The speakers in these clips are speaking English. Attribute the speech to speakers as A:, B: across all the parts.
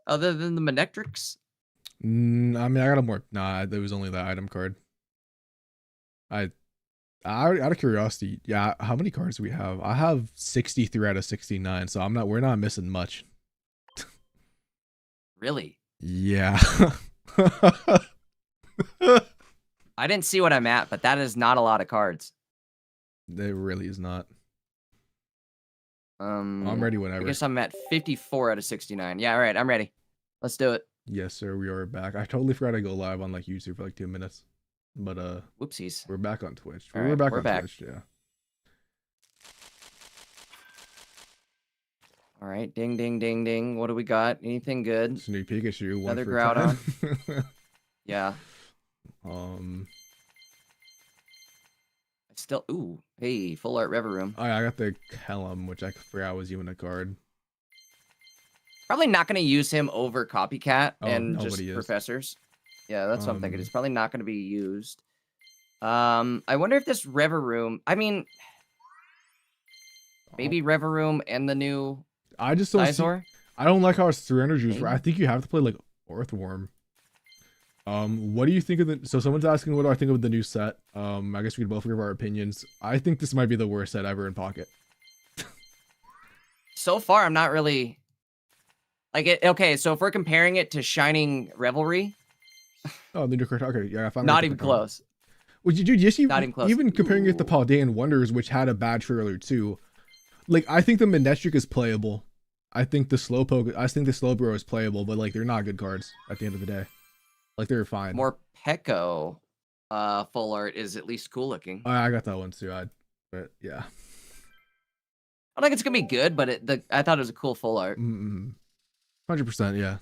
A: other than the Manectrics?
B: I mean, I got a more. Nah, there was only that item card. I out of curiosity, yeah. How many cards do we have? I have 63 out of 69, so I'm not. We're not missing much.
A: Really?
B: Yeah.
A: I didn't see what I'm at, but that is not a lot of cards.
B: It really is not. I'm ready
A: I
B: whenever.
A: guess I'm at 54 out of 69. Yeah, all right, I'm ready. Let's do it.
B: Yes, sir. We are back. I totally forgot to go live on like YouTube for like 2 minutes, but
A: Whoopsies.
B: we're back on Twitch.
A: All
B: We were
A: right,
B: back
A: we're
B: on
A: back.
B: Twitch. Yeah.
A: All right, ding, ding, ding, ding. What do we got? Anything good?
B: Sneak Pikachu.
A: Another
B: 1 for
A: Groudon.
B: 10.
A: Yeah.
B: Um.
A: Still, ooh, hey, full art Reverum.
B: I got the Kellum, which I forgot was even a card.
A: Probably not going to use him over Copycat and just
B: is.
A: Professors. Yeah, that's what I'm thinking. It's probably not going to be used. I wonder if this Reverum, I mean, maybe Reverum and the new
B: I just don't
A: Scizor?
B: I don't like how it's 3 energies. I think you have to play like Earthworm. What do you think of the? So someone's asking, what do I think of the new set? I guess we could both give our opinions. I think this might be the worst set ever in Pocket.
A: So far, I'm not really like it. Okay, so if we're comparing it to Shining Revelry,
B: oh, the new card. Okay, yeah, I found
A: not even close.
B: Well, dude, yes,
A: not even close.
B: Even comparing it to Paldean Wonders, which had a bad trailer too. Like, I think the Manectric is playable. I think the Slowbro is playable, but like they're not good cards at the end of the day. Like they're fine.
A: Morpeko full art is at least cool looking.
B: I got that one too. But yeah.
A: I don't think it's gonna be good, but I thought it was a cool full art.
B: 100%, yeah.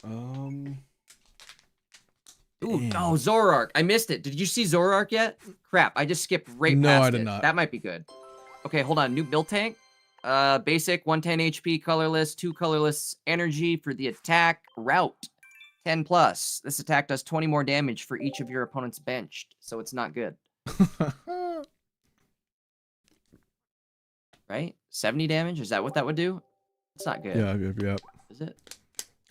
A: Ooh, oh, Zoroark. I missed it. Did you see Zoroark yet? Crap, I just skipped right past it.
B: No, I did not.
A: That might be good. Okay, hold on. New Miltank. Basic, 110 HP, colorless, 2 colorless energy for the attack. Route, 10 plus. This attack does 20 more damage for each of your opponent's benched, so it's not good. Right? 70 damage? Is that what that would do? It's not good.
B: Yeah.
A: Is it?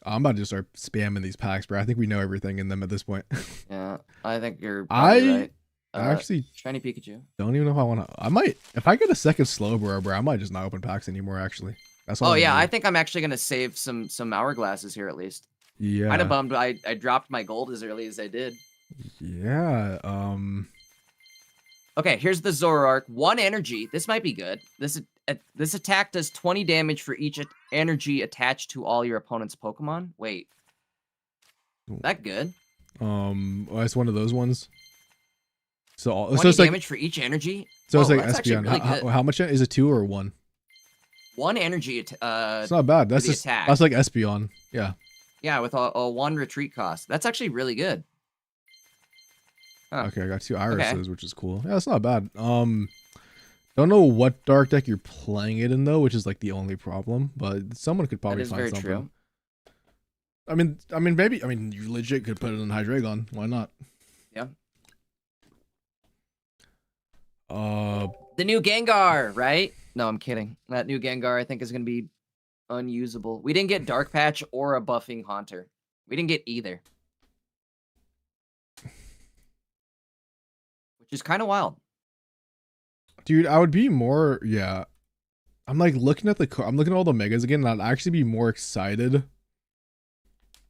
B: I'm about to just start spamming these packs, bro. I think we know everything in them at this point.
A: Yeah, I think you're right.
B: I actually
A: Shiny Pikachu.
B: Don't even know if I want to. I might, if I get a second Slowbro, bro, I might just not open packs anymore. Actually, that's all.
A: Oh yeah, I think I'm actually gonna save some hourglasses here at least.
B: Yeah.
A: Kind of bummed I dropped my gold as early as I did.
B: Yeah.
A: Okay, here's the Zoroark. 1 energy. This might be good. This attack does 20 damage for each energy attached to all your opponent's Pokemon. Wait. That good?
B: It's one of those ones. So
A: 20
B: it's
A: damage for each energy?
B: So it's like Espeon.
A: Really
B: how much is it? 2 or 1?
A: 1 energy.
B: It's not bad. That's just
A: attack.
B: That's like Espeon. Yeah.
A: Yeah, with a 1 retreat cost. That's actually really good.
B: Huh. Okay, I got 2 irises, which is cool. Yeah, that's not bad. Don't know what dark deck you're playing it in though, which is like the only problem. But someone could probably find something. True. I mean, maybe. I mean, you legit could put it in Hydreigon. Why not?
A: Yeah.
B: The
A: new Gengar, right? No, I'm kidding. That new Gengar, I think, is going to be unusable. We didn't get Dark Patch or a buffing Haunter. We didn't get either. Which is kind of wild.
B: Dude, I would be more, yeah. I'm like looking at I'm looking at all the megas again, and I'd actually be more excited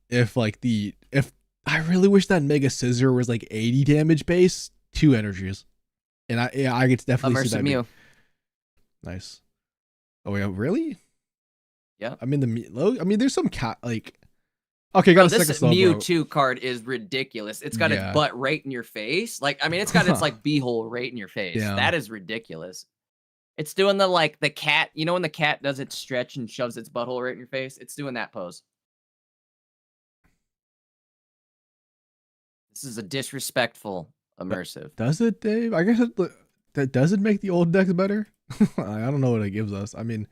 B: if like if I really wish that Mega Scizor was like 80 damage base, 2 energies. And I could definitely see that.
A: Mew.
B: Nice. Oh yeah, really?
A: Yeah.
B: I mean there's some cat like. Okay, got a second Slowbro.
A: This Mewtwo card is ridiculous. It's got its butt right in your face. Like, I mean, it's got its like beehole right in your face. Yeah. That is ridiculous. It's doing the cat. You know when the cat does its stretch and shoves its butthole right in your face? It's doing that pose. This is a disrespectful immersive.
B: Does it, Dave? I guess that does it make the old decks better? I don't know what it gives us. I mean,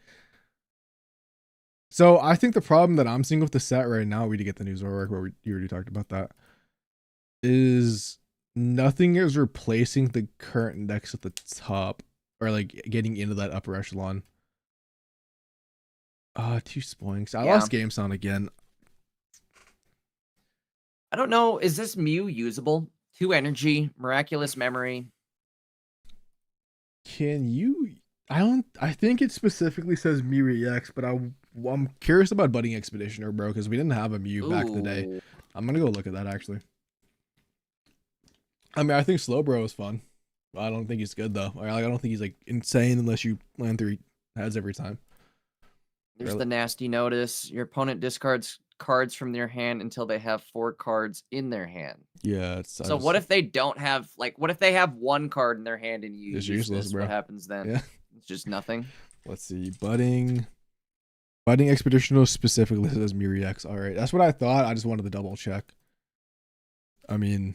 B: so I think the problem that I'm seeing with the set right now, we did get the new Zoroark, where you already talked about that, is nothing is replacing the current decks at the top or like getting into that upper echelon. Two spoinks. I
A: Yeah.
B: lost Game Sound again.
A: I don't know. Is this Mew usable? 2 energy, miraculous memory.
B: Can you? I think it specifically says Mew EX, but I'm curious about Budding Expeditioner, bro, because we didn't have a Mew back in the day.
A: Ooh.
B: I'm gonna go look at that actually. I mean, I think Slowbro is fun. I don't think he's good though. I don't think he's like insane unless you land 3 heads every time.
A: There's the nasty notice. Your opponent discards cards from their hand until they have 4 cards in their hand.
B: Yeah.
A: So what if they don't have, like, what if they have 1 card in their hand and you
B: It's
A: use
B: useless,
A: this?
B: bro.
A: What happens then?
B: Yeah.
A: It's just nothing.
B: Let's see. Budding Expeditional specifically says Mew EX. All right. That's what I thought. I just wanted to double check. I mean,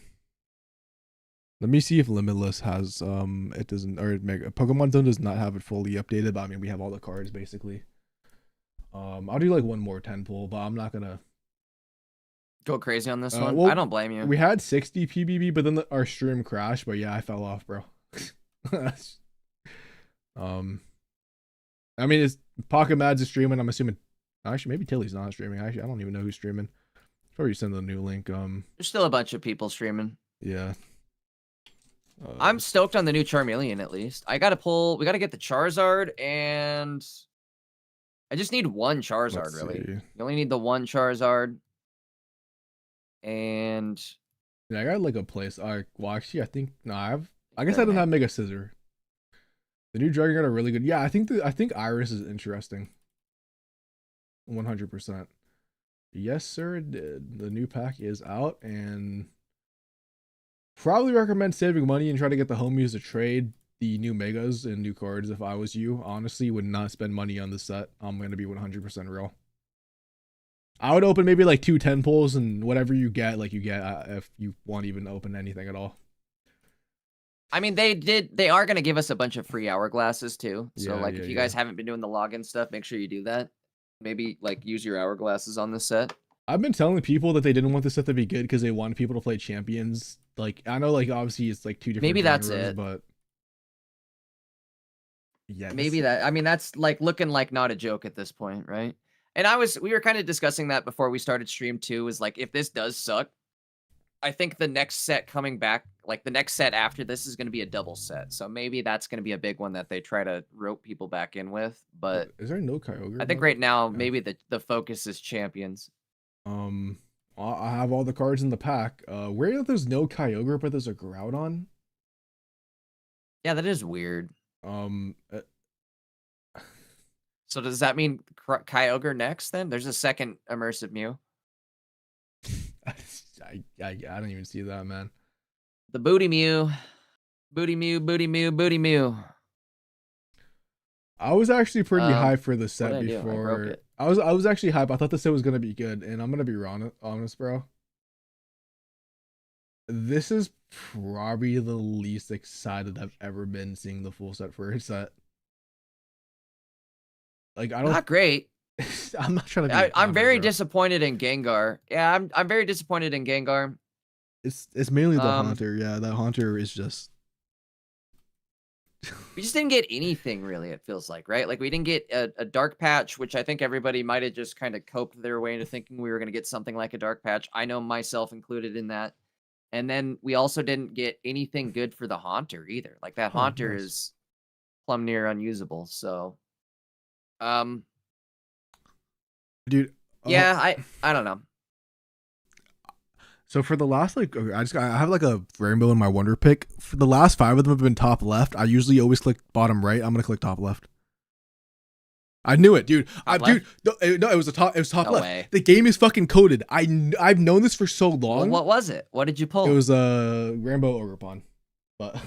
B: let me see if Limitless has it doesn't, or Pokemon Zone does not have it fully updated, but I mean we have all the cards basically. I'll do like one more 10 pull, but I'm not gonna
A: Go crazy on this one.
B: well,
A: I don't blame you.
B: we had 60 PBB, but then our stream crashed. But yeah, I fell off, bro. I mean, it's Pocket Mads is streaming. I'm assuming. Actually, maybe Tilly's not streaming. Actually, I don't even know who's streaming. Probably send the new link.
A: There's still a bunch of people streaming.
B: Yeah.
A: I'm stoked on the new Charmeleon at least. We gotta get the Charizard, and I just need one Charizard, really.
B: See.
A: You only need the one Charizard. And
B: Yeah, I got like a place. Well, actually, I think no, I guess I didn't have Mega Scizor. The new Dragon are really good. Yeah, I think Iris is interesting. 100%. Yes, sir. It did. The new pack is out, and probably recommend saving money and try to get the homies to trade the new megas and new cards. If I was you, honestly, would not spend money on the set. I'm gonna be 100% real. I would open maybe like 2 10 pulls and whatever you get, like you get if you want to even open anything at all.
A: I mean, they are going to give us a bunch of free hourglasses too. So
B: Yeah,
A: like
B: yeah,
A: if you guys haven't been doing the login stuff, make sure you do that. Maybe like use your hourglasses on this set.
B: I've been telling people that they didn't want this set to be good because they wanted people to play champions. Like I know, like obviously it's like 2 different.
A: Maybe that's
B: genres,
A: it.
B: But yeah,
A: Maybe that. I mean, that's like looking like not a joke at this point, right? And we were kind of discussing that before we started stream too. Is like if this does suck, I think the next set coming back, like the next set after this, is going to be a double set. So maybe that's going to be a big one that they try to rope people back in with. But
B: is there no Kyogre?
A: I think right now maybe the focus is champions.
B: I have all the cards in the pack. Where there's no Kyogre, but there's a Groudon.
A: Yeah, that is weird. So does that mean Kyogre next then? There's a second immersive Mew.
B: I don't even see that, man.
A: The Booty Mew. Booty Mew, Booty Mew, Booty Mew.
B: I was actually pretty hyped for the set
A: what'd I do? I broke
B: before.
A: it.
B: I was actually hyped. I thought the set was gonna be good, and I'm gonna be honest, bro. This is probably the least excited I've ever been seeing the full set for a set. Like I don't.
A: Not great.
B: I'm not trying to.
A: I'm very disappointed in Gengar. Yeah, I'm very disappointed in Gengar.
B: It's mainly the Haunter. Yeah, that Haunter is just.
A: We just didn't get anything really. It feels like, right? Like we didn't get a dark patch, which I think everybody might have just kind of coped their way into thinking we were going to get something like a dark patch. I know myself included in that. And then we also didn't get anything good for the Haunter either. Like that Haunter is plumb near unusable. So,
B: dude.
A: Yeah, I don't know.
B: So for the last I have like a rainbow in my wonder pick. For the last 5 of them have been top left. I usually always click bottom right. I'm gonna click top left. I knew it, dude. Dude, no, it was top
A: No
B: left.
A: way.
B: The game is fucking coded. I've known this for so long.
A: Well, what was it? What did you pull?
B: It was a Rainbow Ogerpon. But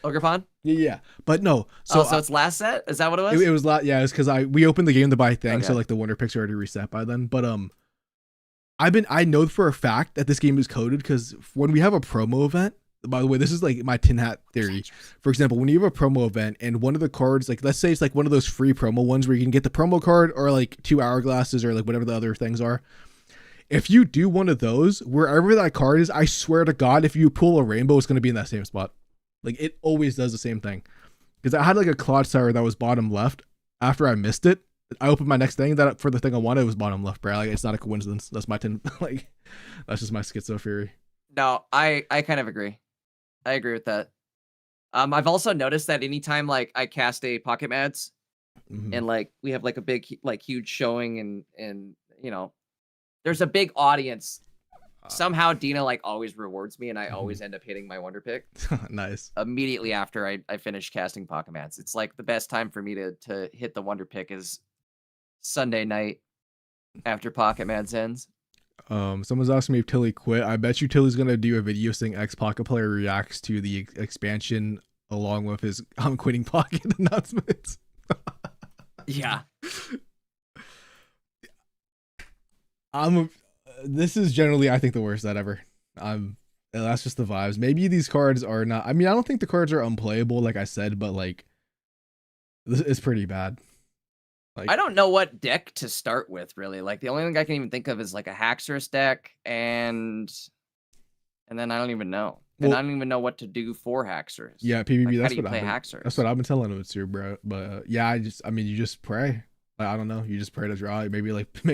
A: Ogerpon?
B: yeah. But no. So
A: it's last set? Is that what it was?
B: It was yeah, it's because we opened the game to buy things,
A: Okay.
B: so like the wonder picks are already reset by then. But I know for a fact that this game is coded because when we have a promo event, by the way, this is like my tin hat theory. For example, when you have a promo event and one of the cards, like let's say it's like one of those free promo ones where you can get the promo card or like 2 hourglasses or like whatever the other things are. If you do one of those, wherever that card is, I swear to God, if you pull a rainbow, it's going to be in that same spot. Like it always does the same thing. Because I had like a Clodsire that was bottom left after I missed it. I opened my next thing that for the thing I wanted was bottom left, bro. Like it's not a coincidence. That's my like that's just my schizo theory.
A: No, I kind of agree. I agree with that. I've also noticed that anytime like I cast a Pocket Mads and like we have like a big like huge showing and you know there's a big audience. Somehow Dina like always rewards me and I always end up hitting my Wonder Pick.
B: Nice.
A: Immediately after I finish casting Pocket Mads. It's like the best time for me to hit the Wonder Pick is Sunday night after Pocket Mads ends.
B: Someone's asking me if Tilly quit. I bet you Tilly's gonna do a video saying X Pocket Player reacts to the expansion along with his I'm quitting Pocket announcements.
A: Yeah.
B: This is generally I think the worst that ever. That's just the vibes. Maybe these cards are not. I mean, I don't think the cards are unplayable, like I said, but like this is pretty bad. Like,
A: I don't know what deck to start with, really. Like the only thing I can even think of is like a Haxorus deck, and then I don't even know. And I don't even know what to do for Haxorus.
B: Yeah, PvP.
A: Like,
B: That's
A: how do you
B: what
A: play
B: I've been,
A: Haxorus?
B: That's what I've been telling him too, bro. But yeah, I mean, you just pray. Like, I don't know. You just pray to draw. Maybe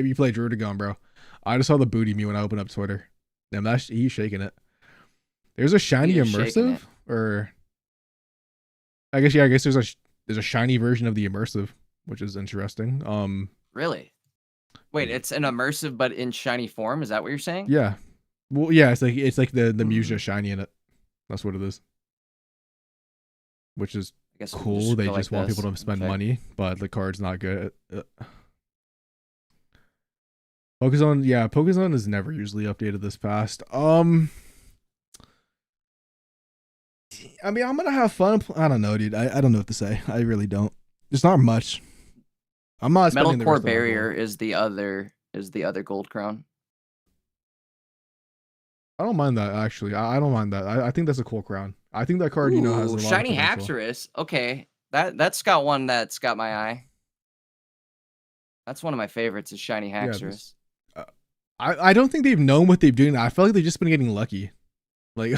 B: you play Druidigon, bro. I just saw the booty me when I opened up Twitter. Damn, he's shaking it. There's a shiny immersive, or I guess there's a shiny version of the immersive, which is interesting.
A: Really? Wait, it's an immersive but in shiny form. Is that what you're saying?
B: Yeah. Well, yeah, it's like the Musia shiny in it. That's what it is. Which is cool. They just want people to spend money, but the card's not good. Pokezone, yeah, Pokezone is never usually updated this fast. I mean, I'm gonna have fun. I don't know, dude. I don't know what to say. I really don't. There's not much. I'm not.
A: Metal Core Barrier is the other gold crown.
B: I don't mind that actually. I don't mind that. I think that's a cool crown. I think that card, has a lot
A: shiny
B: of potential.
A: Haxorus. Okay, that's got one that's got my eye. That's one of my favorites. Is shiny Haxorus.
B: Yeah, I don't think they've known what they've doing. I feel like they've just been getting lucky. Like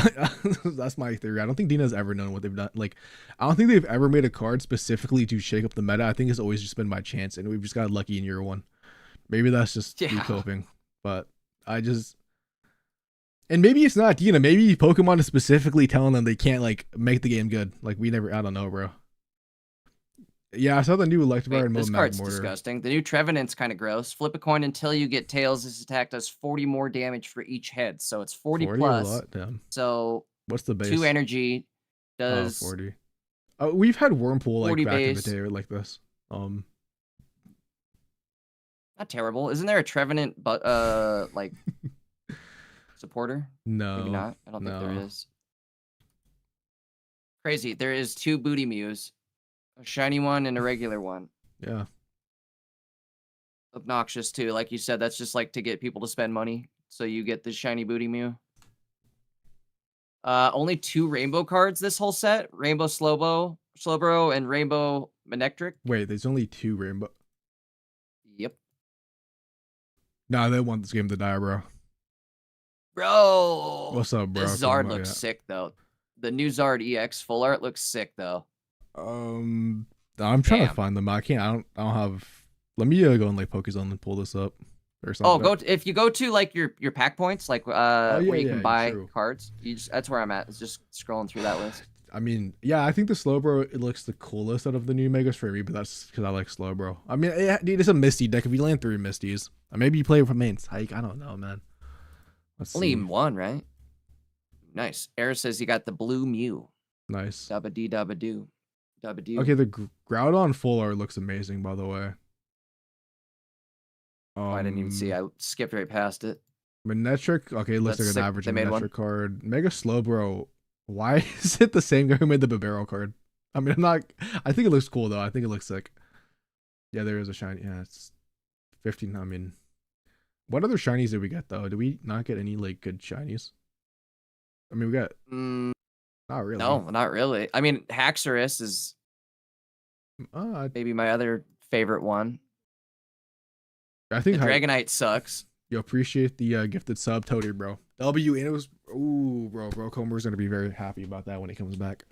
B: that's my theory. I don't think Dina's ever known what they've done. Like I don't think they've ever made a card specifically to shake up the meta. I think it's always just been by chance, and we've just got lucky in year one. Maybe that's just me coping, but and maybe it's not Dina. Maybe Pokemon is specifically telling them they can't like make the game good. Like I don't know, bro. Yeah, I saw the new Electivire and
A: This card's disgusting. The new Trevenant's kind of gross. Flip a coin until you get tails. This attack does 40 more damage for each head, so it's 40 plus.
B: A lot, damn.
A: So
B: what's the base?
A: 2 energy does
B: 40. Oh, we've had Wurmple like back
A: base.
B: in the day like this.
A: Not terrible. Isn't there a Trevenant but like supporter?
B: No.
A: Maybe not. I don't think there is. Crazy. There is 2 Booty Mews. A shiny one and a regular one.
B: Yeah.
A: Obnoxious too. Like you said, that's just like to get people to spend money. So you get the shiny Booty Mew. Only 2 rainbow cards this whole set. Rainbow Slowbro, and Rainbow Manectric.
B: Wait, there's only 2 rainbow.
A: Yep.
B: Nah, they want this game to die, bro.
A: Bro.
B: What's up, bro?
A: This Zard looks sick though. The new Zard EX full art looks sick though.
B: I'm trying to find them. I don't have. Let me go and like Pokezone and pull this up or something.
A: Oh, if you go to like your pack points, like where you can buy cards. That's where I'm at. It's just scrolling through that list.
B: I mean, yeah, I think the Slowbro it looks the coolest out of the new Megas for me, but that's because I like Slowbro. I mean, dude, it's a Misty deck. If you land 3 Misties, maybe you play with main Tyke. I don't know, man.
A: Only 1, right? Nice. Era says you got the blue Mew.
B: Nice.
A: Dabba dee dabba doo.
B: Okay, the Groudon full art looks amazing, by the way.
A: I didn't even see. I skipped right past it.
B: Manectric. Okay, it looks like an average Manectric card. Mega Slowbro. Why is it the same guy who made the Babero card? I mean, I think it looks cool though. I think it looks sick. Yeah, there is a shiny. Yeah, it's 15. I mean, what other shinies did we get though? Did we not get any like good shinies? I mean, we got. Not really.
A: No, not really. I mean, Haxorus is maybe my other favorite one.
B: I think
A: Dragonite sucks.
B: You appreciate the gifted sub, Toady, bro. W, and it was bro. Comer's gonna be very happy about that when he comes back.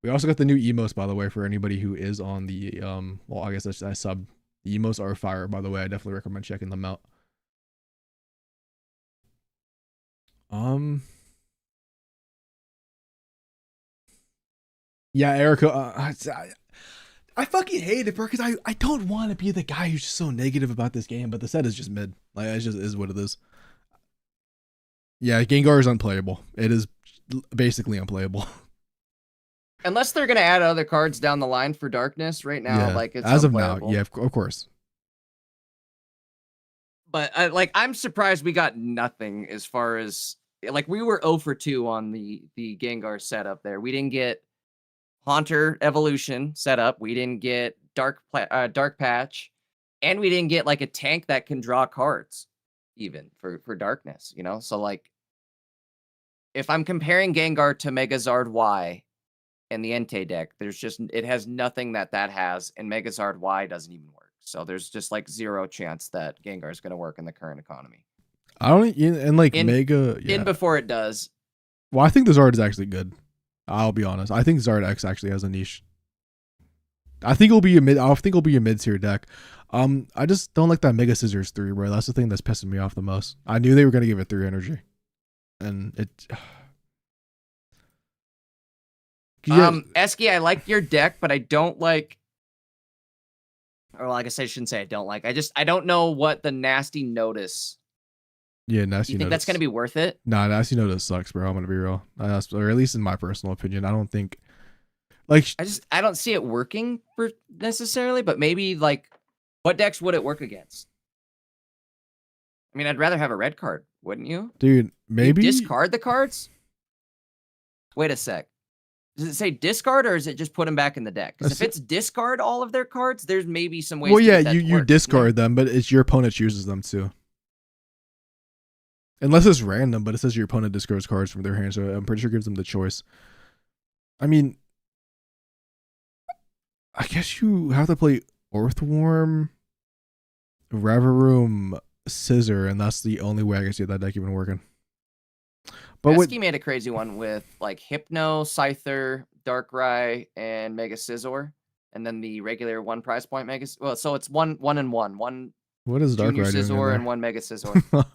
B: We also got the new emos, by the way, for anybody who is on the well, I guess I subbed The emotes are fire, by the way. I definitely recommend checking them out. Yeah, Erica. I fucking hate it, bro, because I don't want to be the guy who's just so negative about this game, but the set is just mid. Like, it just is what it is. Yeah, Gengar is unplayable. It is basically unplayable.
A: Unless they're gonna add other cards down the line for darkness. Right now,
B: Yeah,
A: like it's
B: as of
A: unplayable.
B: now, yeah, of course.
A: But I'm surprised we got nothing as far as like we were 0 for 2 on the Gengar setup there. We didn't get Haunter evolution setup. We didn't get Dark Patch, and we didn't get like a tank that can draw cards even for darkness, you know? So like if I'm comparing Gengar to Megazard Y and the Entei deck, there's just it has nothing that has, and Megazard Y doesn't even work. So there's just like 0 chance that Gengar is going to work in the current economy.
B: I don't and like Mega
A: in before it does.
B: Well, I think the Zard is actually good. I'll be honest. I think Zard X actually has a niche. I think it'll be a mid tier deck. I just don't like that Mega Scissors 3, bro. That's the thing that's pissing me off the most. I knew they were gonna give it 3 energy, and it.
A: Esky, I like your deck, but I don't like. Or like I said, I shouldn't say I don't like. I don't know what the Nasty Notice.
B: Yeah, Nasty Notice.
A: You think that's gonna be worth it?
B: Nah, Nasty Notice sucks, bro. I'm gonna be real. Or at least in my personal opinion, I don't think. Like,
A: I don't see it working for necessarily, but maybe like, what decks would it work against? I mean, I'd rather have a red card, wouldn't you?
B: Dude, maybe
A: you discard the cards. Wait a sec. Does it say discard or is it just put them back in the deck? Because if it's discard all of their cards, there's maybe some ways.
B: Well, yeah, you discard them, but it's your opponent chooses them too. Unless it's random, but it says your opponent discards cards from their hand, so I'm pretty sure it gives them the choice. I mean, I guess you have to play Earthworm, Revavroom, Scizor, and that's the only way I can see that deck even working.
A: But Pesky made a crazy one with like Hypno, Scyther, Darkrai, and Mega Scizor, and then the regular 1 prize point Mega. Well, so it's one and one.
B: What is Darkrai doing
A: Scizor and 1 Mega Scizor.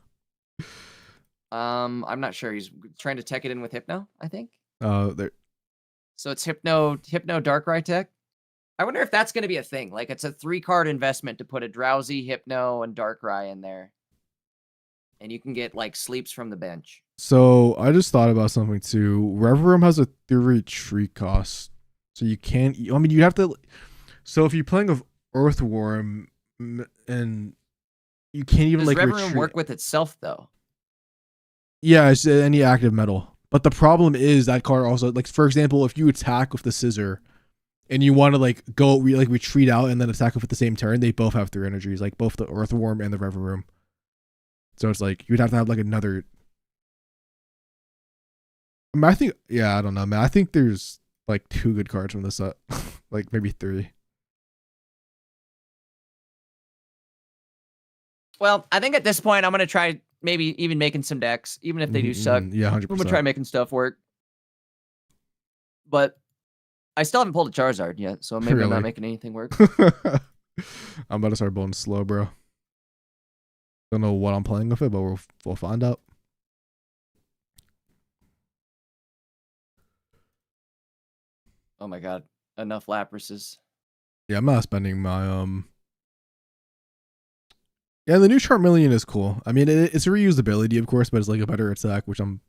A: I'm not sure. He's trying to tech it in with Hypno, I think.
B: There.
A: So it's Hypno Darkrai tech. I wonder if that's going to be a thing. Like it's a 3-card investment to put a Drowsy, Hypno, and Darkrai in there. And you can get like sleeps from the bench.
B: So I just thought about something too. Revavroom has a 3 retreat cost. So you can't, I mean, you have to, so if you're playing with Earthworm and you can't even
A: Does
B: like
A: Revavroom work with itself though?
B: Yeah, it's any active metal. But the problem is that card also, like, for example, if you attack with the Scizor and you want to like go retreat out and then attack with the same turn, they both have 3 energies, like both the Earthworm and the Revavroom. So it's like you'd have to have like another. I mean, I think, yeah, I don't know, man. I think there's like 2 good cards from this set, like maybe 3.
A: Well, I think at this point I'm gonna try maybe even making some decks, even if they do suck.
B: Yeah, 100%.
A: I'm gonna try making stuff work. But I still haven't pulled a Charizard yet, so maybe I'm not making anything work.
B: I'm about to start building Slowbro. Don't know what I'm playing with it, but we'll find out.
A: Oh my god, enough Laprases.
B: Yeah, I'm not spending my Yeah, the new Charmeleon is cool. I mean, it's a reusability, of course, but it's like a better attack, which I'm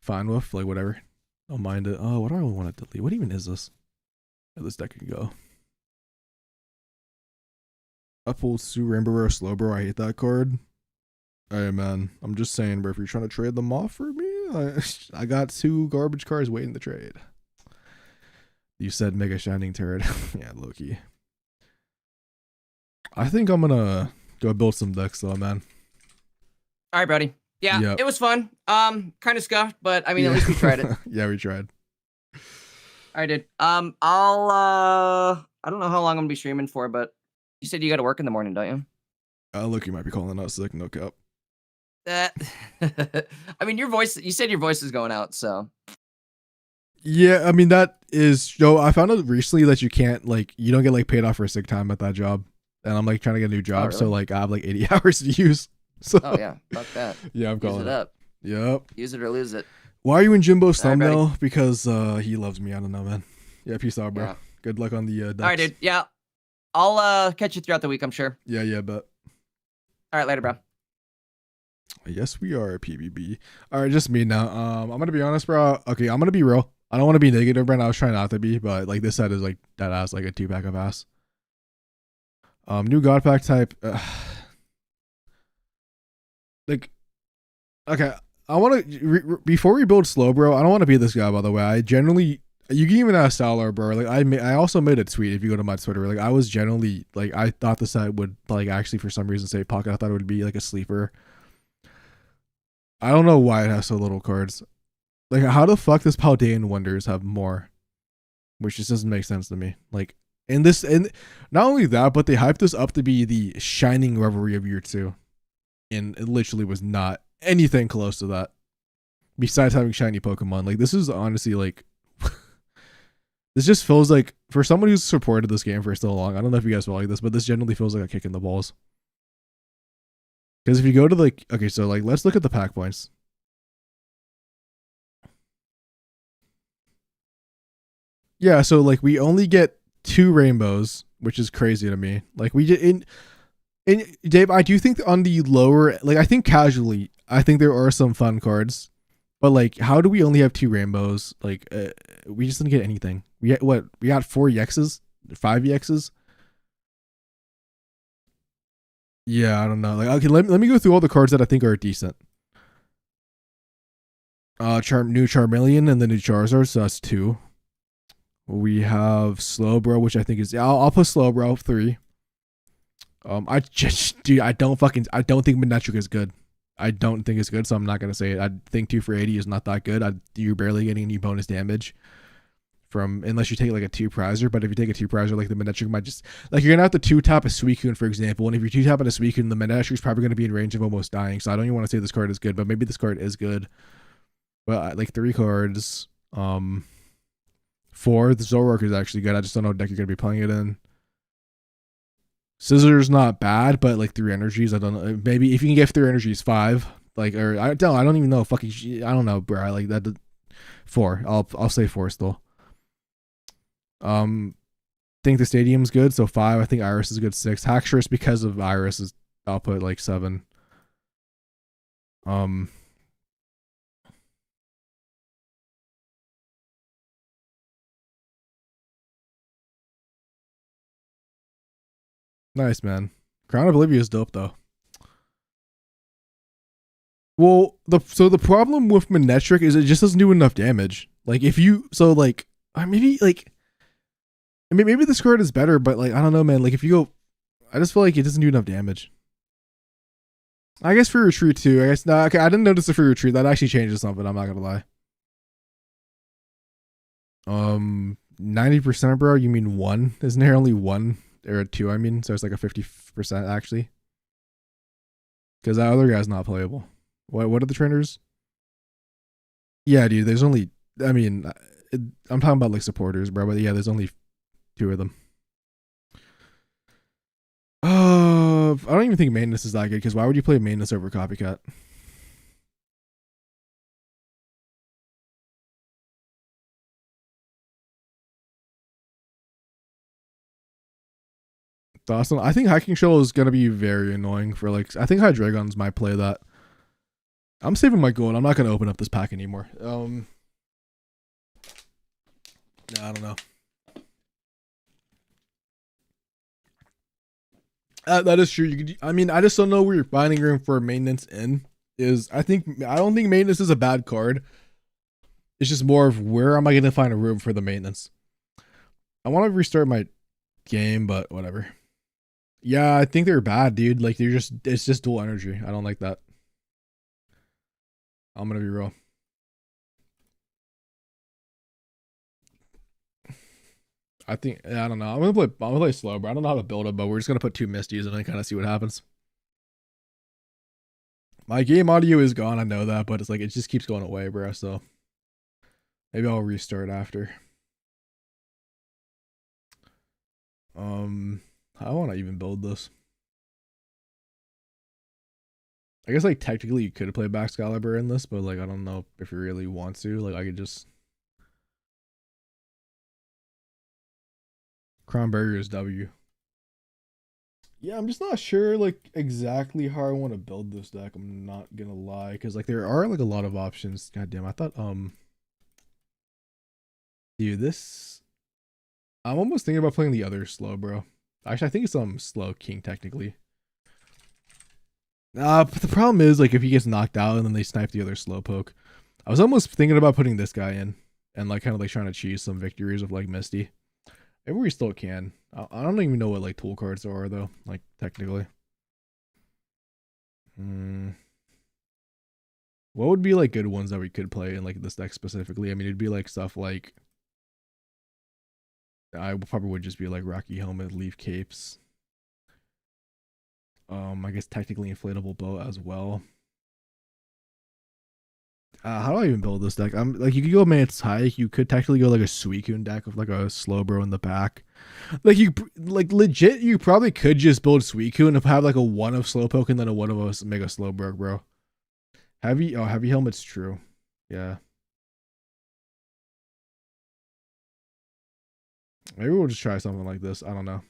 B: fine with. Like, whatever. Don't mind it. Oh, what do I want to delete? What even is this? Where this deck can go. I pulled Sue Rainbow Slowbro. I hate that card. Hey, man. I'm just saying, bro, if you're trying to trade them off for me, I got 2 garbage cards waiting to trade. You said Mega Shining Turret. Yeah, Loki. I think I'm gonna go build some decks though, man.
A: All right, buddy. Yeah, It was fun. Kind of scuffed, but I mean, at least we tried it.
B: Yeah, we tried.
A: All right, dude. I don't know how long I'm gonna be streaming for, but you said you got to work in the morning, don't you?
B: Look, you might be calling out sick. No cap.
A: I mean, your voice. You said your voice is going out, so.
B: Yeah, I mean that is. I found out recently that you can't you don't get like paid off for sick time at that job. and I'm like trying to get a new job, so
A: really?
B: like I have like 80 hours to use. So
A: Oh yeah, fuck that.
B: yeah, I'm
A: Use
B: calling
A: it
B: it.
A: up.
B: Yep.
A: Use it or lose it.
B: Why are you in Jimbo's
A: All right, buddy.
B: thumbnail? Because he loves me. I don't know, man. Yeah, peace out, bro.
A: Yeah.
B: Good luck on the
A: All right,
B: ducks.
A: dude. Yeah. I'll catch you throughout the week, I'm sure.
B: Yeah, but
A: All right, later, bro.
B: yes, we are PBB. All right, just me now. I'm gonna be honest, bro. Okay, I'm gonna be real. I don't want to be negative, Brent. I was trying not to be, but like this set is like that ass, like a 2-pack of ass. New God Pack type. Like, okay, I want to before we build Slowbro. I don't want to be this guy, by the way. I generally, you can even ask Salar, bro. Like I also made a tweet if you go to my Twitter. Like I was generally like I thought the set would like actually for some reason say pocket. I thought it would be like a sleeper. I don't know why it has so little cards. Like, how the fuck does Paldean Wonders have more? Which just doesn't make sense to me. Like, and not only that, but they hyped this up to be the shining revelry of year 2. And it literally was not anything close to that. Besides having shiny Pokemon. Like, this is honestly, like, this just feels like, for someone who's supported this game for so long, I don't know if you guys feel like this, but this generally feels like a kick in the balls. Because if you go to, like, okay, so, like, let's look at the pack points. Yeah, so like we only get 2 rainbows, which is crazy to me. Like we did in Dave, I do think on the lower, like I think casually, I think there are some fun cards, but like how do we only have 2 rainbows? Like we just didn't get anything. We got what? We got 4 EXs, 5 EXs. Yeah, I don't know. Like okay, let me go through all the cards that I think are decent. New Charmeleon and the new Charizard, so that's 2. We have Slowbro, which I think is I'll put Slowbro 3. I just dude, I don't think Manectric is good. I don't think it's good, so I'm not gonna say it. I think 2 for 80 is not that good. You're barely getting any bonus damage from unless you take like a 2 prizer. But if you take a 2 prizer, like the Manectric might just like you're gonna have to 2-tap a Suicune, for example. And if you're 2-tapping a Suicune, the Manectric's probably gonna be in range of almost dying. So I don't even want to say this card is good, but maybe this card is good. Well, like 3 cards. 4, the Zoroark is actually good. I just don't know what deck you're gonna be playing it in. Scizor's not bad, but like 3 energies, I don't know. Maybe if you can get 3 energies, 5. Like, or I don't even know. Fucking, I don't know, bro. I like that. 4. I'll say 4 still. Think the stadium's good, so 5. I think Iris is good, 6. Haxorus because of Iris is I'll put like 7. Nice, man. Crown of Olivia is dope though. Well, the problem with Manectric is it just doesn't do enough damage. Like if you maybe like I mean maybe this card is better, but like I don't know, man. Like if you go, I just feel like it doesn't do enough damage. I guess free retreat too. I guess no. Okay, I didn't notice the free retreat. That actually changes something. I'm not gonna lie. 90%, bro. You mean 1? Isn't there only 1 or 2? I mean, so it's like a 50% actually. Because that other guy's not playable. What are the trainers? Yeah, dude. There's only. I mean, I'm talking about like supporters, bro. But yeah, there's only 2 of them. I don't even think maintenance is that good. Because why would you play maintenance over copycat? Awesome. I think Hacking Shell is gonna be very annoying for like. I think Hydreigons might play that. I'm saving my gold. I'm not gonna open up this pack anymore. I don't know. That is true. You could. I mean, I just don't know where you're finding room for maintenance in. I don't think maintenance is a bad card. It's just more of where am I gonna find a room for the maintenance. I want to restart my game, but whatever. Yeah, I think they're bad, dude. Like it's just dual energy. I don't like that. I'm gonna be real. I don't know. I'm gonna play slow, bro. I don't know how to build it, but we're just gonna put 2 Misties and then kind of see what happens. My game audio is gone, I know that, but it's like it just keeps going away, bro. So maybe I'll restart after. I want to even build this. I guess like technically you could play Excalibur in this, but like I don't know if you really want to. Like I could just Crown Barrier is W. Yeah, I'm just not sure like exactly how I want to build this deck. I'm not gonna lie, because like there are like a lot of options. God damn, I thought dude, this I'm almost thinking about playing the other Slowbro. Actually, I think it's Slow King technically. But the problem is like if he gets knocked out and then they snipe the other Slowpoke. I was almost thinking about putting this guy in and like kind of like trying to cheese some victories with like Misty. Maybe we still can. I don't even know what like tool cards there are though, like technically. What would be like good ones that we could play in like this deck specifically? I mean, it'd be like stuff like I probably would just be like Rocky Helmet, Leaf Capes. I guess technically inflatable boat as well. How do I even build this deck? I'm like you could go Manectric, you could technically go like a Suicune deck with like a Slowbro in the back. Like you like legit you probably could just build Suicune and have like a one of Slowpoke and then a one of us Mega Slowbro, bro. Heavy helmet's true. Yeah. Maybe we'll just try something like this. I don't know.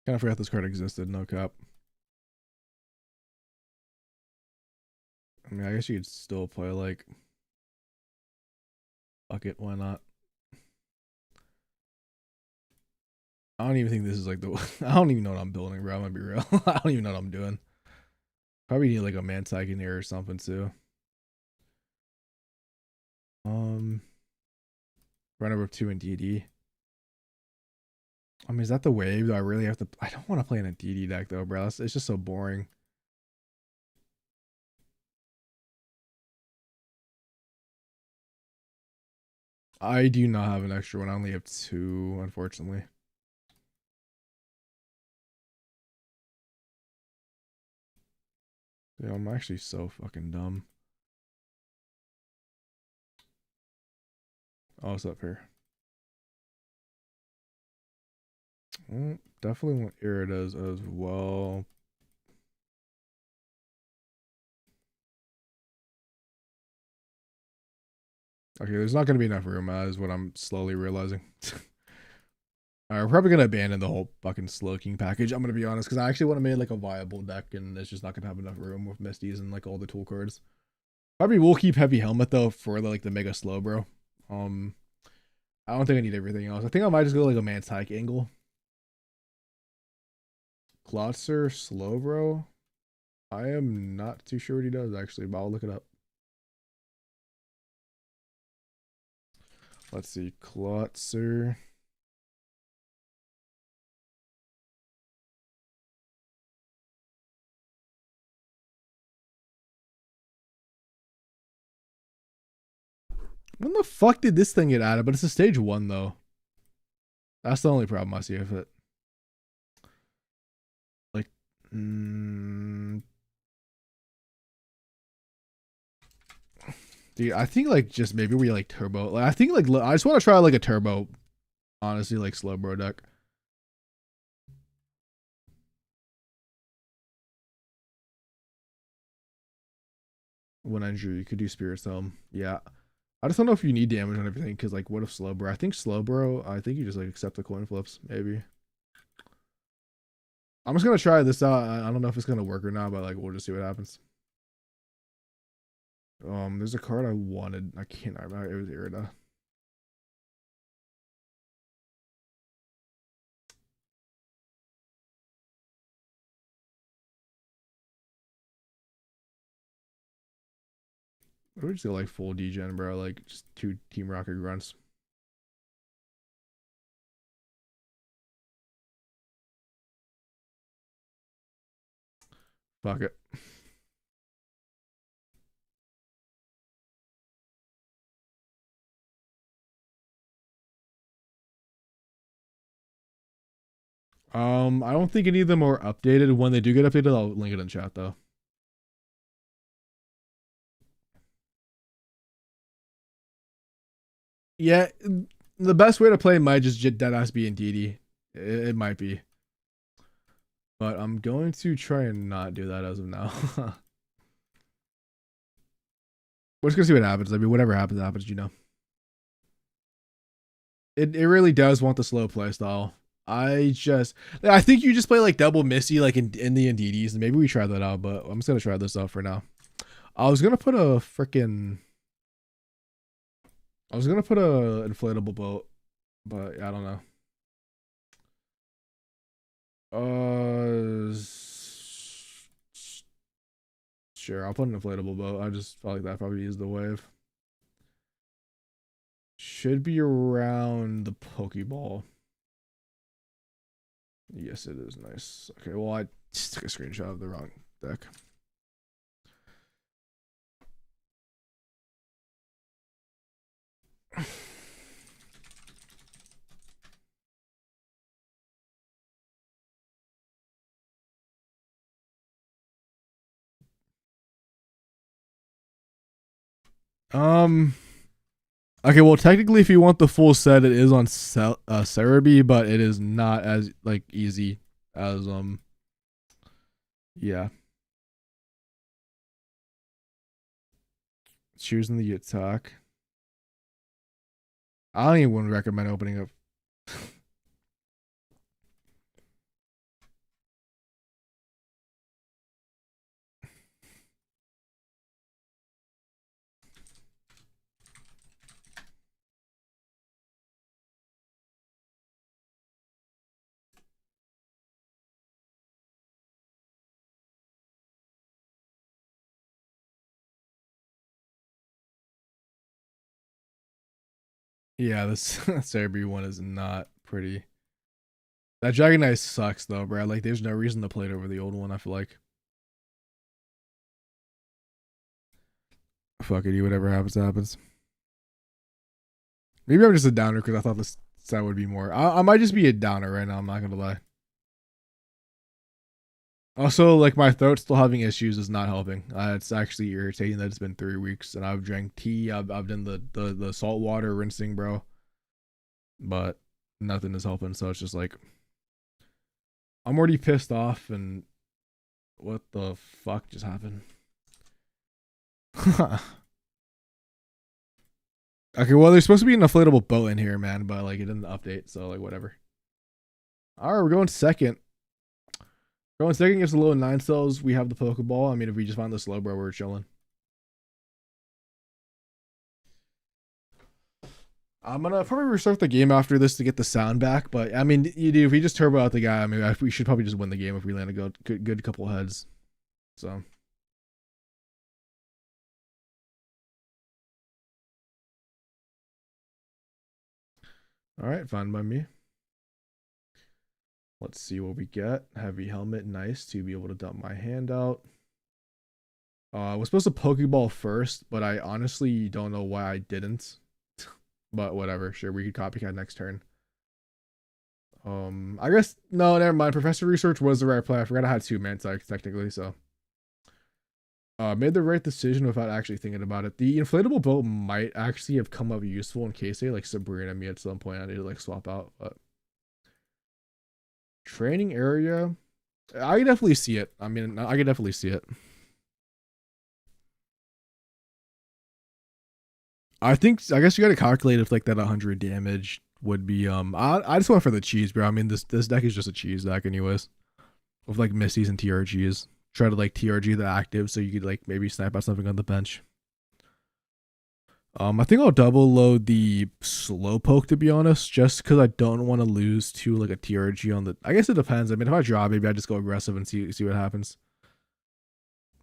B: Kind of forgot this card existed, no cap. I mean, I guess you could still play like fuck it, why not? I don't even think this is like the I don't even know what I'm building, bro. I'm gonna be real. I don't even know what I'm doing. Probably need like a Manectric in here or something too. Run over 2 in DD. I mean, is that the wave? Do I really have to? I don't want to play in a DD deck though, bro. It's just so boring. I do not have an extra one. I only have 2, unfortunately. Yeah, I'm actually so fucking dumb. Oh, it's up here. Definitely want Iridas as well. Okay, there's not going to be enough room, is what I'm slowly realizing. We're probably going to abandon the whole fucking Slowking package, I'm going to be honest, because I actually want to make like a viable deck, and it's just not going to have enough room with Misties and like all the tool cards. Probably will keep Heavy Helmet, though, for like the Mega Slowbro. I don't think I need everything else. I think I might just go like a Manectric angle. Klotzer Slowbro? I am not too sure what he does, actually, but I'll look it up. Let's see. Klotzer. When the fuck did this thing get added? But it's a stage 1, though. That's the only problem I see with it. Like, dude, I think like just maybe we like turbo. Like, I think like I just want to try like a turbo, honestly, like Slowbro deck. One injury, you could do Spirit Helm. Yeah. I just don't know if you need damage on everything, because like what if Slowbro? I think Slowbro, I think you just like accept the coin flips, maybe. I'm just gonna try this out. I don't know if it's gonna work or not, but like we'll just see what happens. There's a card I wanted. I can't remember. It was Irida. We're just go like full degen, bro. Like just 2 Team Rocket grunts. Fuck it. I don't think any of them are updated. When they do get updated, I'll link it in chat though. Yeah, the best way to play might just deadass be in DD. It might be. But I'm going to try and not do that as of now. We're just gonna see what happens. I mean, whatever happens, happens, you know. It really does want the slow play style. I think you just play like double Misty like in the DDs, and maybe we try that out, but I'm just gonna try this out for now. I was gonna put a inflatable boat, but I don't know. Sure, I'll put an inflatable boat. I just felt like that probably is the wave. Should be around the Pokeball. Yes, it is. Nice. Okay, well, I just took a screenshot of the wrong deck. Okay, well, technically, if you want the full set, it is on Cerebi, but it is not as like easy as yeah. Choosing the attack. I don't even recommend opening up. Yeah, this Cerebi one is not pretty. That Dragonite sucks though, bro. Like, there's no reason to play it over the old one. I feel like. Fuck it, whatever happens, happens. Maybe I'm just a downer because I thought this set would be more. I might just be a downer right now. I'm not gonna lie. Also, like, my throat still having issues is not helping. It's actually irritating that it's been 3 weeks and I've drank tea. I've done the salt water rinsing, bro. But nothing is helping. So it's just like I'm already pissed off. And what the fuck just happened? Okay, well, there's supposed to be an inflatable boat in here, man, but like it didn't update, so like whatever. All right, we're going second. Going second against the low 9 cells. We have the Pokeball. I mean, if we just find the Slowbro, we're chilling. I'm gonna probably restart the game after this to get the sound back, but I mean, if we just turbo out the guy, I mean, we should probably just win the game if we land a good couple heads. So. All right, fine by me. Let's see what we get. Heavy helmet, nice to be able to dump my hand out. I was supposed to Pokeball first, but I honestly don't know why I didn't. But whatever, sure, we could copycat next turn. I guess no, never mind. Professor Research was the right play. I forgot I had 2 Manectrics technically, so made the right decision without actually thinking about it. The inflatable boat might actually have come up useful in case they like Sabrina me at some point. I need to like swap out, but training area, I can definitely see it. I mean, I can definitely see it. I guess you got to calculate if like that 100 damage would be I just went for the cheese, bro. I mean, this deck is just a cheese deck anyways, with like Misties and TRGs. Try to like TRG the active so you could like maybe snipe out something on the bench. I think I'll double load the Slowpoke, to be honest, just because I don't want to lose to like a TRG on the. I guess it depends. I mean, if I draw, maybe I just go aggressive and see what happens.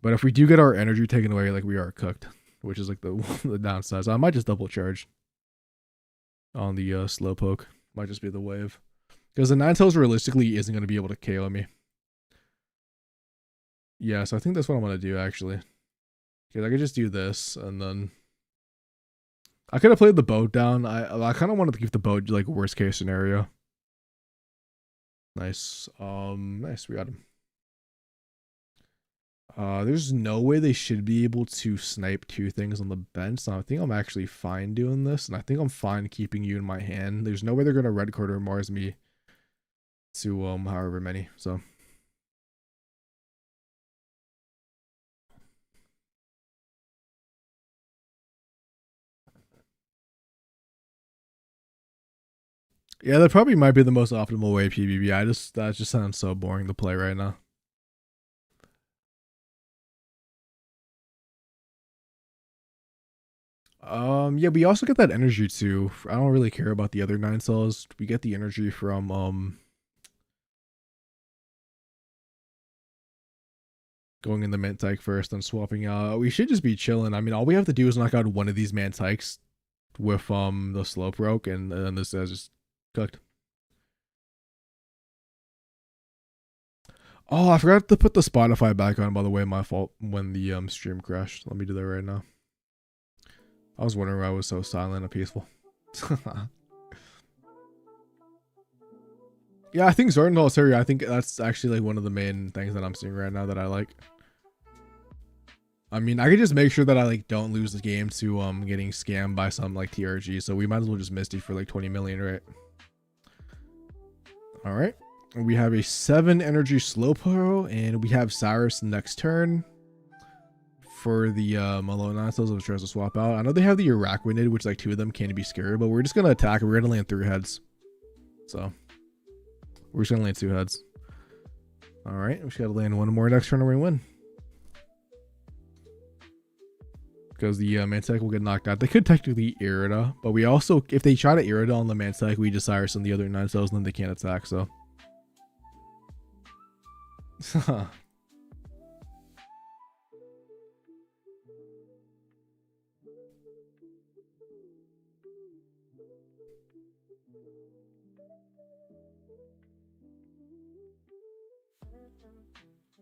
B: But if we do get our energy taken away, like, we are cooked, which is like the downside. So I might just double charge on the Slowpoke. Might just be the wave, because the Ninetales realistically isn't going to be able to KO me. Yeah, so I think that's what I'm going to do actually. Because I could just do this and then. I could have played the boat down. I kind of wanted to keep the boat like worst case scenario. Nice. Nice. We got him. There's no way they should be able to snipe two things on the bench. So I think I'm actually fine doing this, and I think I'm fine keeping you in my hand. There's no way they're gonna red card or Mars me to however many. So yeah, that probably might be the most optimal way PvP. That just sounds so boring to play right now. Yeah, we also get that energy too. I don't really care about the other 9 cells. We get the energy from going in the Manectric first and swapping out. We should just be chilling. I mean, all we have to do is knock out one of these Manectrics with the Slowbro, and then this is just cooked. Oh, I forgot to put the Spotify back on, by the way, my fault, when the stream crashed. Let me do that right now. I was wondering why I was so silent and peaceful. Yeah, I think Zornal Series, I think that's actually like one of the main things that I'm seeing right now that I like. I mean, I could just make sure that I like don't lose the game to getting scammed by some like TRG, so we might as well just Misty for like 20 million, right? Alright. We have a 7 energy Slowbro, and we have Cyrus next turn for the Malone cells, which tries to swap out. I know they have the Araquanid, which like 2 of them can be scary, but we're just gonna attack and we're gonna land 3 heads. So we're just gonna land 2 heads. Alright, we just gotta land 1 more next turn and we win. Because the Manectric will get knocked out. They could technically Irida, but we also, if they try to Irida on the Manectric, we just Cyrus on the other 9 cells and then they can't attack, so.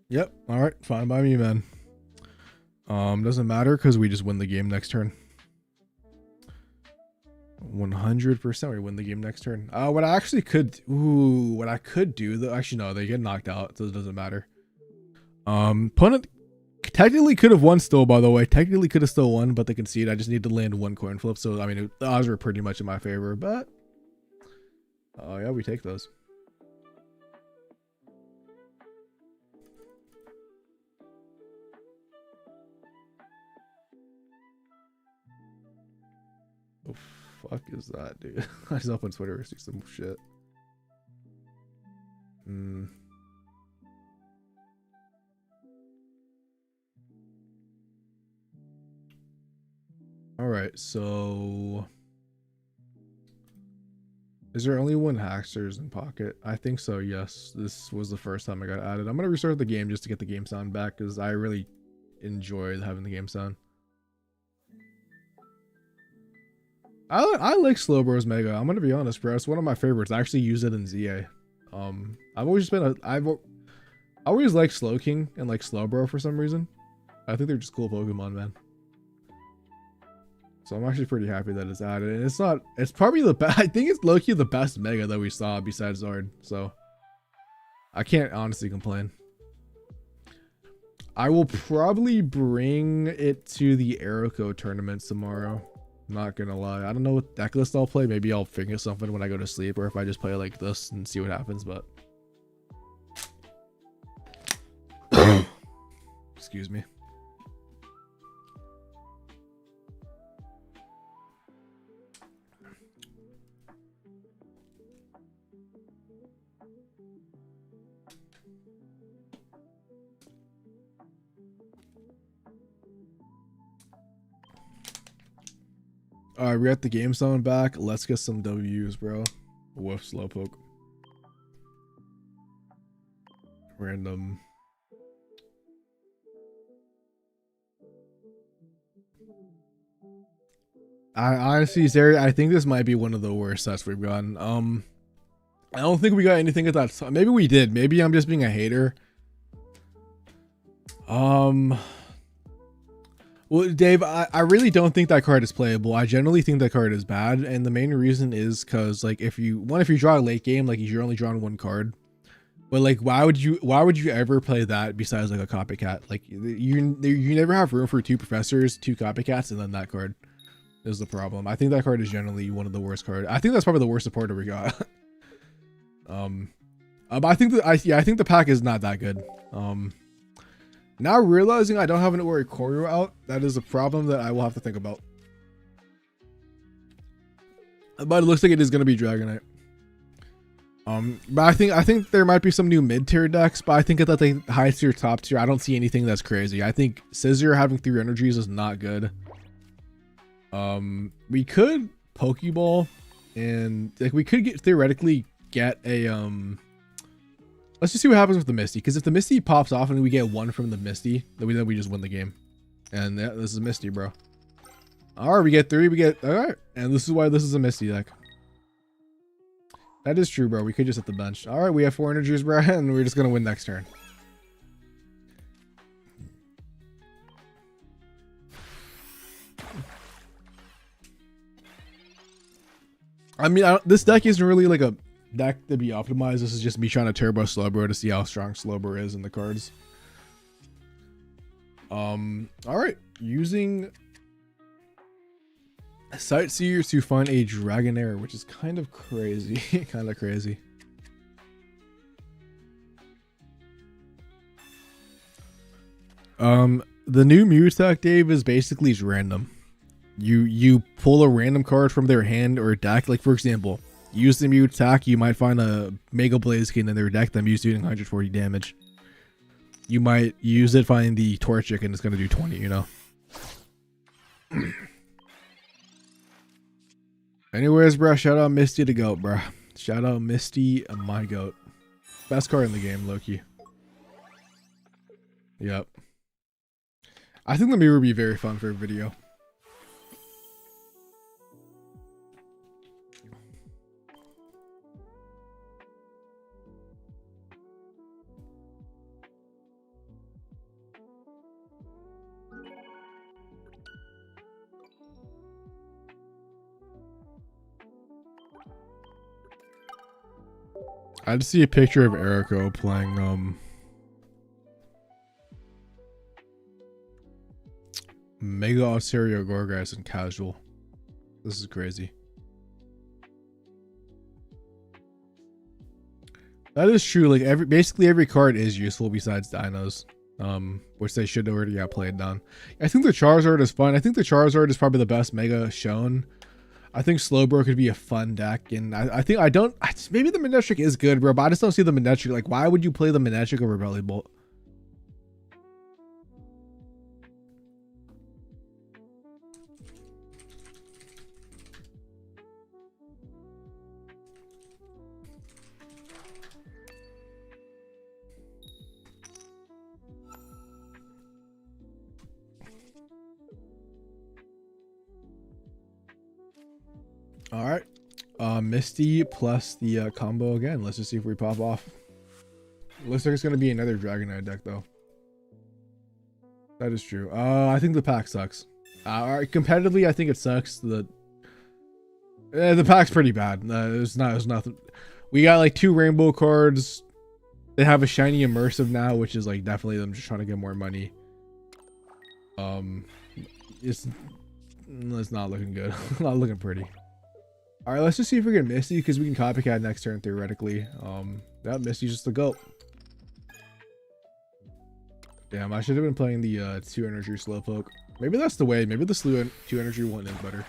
B: Yep. All right. Fine by me, man. Doesn't matter because we just win the game next turn. 100% we win the game next turn. What I actually could, what I could do though, actually no, they get knocked out, so it doesn't matter. Opponent technically could have won still, by the way. Technically could have still won, but they conceded. I just need to land 1 coin flip, so I mean, the odds were pretty much in my favor, but yeah, we take those. Oh, fuck is that, dude? I just opened Twitter to see some shit. Alright, so is there only 1 Hacksters in pocket? I think so, yes. This was the first time I got added. I'm gonna restart the game just to get the game sound back because I really enjoyed having the game sound. I like Slowbro's Mega. I'm gonna be honest, bro. It's one of my favorites. I actually use it in ZA. I've always been I always liked Slowking and like Slowbro for some reason. I think they're just cool Pokemon, man. So I'm actually pretty happy that it's added. And it's probably the best. I think it's low-key the best Mega that we saw besides Zard. So I can't honestly complain. I will probably bring it to the Aeroco tournaments tomorrow. Not gonna lie. I don't know what deck list I'll play. Maybe I'll figure something when I go to sleep, or if I just play like this and see what happens, but excuse me. Alright, we got the game sound back. Let's get some W's, bro. Woof, Slowpoke. Random. I honestly, Zeri, I think this might be one of the worst sets we've gotten. I don't think we got anything at that time. Maybe we did. Maybe I'm just being a hater. Well, Dave, I really don't think that card is playable. I generally think that card is bad, and the main reason is because, like, if you draw a late game, like, you're only drawing 1 card. But like, why would you ever play that besides like a copycat? Like you never have room for two professors, two copycats, and then that card is the problem. I think that card is generally one of the worst cards. I think that's probably the worst supporter we got. But I think I think the pack is not that good. Now realizing I don't have an Oricorio out, that is a problem that I will have to think about. But it looks like it is going to be Dragonite. But I think there might be some new mid-tier decks, but I think at the high tier, top tier, I don't see anything that's crazy. I think Scizor having 3 energies is not good. We could Pokeball, and like we could theoretically get a let's just see what happens with the Misty, because if the Misty pops off and we get 1 from the Misty, then we just win the game. And yeah, this is Misty, bro. All right, we get 3, all right, and this is why this is a Misty deck. That is true, bro. We could just hit the bench. All right, we have 4 energies, bro, and we're just gonna win next turn. I mean, this deck isn't really like a deck to be optimized. This is just me trying to turbo Slowbro to see how strong Slowbro is in the cards. All right, using Sightseers to find a Dragonair, which is kind of crazy. Kind of crazy. The new Mew attack, Dave, is basically random. You pull a random card from their hand or deck. Like for example, use the Mew attack, you might find a Mega Blaziken in their deck that Mew's doing 140 damage. You might use it, find the Torchic, and it's gonna do 20, you know. Anyways, bro, shout out Misty the GOAT, bro. Shout out Misty, my GOAT. Best card in the game, Loki. Yep. I think the Mew would be very fun for a video. I just see a picture of Erico playing Mega Osario Gorgas in casual. This is crazy. That is true. Like basically every card is useful besides Dinos. Which they should already have played down. I think the Charizard is fun. I think the Charizard is probably the best Mega shown. I think Slowbro could be a fun deck, and maybe the Manectric is good, bro, but I just don't see the Manectric. Like, why would you play the Manectric over Belly Bolt? All right, Misty plus the combo again. Let's just see if we pop off. Looks like it's gonna be another Dragonite deck though. That is true. I think the pack sucks. Competitively, I think it sucks. The pack's pretty bad. It's nothing. We got like 2 rainbow cards. They have a shiny immersive now, which is like definitely them just trying to get more money. It's not looking good. Not looking pretty. All right, let's just see if we get Misty, because we can copycat next turn theoretically. That Misty's just the GOAT. Damn, I should have been playing the 2 energy Slowpoke. Maybe that's the way. Maybe the 2 energy one is better.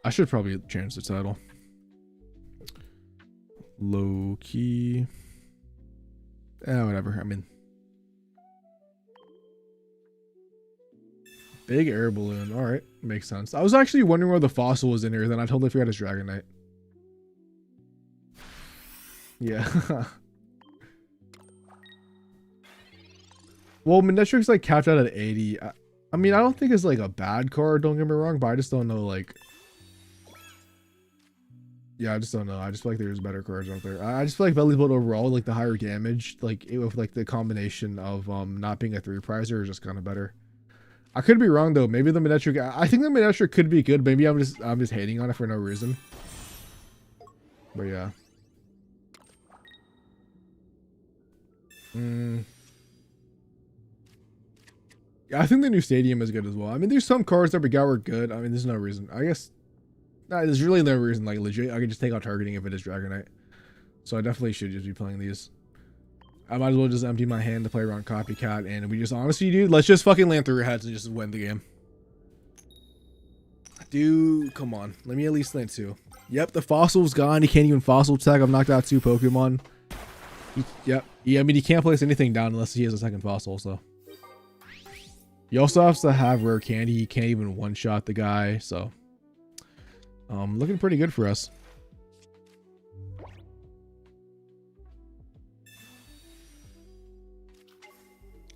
B: I should probably change the title. Low key. Whatever. I mean, big air balloon. All right, makes sense. I was actually wondering where the fossil was in here. Then I totally forgot it's Dragonite. Yeah. Well, Manectric's like capped out at 80. I mean, I don't think it's like a bad card. Don't get me wrong, but I just don't know. Like, yeah, I just don't know. I just feel like there's better cards out there. I just feel like Belly Bolt overall, like the higher damage, like with like the combination of not being a 3 prizer is just kind of better. I could be wrong though. Maybe the Manectric. I think the Manectric could be good. Maybe I'm just hating on it for no reason. But yeah. Yeah, I think the new stadium is good as well. I mean, there's some cards that we got were good. I mean, there's no reason. I guess. Nah, there's really no reason. Like legit, I could just take out targeting if it is Dragonite. So I definitely should just be playing these. I might as well just empty my hand to play around Copycat, and we just honestly, dude, let's just fucking land through heads and just win the game. Dude, come on. Let me at least land 2. Yep, the fossil's gone. He can't even fossil tag. I've knocked out 2 Pokemon. Yep. Yeah, I mean, he can't place anything down unless he has a second fossil, so. He also has to have rare candy. He can't even one-shot the guy, so. Looking pretty good for us.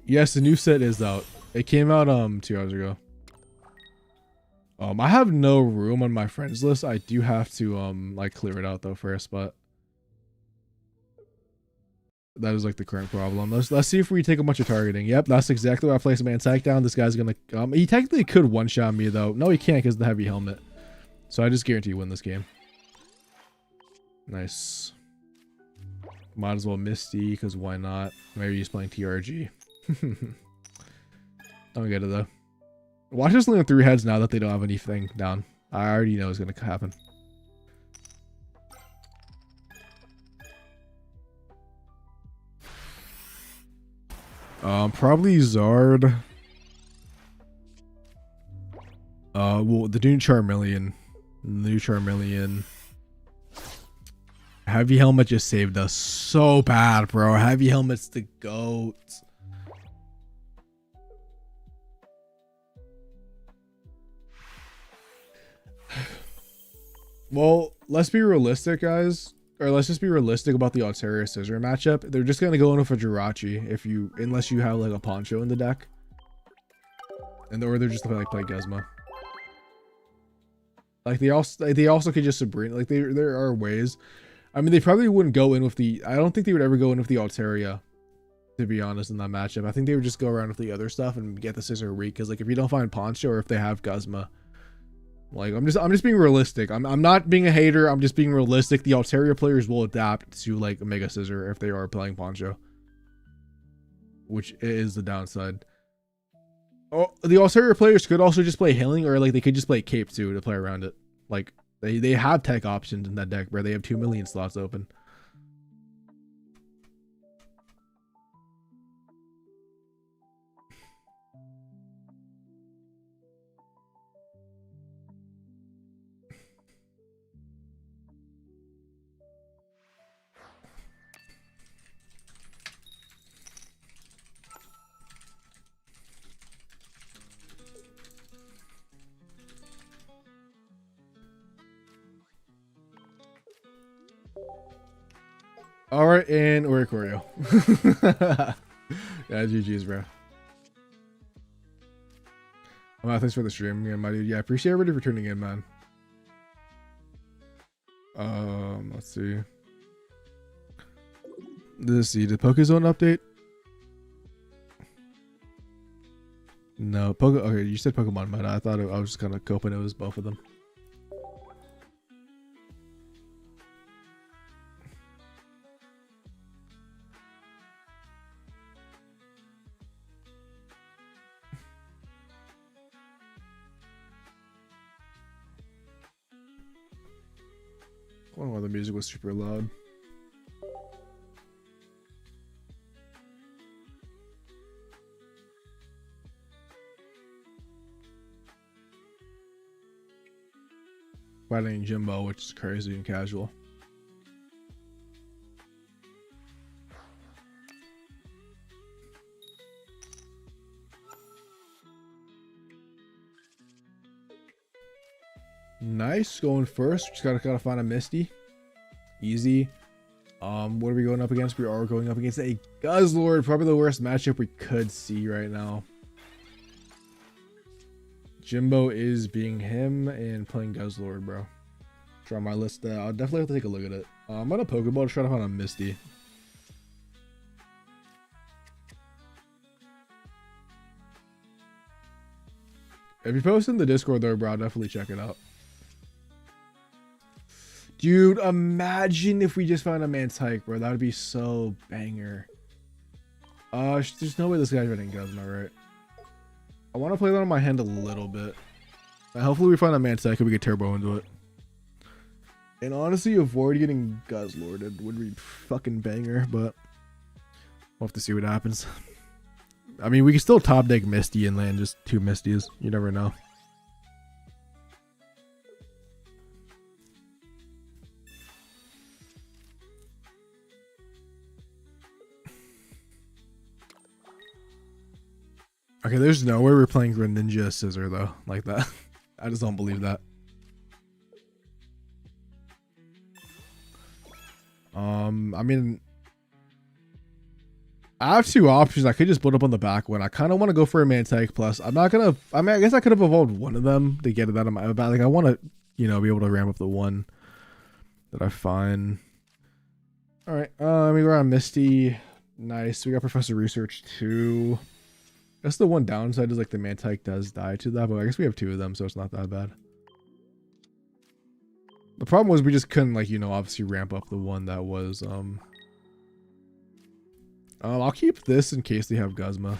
B: Yes, the new set is out. It came out 2 hours ago. I have no room on my friends list. I do have to like clear it out though first, but that is like the current problem. Let's see if we take a bunch of targeting. Yep, that's exactly why I placed Manectric down. This guy's gonna he technically could one-shot me though. No, he can't because of the heavy helmet. So I just guarantee you win this game. Nice. Might as well Misty because why not? Maybe he's playing TRG. Don't get it though. Watch us land 3 heads now that they don't have anything down. I already know it's gonna happen. Probably Zard. Well, the new Charmeleon. Heavy Helmet just saved us so bad, bro. Heavy Helmet's the GOAT. Well, let's be realistic, guys. Or let's just be realistic about the Altaria Scizor matchup. They're just gonna go in with a Jirachi unless you have like a Poncho in the deck. Or they're just gonna like play Guzma. Like they also could just Sabrina. Like there are ways. I mean, they probably wouldn't go in with the. I don't think they would ever go in with the Altaria, to be honest, in that matchup. I think they would just go around with the other stuff and get the Scizor weak. Because like if you don't find Poncho or if they have Guzma, like I'm just being realistic. I'm not being a hater. I'm just being realistic. The Altaria players will adapt to like Mega Scizor if they are playing Poncho, which is the downside. Oh, the Altaria players could also just play Healing, or like they could just play Cape too to play around it. Like they have tech options in that deck where they have 2 million slots open. All right, and Oricorio. Yeah, GG's, bro. Well, thanks for the stream, yeah, my dude. Yeah, I appreciate everybody for tuning in, man. Let's see. Let's see. Did Pokezone update? No, okay, you said Pokemon, but I thought I was just kind of hoping it was both of them. Oh, the music was super loud. Fighting Jimbo, which is crazy and casual. Nice, going first. Just gotta find a Misty. Easy. What are we going up against? We are going up against a Guzzlord, probably the worst matchup we could see right now. Jimbo is being him and playing Guzzlord, bro. Try my list. I'll definitely have to take a look at it. I'm on a Pokeball to try to find a Misty. If you post in the Discord though, bro, I'll definitely check it out. Dude, imagine if we just found a Manectric, bro. That would be so banger. There's no way this guy's running Guzma, right? I want to play that on my hand a little bit. Hopefully we find a Manectric and we get turbo into it. And honestly, avoid getting Guzzlorded would be fucking banger, but we'll have to see what happens. I mean, we can still top deck Misty and land just 2 Misties. You never know. Okay, there's no way we're playing Greninja Scizor though, like that. I just don't believe that. I mean, I have 2 options. I could just put up on the back one. I kind of want to go for a Manectric plus. I'm not gonna. I mean, I guess I could have evolved one of them to get it out of my back. Like, I want to, you know, be able to ramp up the one that I find. All right. We go on Misty. Nice. We got Professor Research too. That's the one downside is like the Manectric does die to that, but I guess we have 2 of them, so it's not that bad. The problem was we just couldn't, like, you know, obviously ramp up the one that was I'll keep this in case they have Guzma.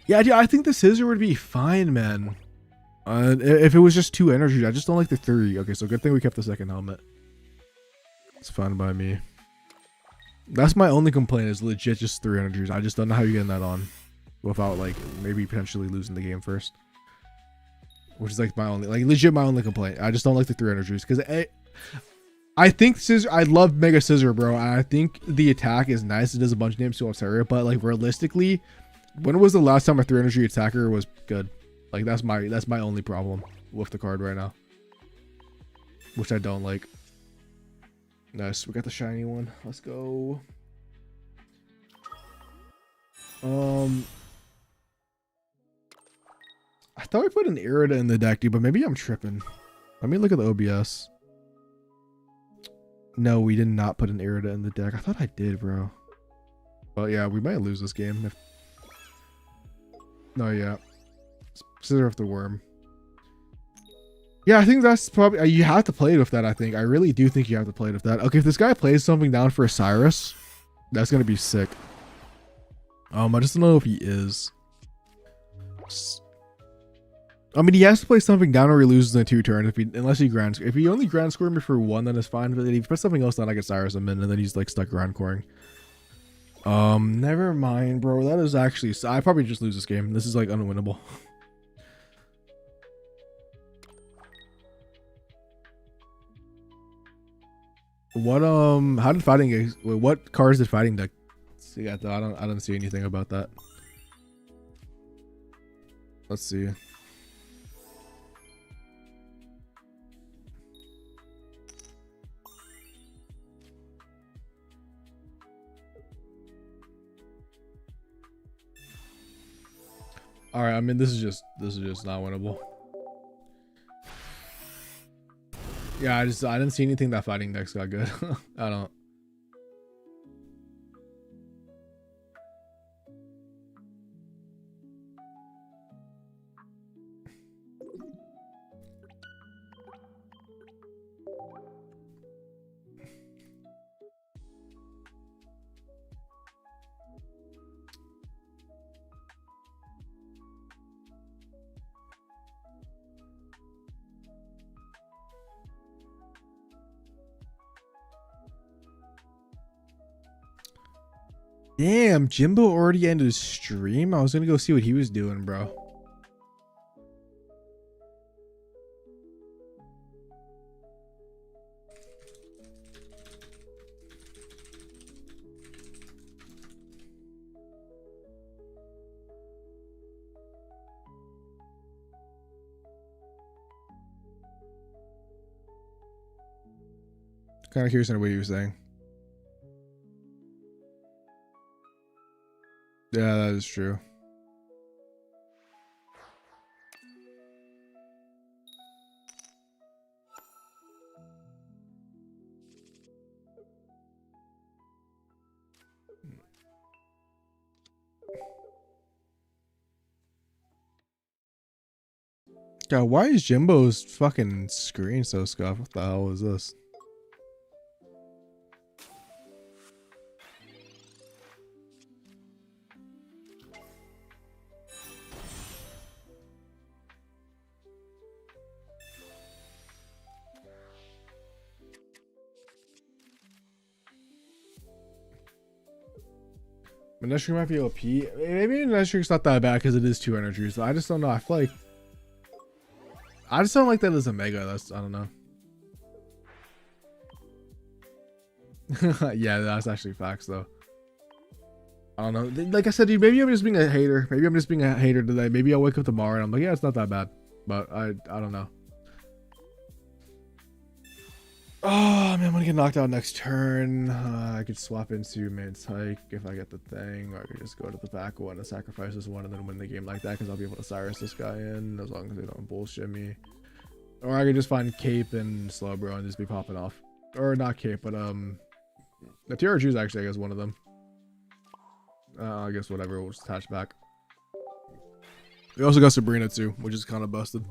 B: Yeah, dude, I think the Scizor would be fine, man. If it was just 2 energies, I just don't like the 3. Okay, so good thing we kept the second helmet. It's fine by me. That's my only complaint is legit just 3 energies. I just don't know how you're getting that on without, like, maybe potentially losing the game first. Which is like my only, like, legit my only complaint. I just don't like the 3 energies because I think Scizor, I love Mega Scizor, bro. And I think the attack is nice. It does a bunch of damage to Altaria, but like realistically, when was the last time a 3 energy attacker was good? Like that's my only problem with the card right now, which I don't like. Nice, we got the shiny one. Let's go. I thought we put an Irida in the deck, dude, but maybe I'm tripping. Let me look at the OBS. No, we did not put an Irida in the deck. I thought I did, bro. But yeah, we might lose this game. If... No, yeah. Scissor of the Worm. Yeah, I think that's probably... You have to play it with that, I think. I really do think you have to play it with that. Okay, if this guy plays something down for a Cyrus, that's going to be sick. I just don't know if he is. I mean, he has to play something down or he loses in 2 turns. Unless he grand, if he only grand scored me for 1, then it's fine. But if he puts something else down, I get Cyrus him in, and then he's like stuck grand coring. Never mind, bro. That is actually, I probably just lose this game. This is like unwinnable. What how did fighting? What cards did fighting deck? See, I don't see anything about that. Let's see. All right, I mean this is just not winnable. Yeah, I didn't see anything that fighting decks got good. I don't. Damn, Jimbo already ended his stream. I was gonna go see what he was doing, bro. Kind of curious on what he was saying. Yeah, that is true. God, why is Jimbo's fucking screen so scuffed? What the hell is this? Manectric might be OP. Maybe Manectric's not that bad because it is 2 energies. I just don't know. I feel like I just don't like that as a mega. That's, I don't know. Yeah, that's actually facts though. I don't know. Like I said, dude, maybe I'm just being a hater. Maybe I'm just being a hater today. Maybe I'll wake up tomorrow and I'm like, yeah, it's not that bad. But I don't know. Oh man, I'm gonna get knocked out next turn. I could swap into Manectric if I get the thing, or I could just go to the back one and sacrifice this one and then win the game like that because I'll be able to Cyrus this guy in as long as they don't bullshit me. Or I could just find Cape and Slowbro and just be popping off. Or not Cape, but the TRG is actually, I guess, one of them. I guess whatever, we'll just attach back. We also got Sabrina too, which is kind of busted.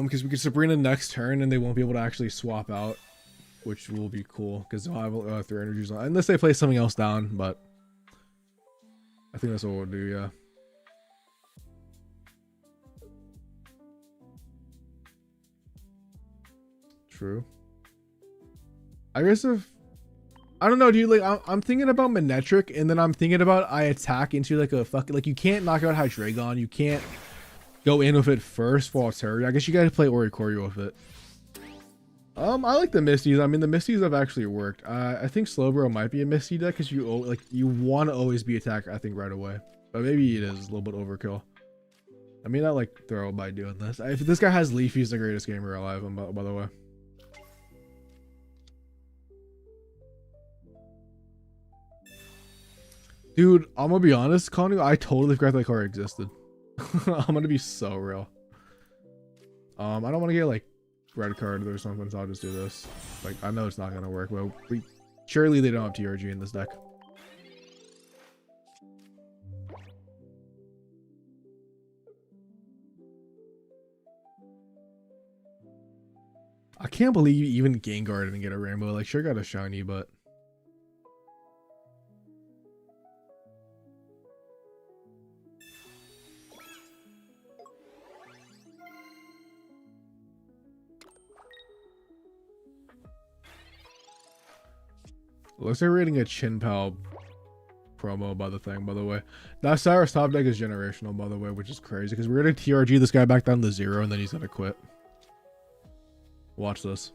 B: Because we could Sabrina next turn and they won't be able to actually swap out, which will be cool because they'll have 3 energies on, unless they play something else down. But I think that's what we'll do. Yeah. True. I guess if I don't know, dude. Like I'm thinking about Manectric, and then I'm thinking about I attack into like a fucking like you can't knock out Hydreigon. You can't go in with it first while it's hurt. I guess you gotta play Oricorio with it. I like the Misties. I mean, the Misties have actually worked. I think Slowbro might be a Misty deck because you want to always be attacked. I think right away, but maybe it is a little bit overkill. I mean, I like throw by doing this. If this guy has Leaf, he's the greatest gamer alive. By the way. Dude, I'm gonna be honest, Connie, I totally forgot that card existed. I'm gonna be so real. I don't want to get like red card or something, so I'll just do this. Like, I know it's not gonna work, but surely they don't have TRG in this deck. I can't believe even Gengar didn't get a rainbow. Like, sure got a shiny, but looks like we're getting a Chin Pal promo by the way. That Cyrus top deck is generational, by the way, which is crazy because we're gonna TRG this guy back down to 0 and then he's gonna quit. Watch this.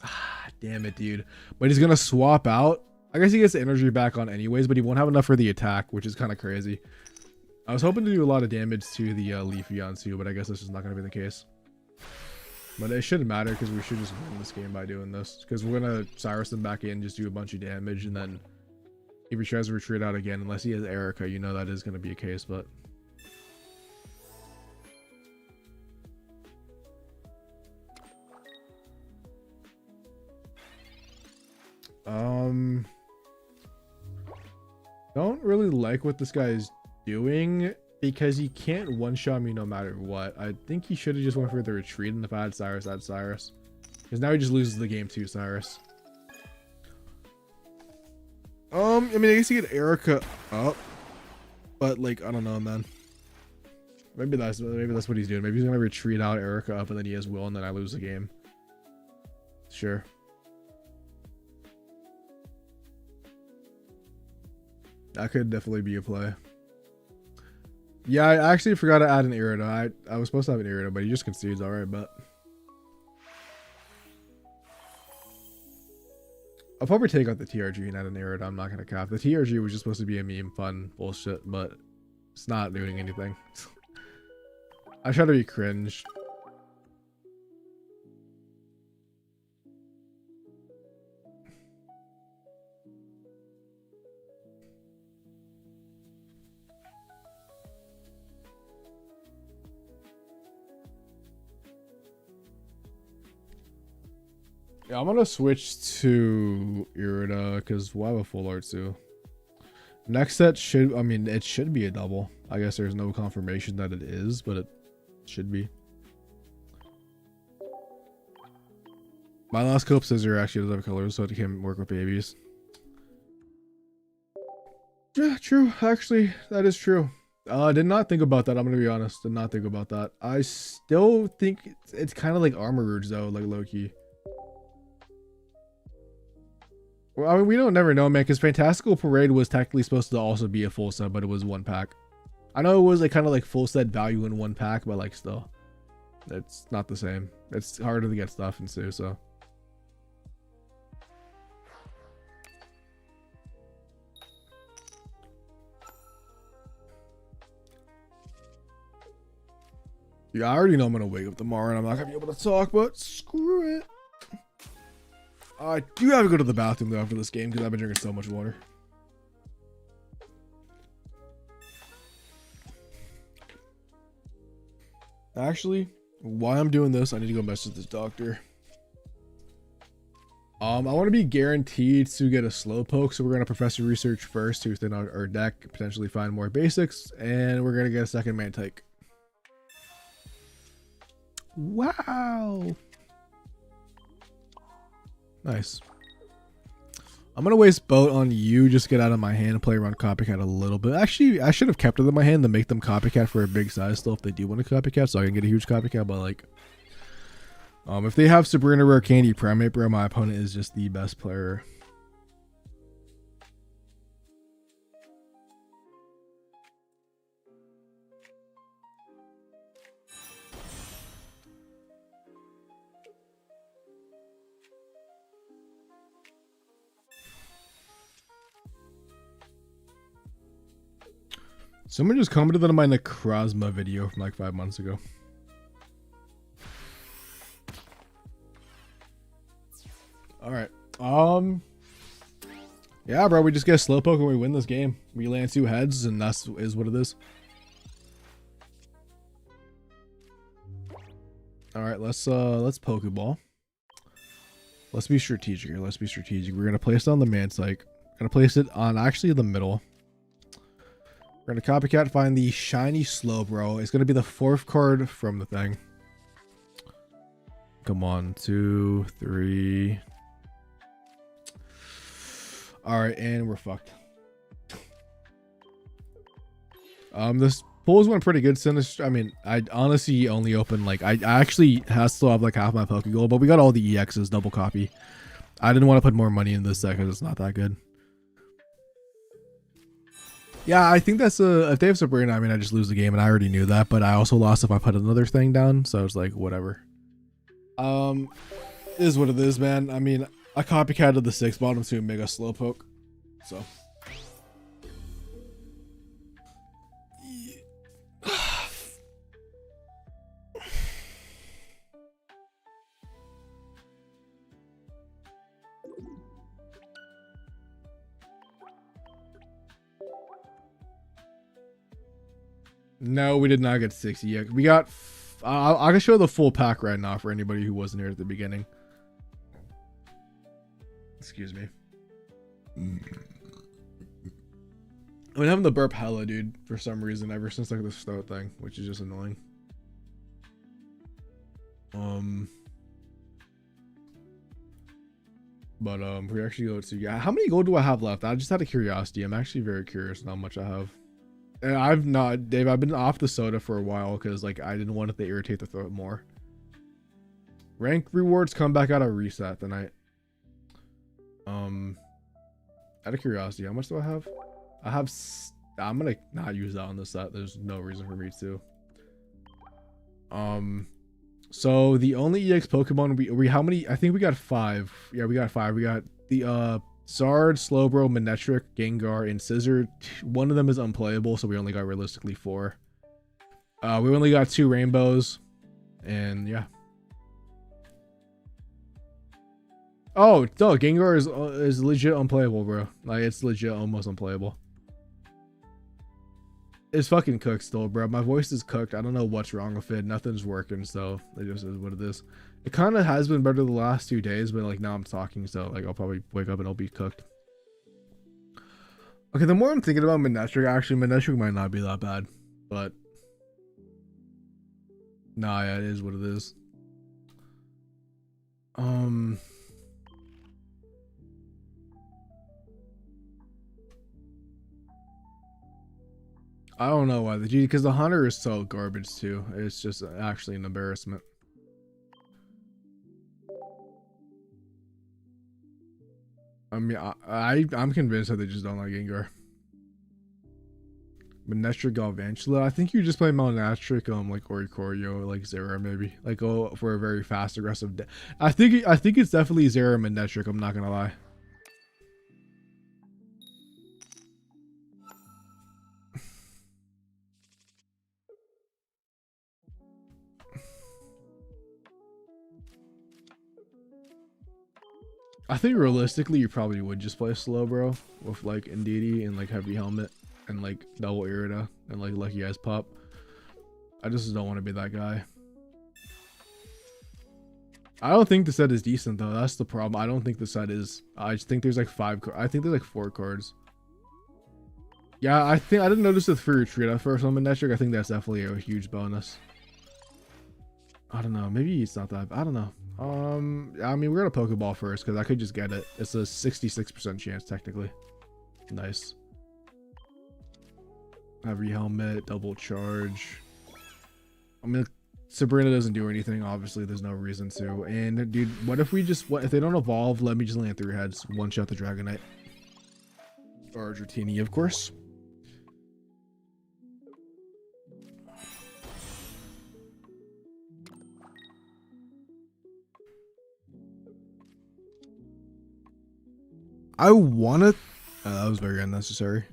B: Ah, damn it, dude. But he's gonna swap out. I guess he gets the energy back on anyways, but he won't have enough for the attack, which is kind of crazy. I was hoping to do a lot of damage to the Leafeon too, but I guess this is not gonna be the case. But it shouldn't matter because we should just win this game by doing this. Because we're going to Cyrus him back in, just do a bunch of damage. And then if he tries to retreat out again, unless he has Erica, you know that is going to be a case. But don't really like what this guy is doing. Because he can't one-shot me no matter what. I think he should have just went for the retreat, and if I had Cyrus, I'd Cyrus. Because now he just loses the game too, Cyrus. I mean, I guess you get Erica up. But, like, I don't know, man. Maybe that's what he's doing. Maybe he's going to retreat out Erica up, and then he has Will, and then I lose the game. Sure. That could definitely be a play. Yeah, I actually forgot to add an Irida. I was supposed to have an Irida, but he just concedes. Alright, but I'll probably take out the TRG and add an Irida. I'm not going to cap. The TRG was just supposed to be a meme fun bullshit, but it's not doing anything. I try to be cringe. Yeah, I'm gonna switch to Irida because we'll have a full art too. Next set should, I mean, it should be a double. I guess there's no confirmation that it is, but it should be. My last cope Scizor actually does have colors, so it can work with babies. Yeah, true. Actually, that is true. I did not think about that. I'm gonna be honest. Did not think about that. I still think it's kind of like Armor Rouge though, like low key. Well, I mean, we don't never know, man. Because Fantastical Parade was technically supposed to also be a full set, but it was one pack. I know it was like kind of like full set value in one pack, but like still, it's not the same. It's harder to get stuff into, so. Yeah, I already know I'm gonna wake up tomorrow and I'm not gonna be able to talk, but screw it. I do have to go to the bathroom though after this game because I've been drinking so much water. Actually, while I'm doing this, I need to go message this doctor. I want to be guaranteed to get a Slowpoke, so we're gonna Professor Research first to thin out our deck, potentially find more basics, and we're gonna get a second Manectric. Wow. Nice. I'm gonna waste boat on you, just get out of my hand and play around Copycat a little bit. Actually, I should have kept it in my hand to make them Copycat for a big size still if they do want a Copycat, so I can get a huge Copycat, but like if they have Sabrina Rare Candy Primate, bro, my opponent is just the best player. Someone just commented on my Necrozma video from like 5 months ago. All right. Yeah, bro, we just get a Slowpoke and we win this game. We land 2 heads and that's is what it is. All right, let's Pokeball. Let's be strategic here. Let's be strategic. We're gonna place it on the Manectric. Gonna place it on actually the middle. We're gonna Copycat find the shiny Slowbro. It's gonna be the 4th card from the thing. Come on, 2, 3. All right, and we're fucked. This pulls went pretty good since I mean, I honestly only opened like I actually still have like half my Pokegold, but we got all the EXs double copy. I didn't want to put more money in this set because it's not that good. Yeah, I think that's if they have Sabrina, I mean, I just lose the game, and I already knew that. But I also lost if I put another thing down, so I was like, whatever. Is what it is, man. I mean, I copycatted the 6 bottom to Mega Slowpoke, so. No, we did not get 60 yet. We got. I can show the full pack right now for anybody who wasn't here at the beginning. Excuse me. I've been having the burp hella, dude, for some reason ever since like the start thing, which is just annoying. But we actually go to how many gold do I have left? I just out of curiosity. I'm actually very curious how much I have. And I've not, Dave. I've been off the soda for a while because like I didn't want it to irritate the throat more. Rank rewards come back out of reset tonight. Out of curiosity, how much do I have? I'm gonna not use that on this set. There's no reason for me to. So the only EX Pokemon we how many? I think we got 5. Yeah, we got 5. We got the Zard, Slowbro, Manectric, Gengar, and Scizor. One of them is unplayable, so we only got realistically 4. We only got 2 rainbows, and yeah. Oh, no, Gengar is legit unplayable, bro. Like, it's legit almost unplayable. It's fucking cooked still, bro. My voice is cooked. I don't know what's wrong with it. Nothing's working, so it just is what it is. It kind of has been better the last 2 days, but like now I'm talking, so like I'll probably wake up and it'll be cooked. Okay, the more I'm thinking about Manectric, actually, Manectric might not be that bad, but nah, yeah, it is what it is. I don't know why the G, because the hunter is so garbage too. It's just actually an embarrassment. I mean, I'm convinced that they just don't like Gengar. Manectric Galvantula. I think you just play Manectric like Oricorio, like Zera maybe. Like go for a very fast aggressive. I think it's definitely Zera Manectric. I'm not gonna lie. I think realistically you probably would just play Slowbro with like Indeedee and like Heavy Helmet and like Double Irida and like Lucky Eyes Pop. I just don't want to be that guy. I don't think the set is decent though. That's the problem. I don't think the set is. I just think there's like I think there's like 4 cards. Yeah, I think I didn't notice the free retreat at first on Manectric. I think that's definitely a huge bonus. I don't know. Maybe it's not that. I don't know. I mean, we're gonna Pokeball first because I could just get it. It's a 66% chance technically. Nice. Heavy Helmet, double charge. I mean, Sabrina doesn't do anything. Obviously, there's no reason to. And dude, what if we just if they don't evolve? Let me just land 3 heads. One shot the Dragonite or Dratini, of course. I want to. That was very unnecessary.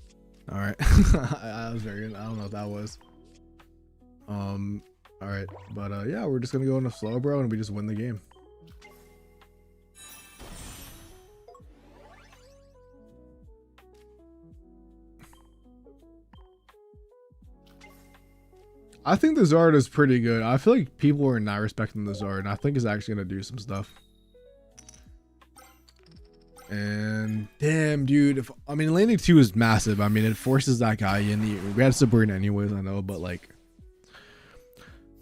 B: All right, I was very. I don't know what that was. All right, but yeah, we're just gonna go into Slowbro and we just win the game. I think the Zard is pretty good. I feel like people are not respecting the Zard, and I think it's actually gonna do some stuff. And damn, dude, I mean, landing 2 is massive. I mean, it forces that guy in. We had Sabrina anyways, I know, but like,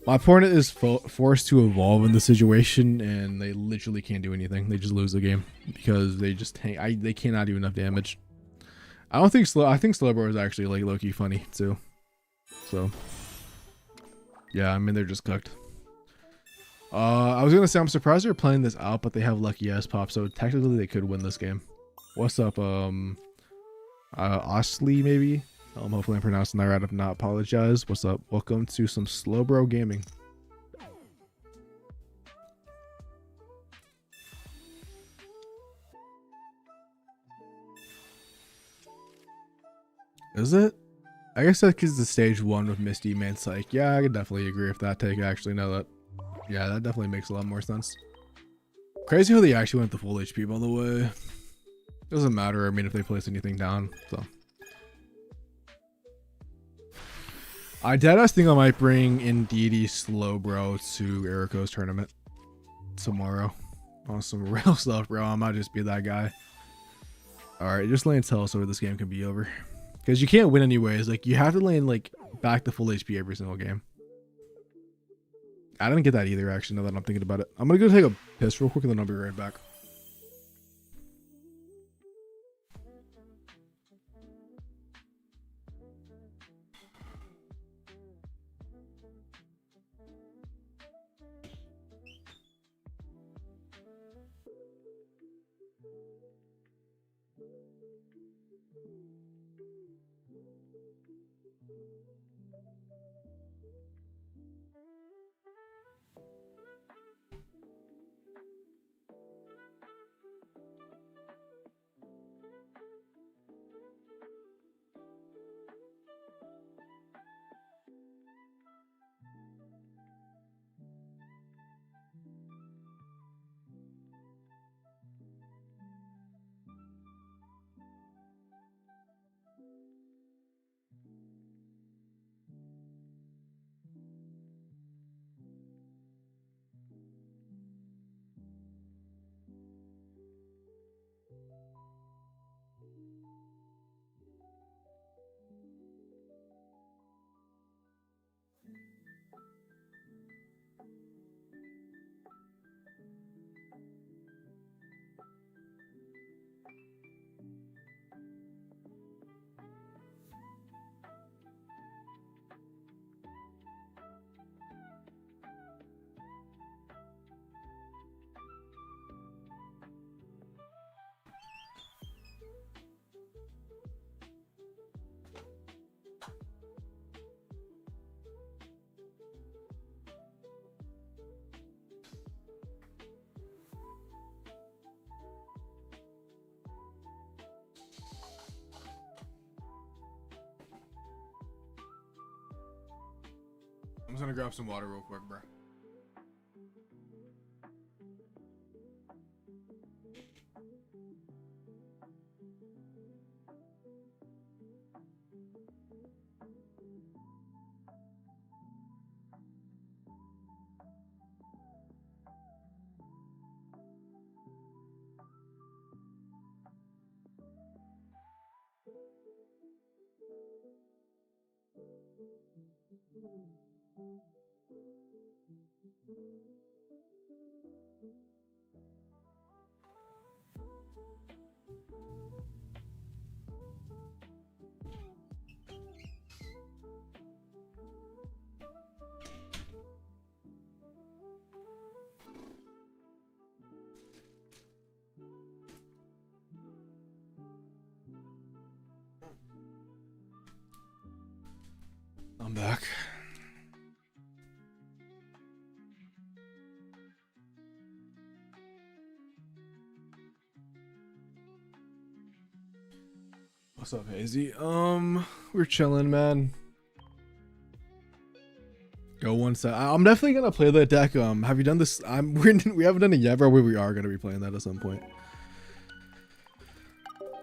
B: my opponent is forced to evolve in the situation, and they literally can't do anything. They just lose the game because they just they cannot do enough damage. I don't think I think Slowbro is actually like low-key funny too. So yeah, I mean, they're just cooked. I was gonna say I'm surprised they're playing this out, but they have Lucky Ass Pop, so technically they could win this game. What's up, Osley maybe? Hopefully I'm pronouncing that right. If not, apologize. What's up? Welcome to some Slowbro gaming. Is it? I guess that's because the stage 1 with Misty Man Psych. Yeah, I could definitely agree with that take. Actually, know that. Yeah, that definitely makes a lot more sense. Crazy how they actually went the full HP, by the way. Doesn't matter, I mean, if they place anything down, so. I deadass think I might bring Indeedee Slowbro to Erico's tournament tomorrow. On some real stuff, bro. I might just be that guy. Alright, just land Tell so this game can be over. Because you can't win anyways. Like, you have to land, like, back to full HP every single game. I didn't get that either, actually, now that I'm thinking about it. I'm gonna go take a piss real quick and then I'll be right back. just gonna grab some water real quick, bro. I'm back. What's up, Hazy? We're chilling, man. Go one set. I'm definitely gonna play that deck. Have you done this? We haven't done it yet, but we are gonna be playing that at some point.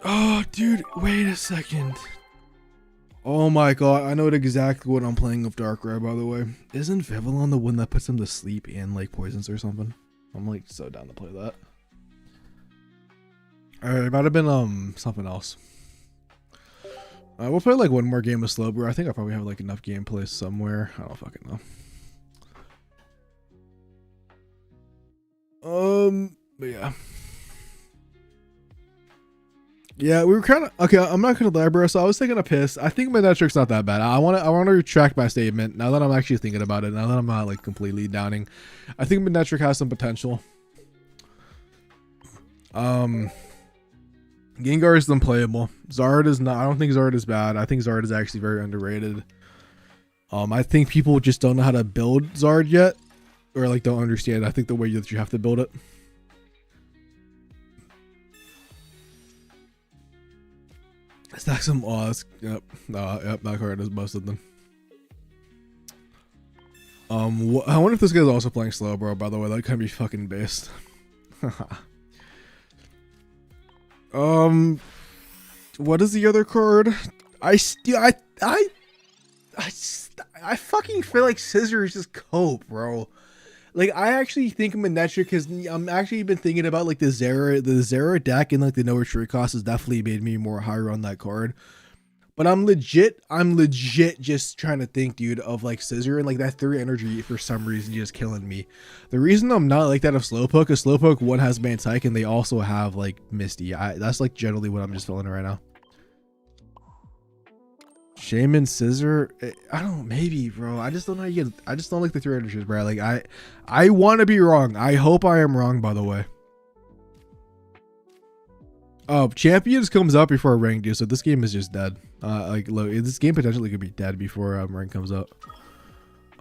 B: Oh, dude, wait a second. Oh my god, I know exactly what I'm playing with Darkrai, by the way. Isn't Vivillon the one that puts him to sleep and like poisons or something? I'm like so down to play that. Alright, it might have been something else. We'll play like one more game of Slowbro. I think I probably have like enough gameplay somewhere. I don't fucking know. But yeah. Yeah, we were kind of okay. I'm not gonna lie, bro. So I was taking a piss. I think Manectric's not that bad. I want to retract my statement now that I'm actually thinking about it. Now that I'm not like completely downing, I think Manectric has some potential. Gengar is unplayable. Zard is not. I don't think Zard is bad. I think Zard is actually very underrated. I think people just don't know how to build Zard yet, or like don't understand. I think the way that you have to build it. Stack some Oz. Yep. Yep. That card is busted then. I wonder if this guy's also playing Slowbro. By the way, that could be fucking based. What is the other card? I fucking feel like Scizor is just cope, bro. Like I actually think Manectric because I'm actually been thinking about like the Zera deck and like the no retreat cost has definitely made me more higher on that card. But I'm legit just trying to think, dude, of like Scizor and like that 3 energy for some reason just killing me. The reason I'm not like that of Slowpoke is Slowpoke one has Manectric and they also have like Misty. That's like generally what I'm just feeling right now. Shaman Scizor, I don't know, maybe, bro. I just don't know how you get. I just don't like the 3 energies, bro. Like I want to be wrong. I hope I am wrong, by the way. Champions comes out before rank, dude. So this game is just dead. This game potentially could be dead before rank comes out.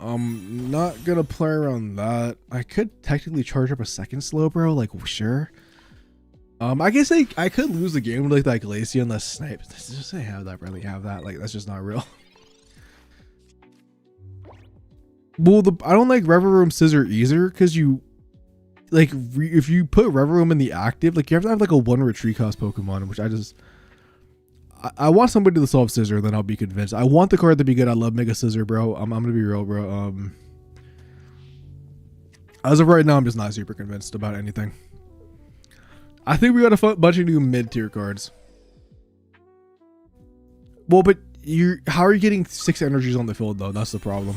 B: Not gonna play around that. I could technically charge up a second Slowbro, like sure. I guess I could lose the game with like that Glaceon that snipes. Just say have that, really have that. Like that's just not real. Well, I don't like Reverum Scizor either because you like if you put Reverum in the active, like you have to have like a 1 retreat cost Pokemon, which I want somebody to solve Scizor, then I'll be convinced. I want the card to be good. I love Mega Scizor, bro. I'm gonna be real, bro. As of right now, I'm just not super convinced about anything. I think we got a bunch of new mid-tier cards. Well, but how are you getting 6 energies on the field though? That's the problem.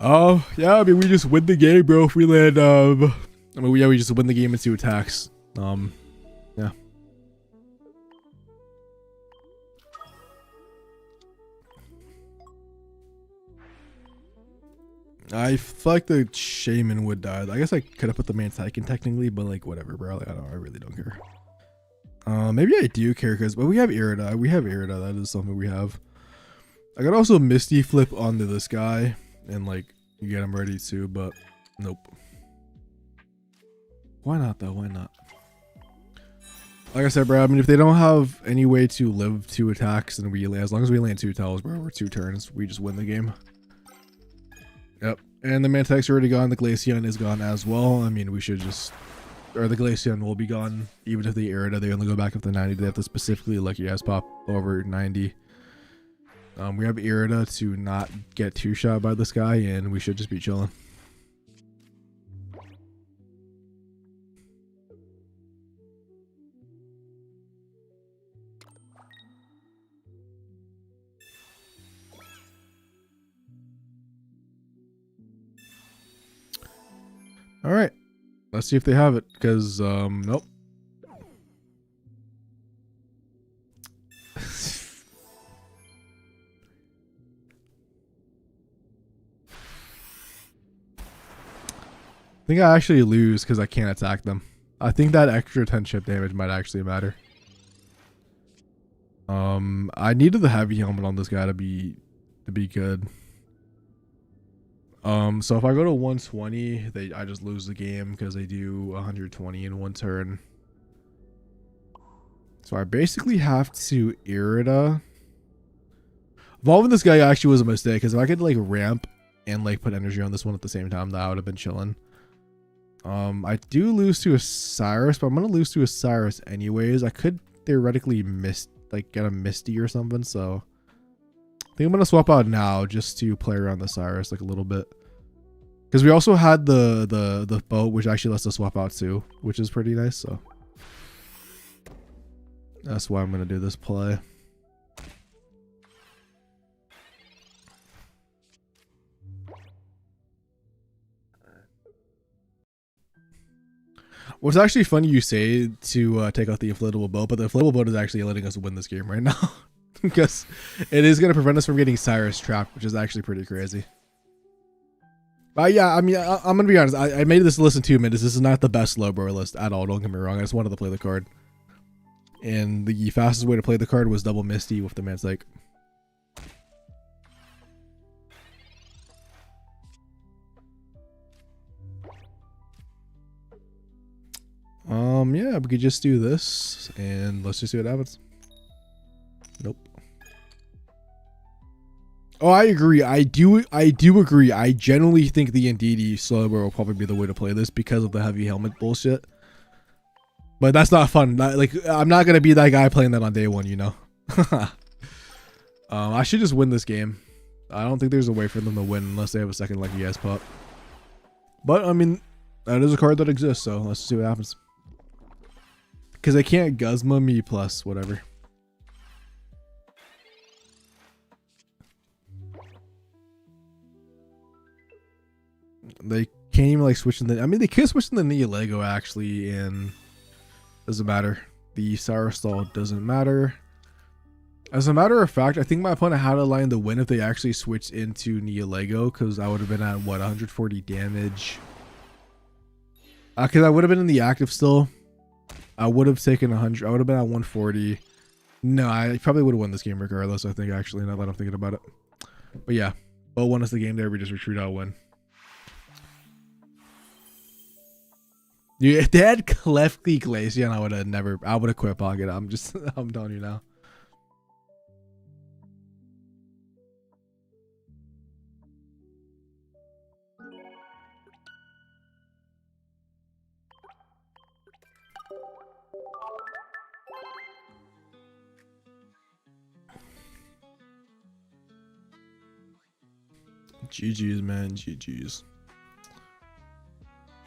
B: Oh, yeah, I mean, we just win the game, bro. If we land, we just win the game in 2 attacks. Yeah. I feel like the Shaman would die. I guess I could have put the Manectric in technically, but like whatever, bro. Like, I really don't care. Maybe I do care but we have Irida. That is something we have. I could also Misty flip onto this guy and like get him ready too, but nope. Why not though? Why not? Like I said, bro, I mean, if they don't have any way to live 2 attacks, then as long as we land 2 tells, bro, we're 2 turns, we just win the game. Yep. And the Manectric's already gone. The Glaceon is gone as well. I mean, we should just, or the Glaceon will be gone. Even if they Irida, they only go back up to 90. They have to specifically lucky ass pop over 90. We have Irida to not get 2-shot by this guy, and we should just be chilling. All right, let's see if they have it, because nope. I think I actually lose because I can't attack them. I think that extra 10 chip damage might actually matter. I needed the heavy helmet on this guy to be good. So if I go to 120, I just lose the game because they do 120 in 1 turn. So I basically have to Irida. Evolving this guy actually was a mistake, because if I could like ramp and like put energy on this one at the same time, that would have been chilling. I do lose to a Cyrus, but I'm gonna lose to a Cyrus anyways. I could theoretically get a Misty or something, so I think I'm gonna swap out now just to play around the Cyrus like a little bit, because we also had the boat, which actually lets us swap out too, which is pretty nice. So that's why I'm gonna do this play. What's actually funny you say to take out the inflatable boat, but the inflatable boat is actually letting us win this game right now, because it is going to prevent us from getting Cyrus trapped, which is actually pretty crazy. But yeah, I mean, I'm going to be honest. I made this list in 2 minutes. This is not the best Slowbro list at all. Don't get me wrong. I just wanted to play the card. And the fastest way to play the card was double Misty with the Manectric. Yeah, we could just do this and let's just see what happens. Nope. Oh, I agree. I do agree. I genuinely think the Indeedee Slowbro will probably be the way to play this because of the heavy helmet bullshit. But that's not fun. I'm not gonna be that guy playing that on day 1, you know. I should just win this game. I don't think there's a way for them to win unless they have a second lucky ass pop. But I mean, that is a card that exists, so let's see what happens. Because they can't Guzma me plus whatever. They can't even like switch in the. I mean, they could switch in the Nia Lego actually, and doesn't matter. The Sour Stall doesn't matter. As a matter of fact, I think my opponent had a line to win if they actually switched into Nia Lego, because I would have been at what, 140 damage. Because I would have been in the active still. I would have taken 100. I would have been at 140. No, I probably would have won this game regardless, I think, actually, now that I'm thinking about it. But yeah, Bo won us the game there. We just retreat out win. Dude, if they had cleft the Glaceon, I would have quit pocket. I'm telling you now. GG's, man. GG's.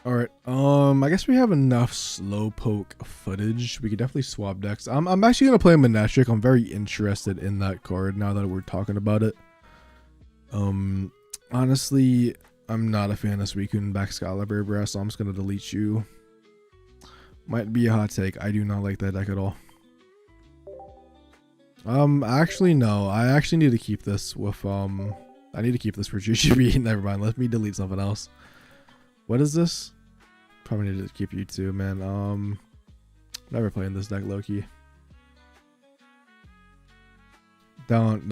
B: Alright, I guess we have enough Slowpoke footage. We could definitely swap decks. I'm actually gonna play Manectric. I'm very interested in that card now that we're talking about it. Honestly, I'm not a fan of Suicune back Excalibur, bro, so I'm just gonna delete you. Might be a hot take. I do not like that deck at all. Actually no. I actually need to keep this with I need to keep this for GGB. Never mind. Let me delete something else. What is this? Probably need to keep you too, man. Never playing this deck, low-key. I don't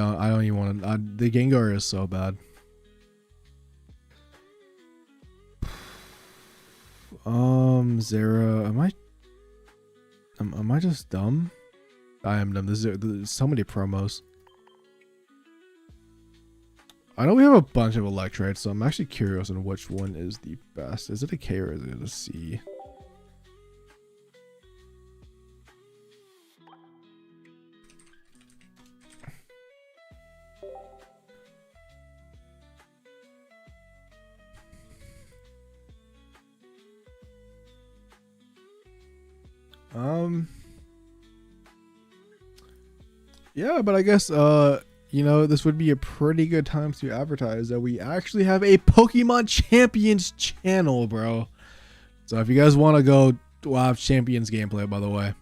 B: even want to. The Gengar is so bad. Zara, am I just dumb? I am dumb. There's so many promos. I know we have a bunch of Electrites, so I'm actually curious on which one is the best. Is it a K or is it a C? Yeah, but I guess you know, this would be a pretty good time to advertise that we actually have a Pokemon Champions channel, bro. So if you guys want to go, we'll have Champions gameplay, by the way.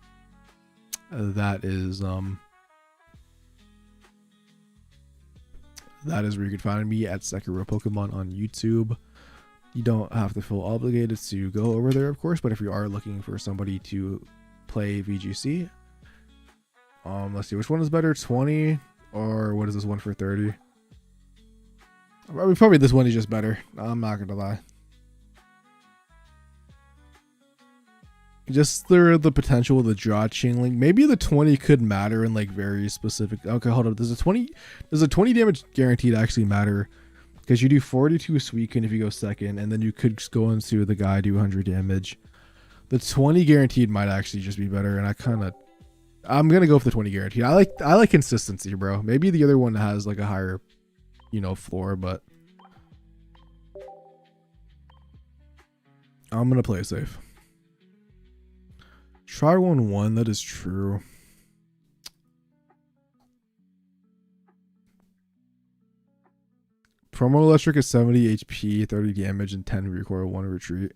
B: That is where you can find me at Sekiro Pokemon on YouTube. You don't have to feel obligated to go over there, of course, but if you are looking for somebody to play VGC, let's see, which one is better, 20 or what is this one for 30? Probably this one is just better. I'm not gonna lie. Just the potential of the draw chingling. Maybe the 20 could matter in like very specific. Okay, hold up. Does a 20 damage guaranteed actually matter? Because you do 42 Suicune if you go second, and then you could just go into the guy, do 100 damage. The 20 guaranteed might actually just be better, and I'm gonna go for the 20 guaranteed. I like consistency, bro. Maybe the other one has like a higher, you know, floor, but I'm gonna play it safe. Try 1-1, that is true. Promo Electric is 70 HP, 30 damage, and 10 recoil, 1 retreat.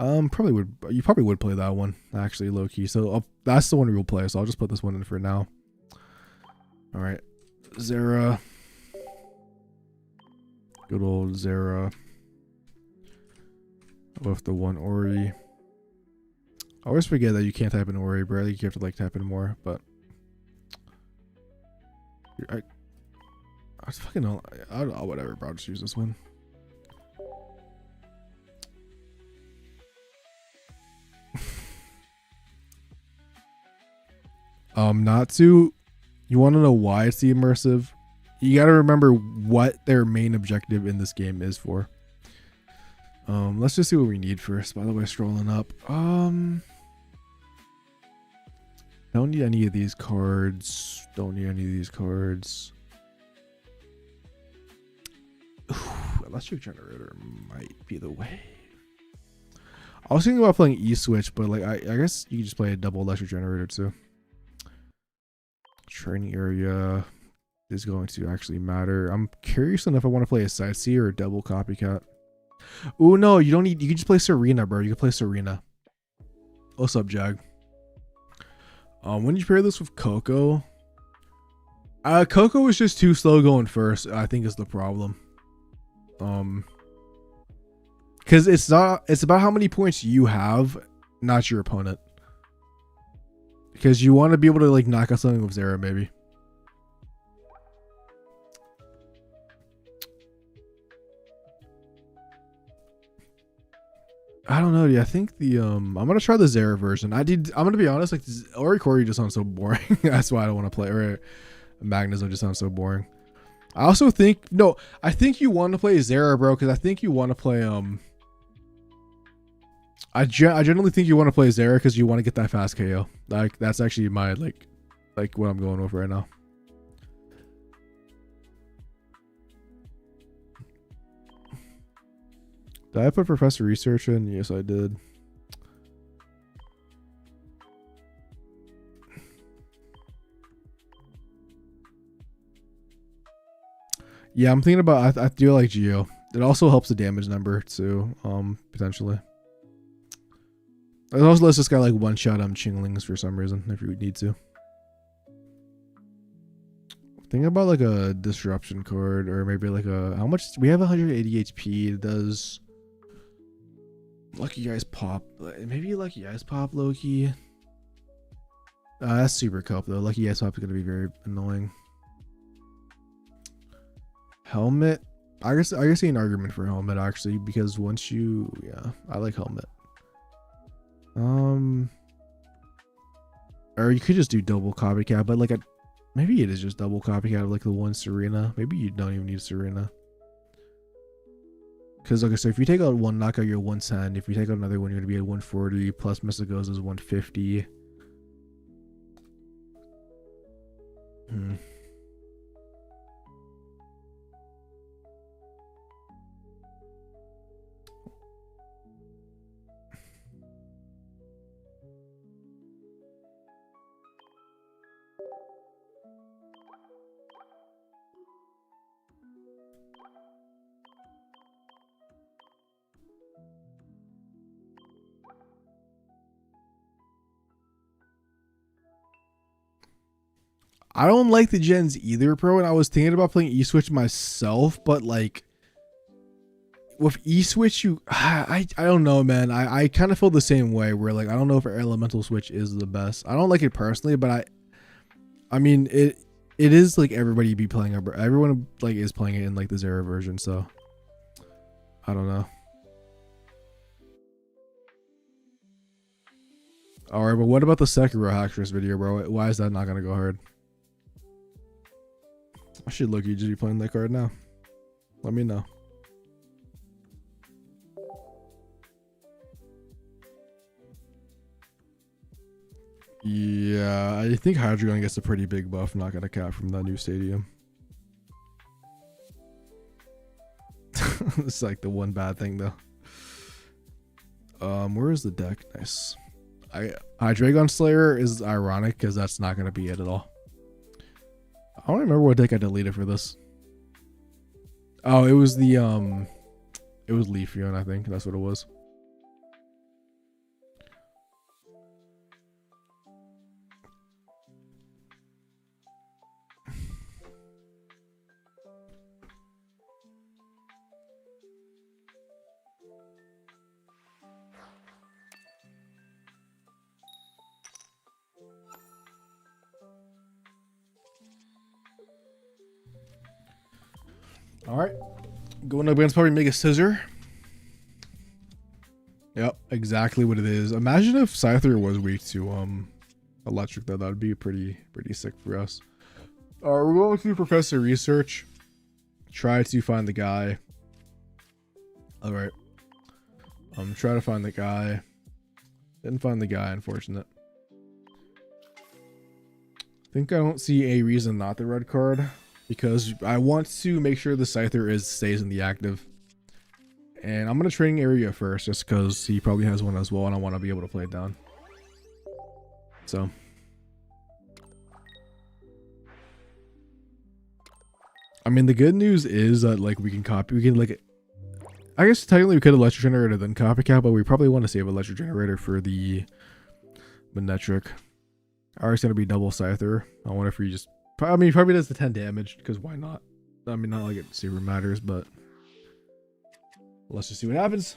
B: You probably would play that one, actually, low key. So that's the one we'll play. So I'll just put this one in for now. All right, Zara. Good old Zara. With the one Ori. I always forget that you can't type in Ori, bro. I think you have to like type in more, but I fucking know. Whatever, bro. I'll just use this one. You want to know why it's the immersive? You got to remember what their main objective in this game is for. Let's just see what we need first. By the way, scrolling up. Don't need any of these cards. Don't need any of these cards. Electric Generator might be the way. I was thinking about playing E-Switch, but like I guess you can just play a double Electric Generator too. Training area is going to actually matter. I'm curious enough if I want to play a Sightsee or a double Copycat. Oh no, you don't need. You can just play Serena, bro. You can play Serena. What's up, Jag? When you pair this with Coco, Coco is just too slow going first. I think is the problem. Because it's about how many points you have, not your opponent. Because you want to be able to like knock out something with Zara, maybe. I don't know, dude. I think I'm gonna try the Zara version. I'm gonna be honest, like Orikori just sounds so boring. That's why I don't want to play. Or Magnetism just sounds so boring. I also think I think you want to play Zara, bro, because I think you want to play I generally think you want to play Zara because you want to get that fast KO. Like that's actually my like what I'm going with right now. Did I put Professor Research in? Yes, I did. Yeah, I'm thinking about. I do like Geo. It also helps the damage number too. Potentially. It also lets this guy like one shot Chinglings for some reason if you need to. Think about like a disruption card or maybe like a how much we have 180 HP. It does Lucky Eyes Pop. Maybe Lucky Eyes Pop low-key. That's Super Cup though. Lucky Eyes Pop is gonna be very annoying. Helmet. I guess I see an argument for Helmet actually because once you I like Helmet. Or you could just do double copycat, but like maybe it is just double copycat of like the one Serena. Maybe you don't even need Serena. Because okay, so if you take out one knockout, you're 110. If you take out another one, you're gonna be at 140. Plus Mystico's is 150. I don't like the gens either, bro. And I was thinking about playing E-Switch myself, but like with E-Switch, I don't know, man. I kind of feel the same way where like I don't know if our Elemental Switch is the best. I don't like it personally, but I mean it is like everybody be playing it. Everyone like is playing it in like the Zero version, so I don't know. Alright, but what about the Sekiro Hacktress video, bro? Why is that not gonna go hard? I should look you just be playing that card now. Let me know. Yeah, I think Hydreigon gets a pretty big buff, not gonna cap from that new stadium. It's like the one bad thing though. Where is the deck? Nice. Hydreigon Slayer is ironic because that's not gonna be it at all. I don't remember what deck I deleted for this. Oh, it was the it was Leafeon, I think. That's what it was. All right, going up against probably Mega Scizor. Yep, exactly what it is. Imagine if Scyther was weak to electric though. That would be pretty sick for us. We're going to Professor Research. Try to find the guy. All right. Try to find the guy. Didn't find the guy, unfortunate. Think I don't see a reason not the red card. Because I want to make sure the Scyther stays in the active. And I'm going to training area first just because he probably has one as well and I want to be able to play it down. So. I mean, the good news is that like we can like, I guess technically we could electric generator then copycat, but we probably want to save electric generator for the Manectric. Ours going to be double Scyther. I wonder if we just, I mean, he probably does the 10 damage, because why not? I mean, not like it super matters, but let's just see what happens.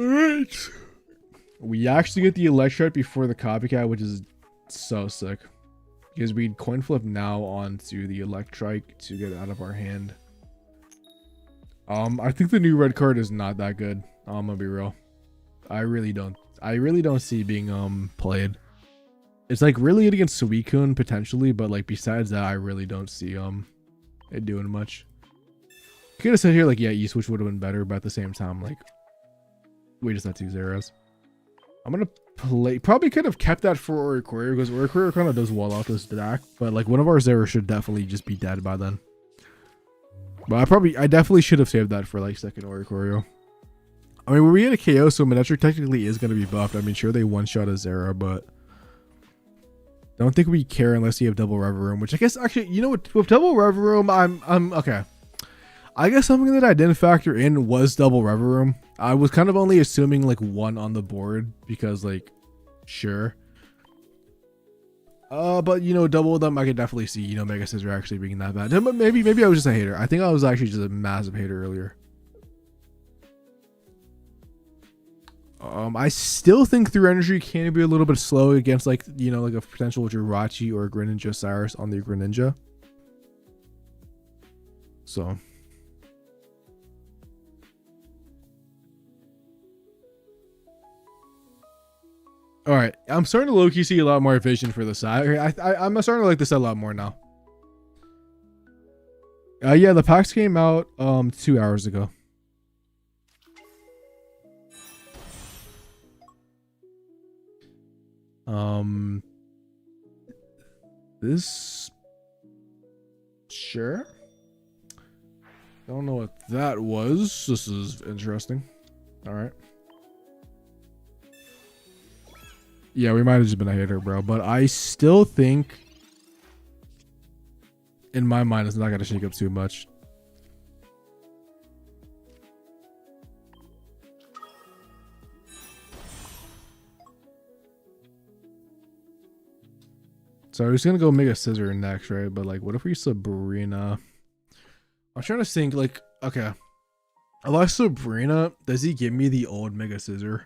B: Alright. We actually get the Electrite before the copycat, which is so sick. Because we'd coin flip now onto the Electrike to get it out of our hand. I think the new red card is not that good. I'm gonna be real. I really don't see it being played. It's like really good against Suicune potentially, but like besides that, I really don't see it doing much. Could have said here like yeah, E-Switch would have been better, but at the same time, like we just had 2 zeros. I'm gonna play. Probably could have kept that for Oricorio because Oricorio kind of does wall out this deck, but like one of our zeros should definitely just be dead by then. But I definitely should have saved that for like second Oricorio. I mean, we had a KO, so Manectric technically is gonna be buffed. I mean, sure they one shot a Zera, but I don't think we care unless you have double Reverum. Which I guess actually, you know what? With double Reverum, I'm okay. I guess something that I didn't factor in was double Reverum. I was kind of only assuming like 1 on the board because like, sure. But you know, double of them, I could definitely see, you know, Mega Scizor actually being that bad. But maybe I was just a hater. I think I was actually just a massive hater earlier. I still think through energy can be a little bit slow against like, you know, like a potential Jirachi or a Greninja Cyrus on the Greninja. So. All right, I'm starting to low-key see a lot more vision for the side. I'm starting to like this a lot more now. Yeah, the packs came out 2 hours ago. This sure. Don't know what that was. This is interesting. All right. Yeah, we might have just been a hater, bro. But I still think, in my mind, it's not going to shake up too much. So I was going to go Mega Scizor next, right? But, like, what if we Sabrina? I'm trying to think, like, okay. Unless Sabrina, does he give me the old Mega Scizor?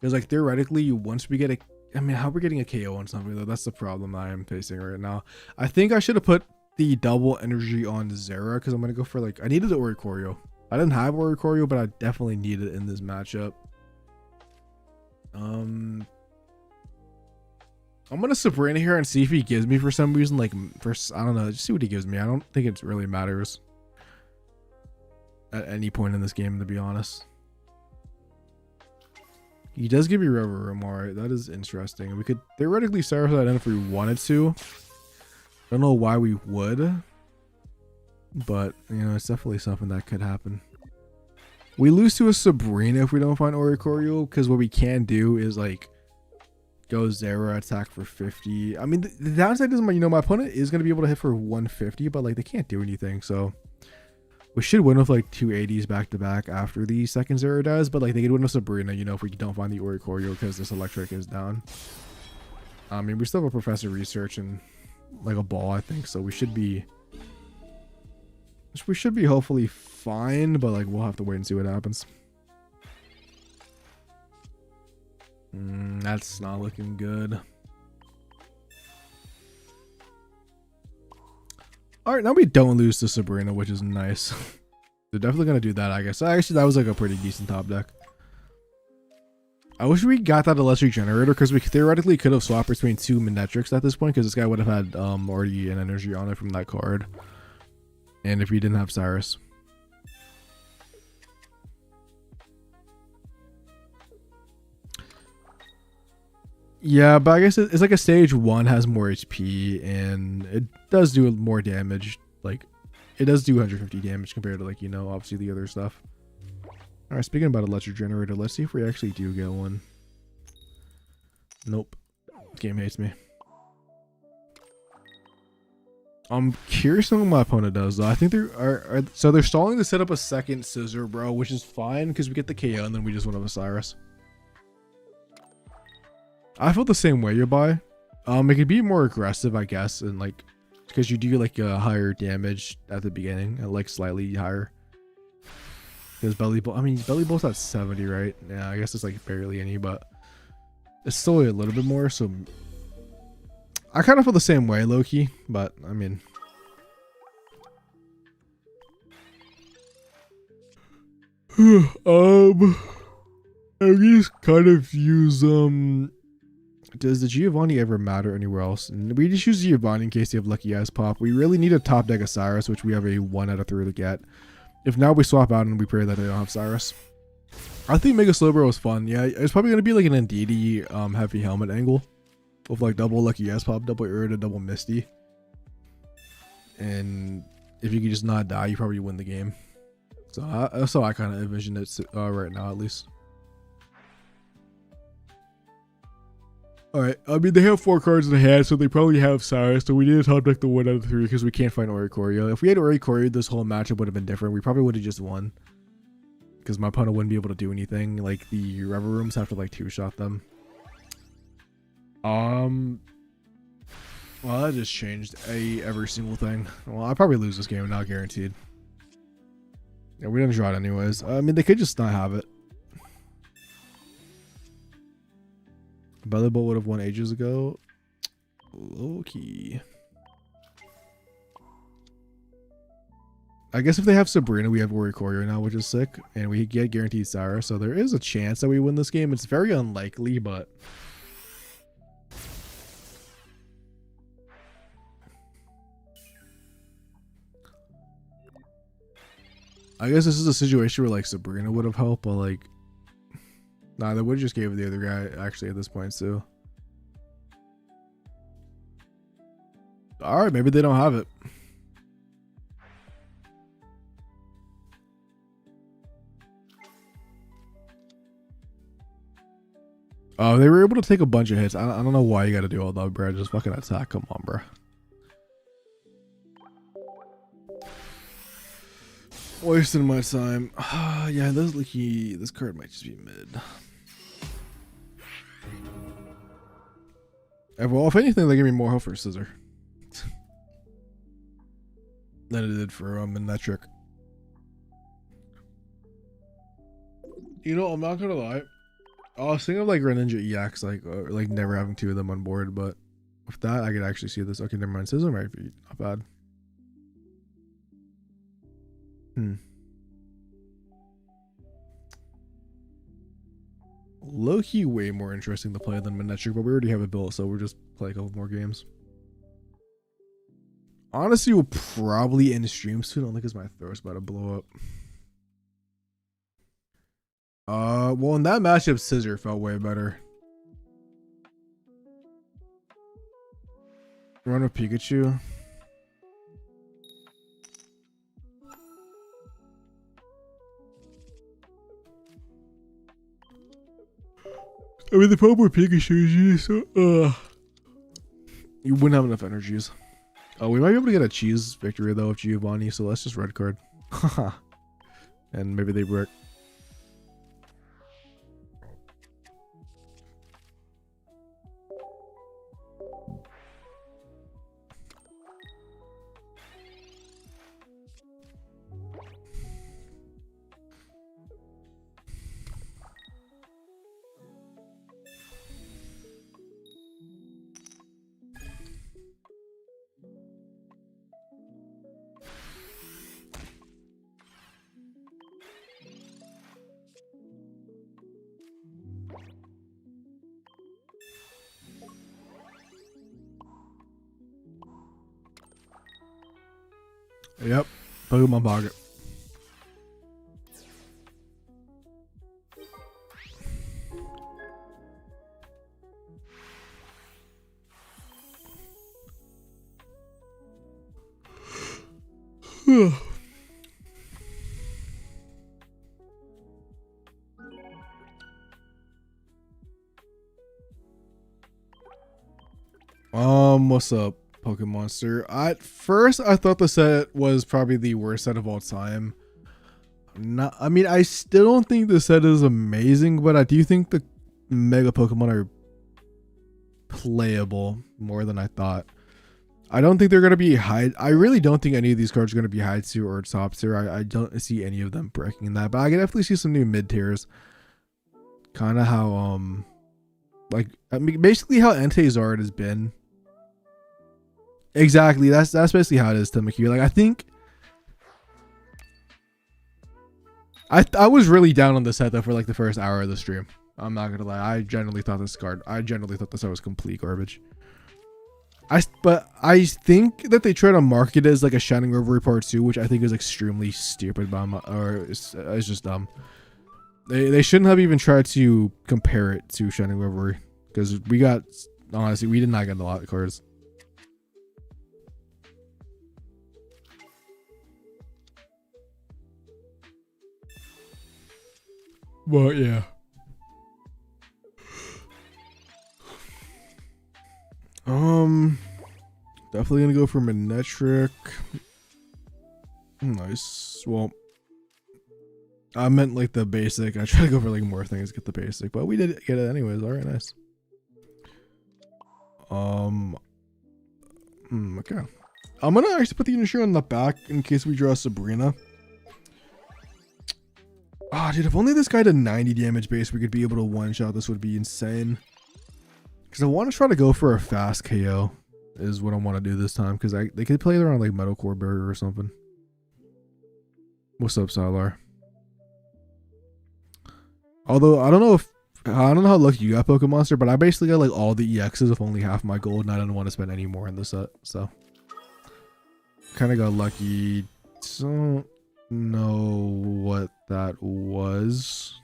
B: Because, like, theoretically, once we get a... I mean, how are we getting a KO on something, though? That's the problem I am facing right now. I think I should have put the double energy on Zera, because I'm going to go for, like... I needed the Oricorio. I didn't have Oricorio, but I definitely need it in this matchup. I'm going to Sabrina here and see if he gives me, for some reason, like... I don't know. Just see what he gives me. I don't think it really matters at any point in this game, to be honest. He does give you River Room, alright. That is interesting. We could theoretically Cyrus that in if we wanted to. I don't know why we would. But, you know, it's definitely something that could happen. We lose to a Sabrina if we don't find Oricorio, because what we can do is, like, go Zera, attack for 50. I mean, the downside is, you know, my opponent is going to be able to hit for 150, but, like, they can't do anything, so... We should win with like 280s back to back after the second Zero does, but like they could win with Sabrina, you know, if we don't find the Oricorio because this electric is down. I mean, we still have a Professor Research and like a ball, I think, so we should be hopefully fine, but like we'll have to wait and see what happens. That's not looking good. All right, now we don't lose to Sabrina, which is nice. They're definitely going to do that, I guess. Actually, that was like a pretty decent top deck. I wish we got that Electric Generator, because we theoretically could have swapped between two Manectrics at this point, because this guy would have had already an energy on it from that card. And if he didn't have Cyrus. Yeah, but I guess it's like a stage 1 has more HP and it does do more damage. Like, it does do 150 damage compared to, like, you know, obviously the other stuff. Alright, speaking about Electric Generator, let's see if we actually do get one. Nope. This game hates me. I'm curious on what my opponent does, though. I think so they're stalling to set up a second Scizor, bro, which is fine because we get the KO and then we just went up a Cyrus. I felt the same way, you buy. It could be more aggressive, I guess, and like because you do like a higher damage at the beginning, like slightly higher. Because Belly Bolt, I mean, Belly Bolt's at 70, right? Yeah, I guess it's like barely any, but it's still a little bit more. So I kind of feel the same way, low-key, but I mean. I just kind of use does the Giovanni ever matter anywhere else? And we just use Giovanni in case you have lucky ass pop. We really need a top deck of Cyrus, which we have a 1 out of 3 to get. If not, we swap out and we pray that they don't have Cyrus. I think Mega Slowbro was fun. Yeah, it's probably gonna be like an Indeedee heavy helmet angle with like double lucky ass pop, double Irida, double Misty. And if you could just not die, you probably win the game. So that's how I kind of envision it right now, at least. Alright, I mean, they have 4 cards in the hand, so they probably have Cyrus, so we need to top deck the 1 out of 3 because we can't find Oricorio. If we had Oricorio, this whole matchup would have been different. We probably would have just won. Because my opponent wouldn't be able to do anything. Like, the Rever Rooms have to, like, 2-shot them. Well, that just changed every single thing. Well, I'll probably lose this game, not guaranteed. Yeah, we didn't draw it anyways. I mean, they could just not have it. Bellybolt would have won ages ago. Low key. I guess if they have Sabrina, we have Oricorio now, which is sick, and we get guaranteed Sarah, so there is a chance that we win this game. It's very unlikely, but I guess this is a situation where like Sabrina would have helped, but like, nah, they would have just gave it the other guy actually at this point too. All right, maybe they don't have it. Oh, they were able to take a bunch of hits. I don't know why you got to do all that, bro. Just fucking attack. Come on, bro. Wasting my time. Yeah, this card might just be mid. Well, if anything, they give me more health for Scizor than it did for Manectric. You know, I'm not gonna lie. I was thinking of like Greninja EX, like never having two of them on board, but with that, I could actually see this. Okay, never mind. Scizor might be not bad. Low-key way more interesting to play than Manectric, but we already have it built, so we'll just play a couple more games. Honestly, we'll probably end stream soon, only because my throat's about to blow up. Well, in that matchup, Scizor felt way better. Run with Pikachu. I mean, the problem with Pikachu is you wouldn't have enough energies. Oh, we might be able to get a cheese victory though of Giovanni, so let's just red card. And maybe they work. Yep, Pokemon Pocket. What's up, Pokemonster? At first, I thought the set was probably the worst set of all time. I mean, I still don't think the set is amazing, but I do think the Mega Pokemon are playable more than I thought. I don't think they're going to be high. I really don't think any of these cards are going to be high tier or top tier. I don't see any of them breaking that, but I can definitely see some new mid tiers. Kind of how, like, I mean, basically how Entei has been. Exactly. That's basically how it is, Timothy. Like, I think I was really down on the set though for like the first hour of the stream. I'm not gonna lie. I genuinely thought this set was complete garbage. But I think that they try to market it as like a Shining Rivalry Part 2, which I think is extremely stupid, or it's just dumb. They shouldn't have even tried to compare it to Shining Rivalry, because honestly, we did not get a lot of cards. But yeah. Definitely gonna go for Manectric. Nice. Well, I meant like the basic. I tried to go for like more things, get the basic, but we did get it anyways. All right, nice. Okay. I'm gonna actually put the Unishiro on the back in case we draw Sabrina. Ah, dude, if only this guy did 90 damage base, we could be able to one-shot. This would be insane. Because I want to try to go for a fast KO is what I want to do this time. Because they could play around like Metal Core Barrier or something. What's up, Sylar? Although I don't know how lucky you got, Pokemon Monster, but I basically got like all the EXs with only half my gold, and I didn't want to spend any more in the set, so kind of got lucky. Don't know what that was.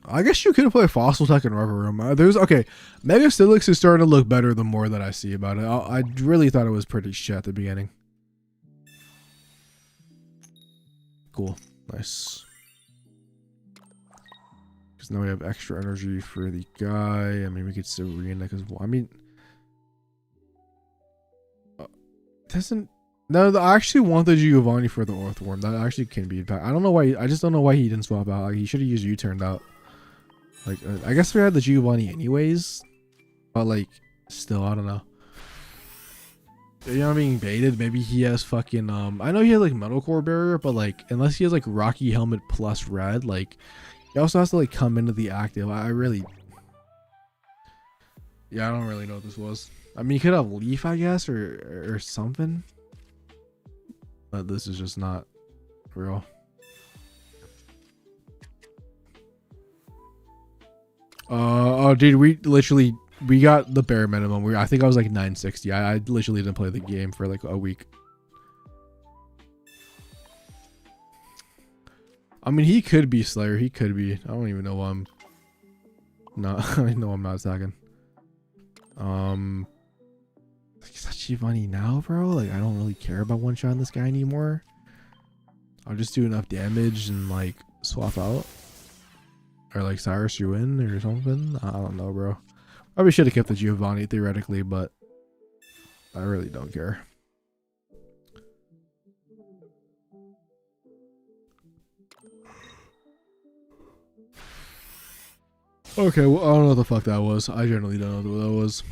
B: I guess you could play Fossil Tech and Rubber Room. There's okay. Mega Steelix is starting to look better the more that I see about it. I really thought it was pretty shit at the beginning. Cool, nice. Because now we have extra energy for the guy. I mean, we could Serena as well. I mean, doesn't. No, I actually want the Giovanni for the Earthworm. That actually can be. I don't know why. I just don't know why he didn't swap out. Like, he should have used U-turned out. Like, I guess we had the Giovanni anyways, but like, still, I don't know. You know, I'm being baited. Maybe he has fucking I know he has like Metal Core Barrier, but like, unless he has like Rocky Helmet plus Red, like, he also has to like come into the active. I really, yeah, I don't really know what this was. I mean, he could have Leaf, I guess, or something, but this is just not real. Oh, dude, we got the bare minimum. I think I was like 960. I literally didn't play the game for like a week. I mean, he could be Slayer. He could be. I don't even know why I'm not. I know I'm not attacking. Is that Giovanni now, bro? Like, I don't really care about one shot this guy anymore. I'll just do enough damage and like swap out. Or like Cyrus you in or something. I don't know, bro. Probably should have kept the Giovanni theoretically, but I really don't care. Okay, well, I don't know what the fuck that was. I generally don't know what that was.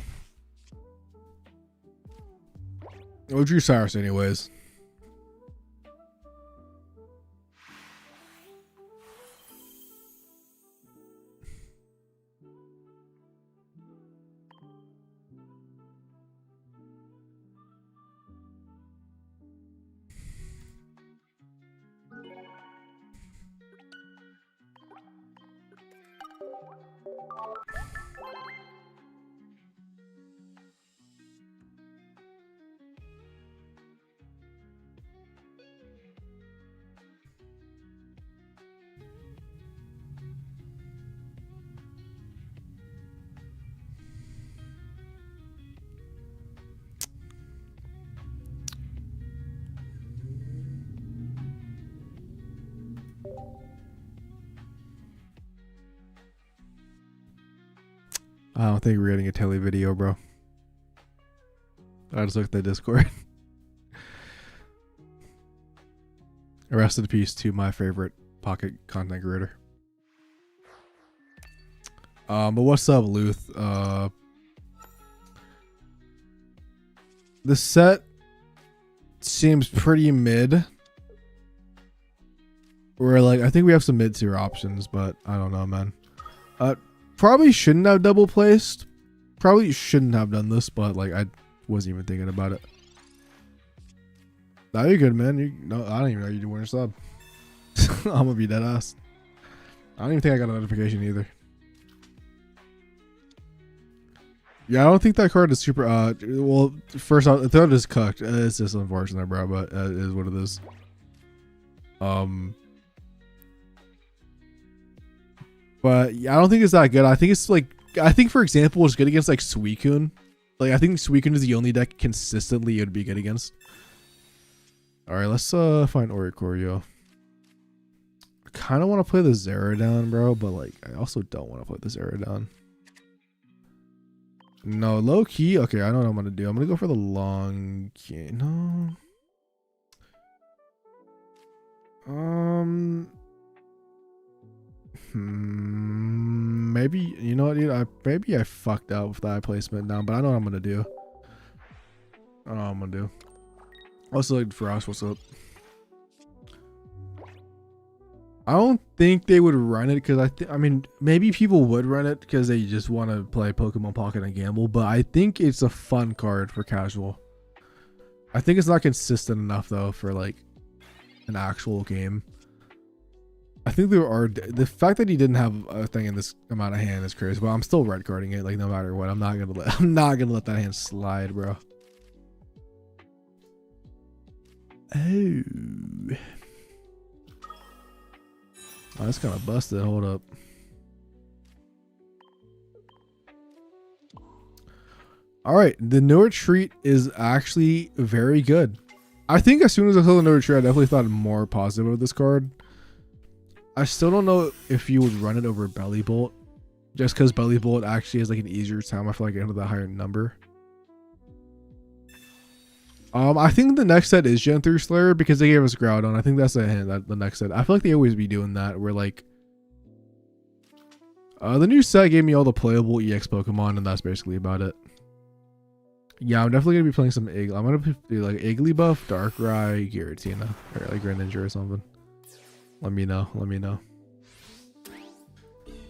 B: Oh, drew Cyrus anyways. I don't think we're getting a tele video, bro. I just looked at Discord. Rest in peace to my favorite pocket content creator. But what's up, Luth? The set seems pretty mid. Where like I think we have some mid-tier options, but I don't know, man. Probably shouldn't have double placed. Probably shouldn't have done this, but like I wasn't even thinking about it. Nah, you're good, man. No, I don't even know you weren't a sub. I'm gonna be dead ass. I don't even think I got a notification either. Yeah, I don't think that card is super. Well, first off, the throat is cooked. It's just unfortunate, bro, but it is what it is. But yeah, I don't think it's that good. I think it's like, I think for example, it's good against like Suicune. Like I think Suicune is the only deck consistently it would be good against. All right, let's find Oricorio. I kind of want to play the Zeradown, bro, but like I also don't want to play the Zeradown. No, low key. Okay, I know what I'm gonna do. I'm gonna go for the long key. No. Maybe, you know what, dude? Maybe I fucked up with that placement now, but I know what I'm gonna do. I know what I'm gonna do. Also, like for us, what's up? I don't think they would run it because I mean, maybe people would run it because they just want to play Pokemon Pocket and gamble, but I think it's a fun card for casual. I think it's not consistent enough though for like an actual game. I think there are the fact that he didn't have a thing in this amount of hand is crazy, but I'm still red carding it like no matter what. I'm not gonna let that hand slide, bro. Oh, that's kind of busted. Hold up. All right, the no retreat is actually very good. I think as soon as I saw the no retreat, I definitely thought more positive of this card. I still don't know if you would run it over Belly Bolt, just because Belly Bolt actually has like an easier time. I feel like into the higher number. I think the next set is Gen 3 Slayer because they gave us Groudon. I think that's the hand that the next set. I feel like they always be doing that. Where like, the new set gave me all the playable EX Pokemon, and that's basically about it. Yeah, I'm definitely gonna be playing some Egg. I'm gonna do like Igglybuff, Darkrai, Giratina, or like Greninja or something. Let me know. Let me know.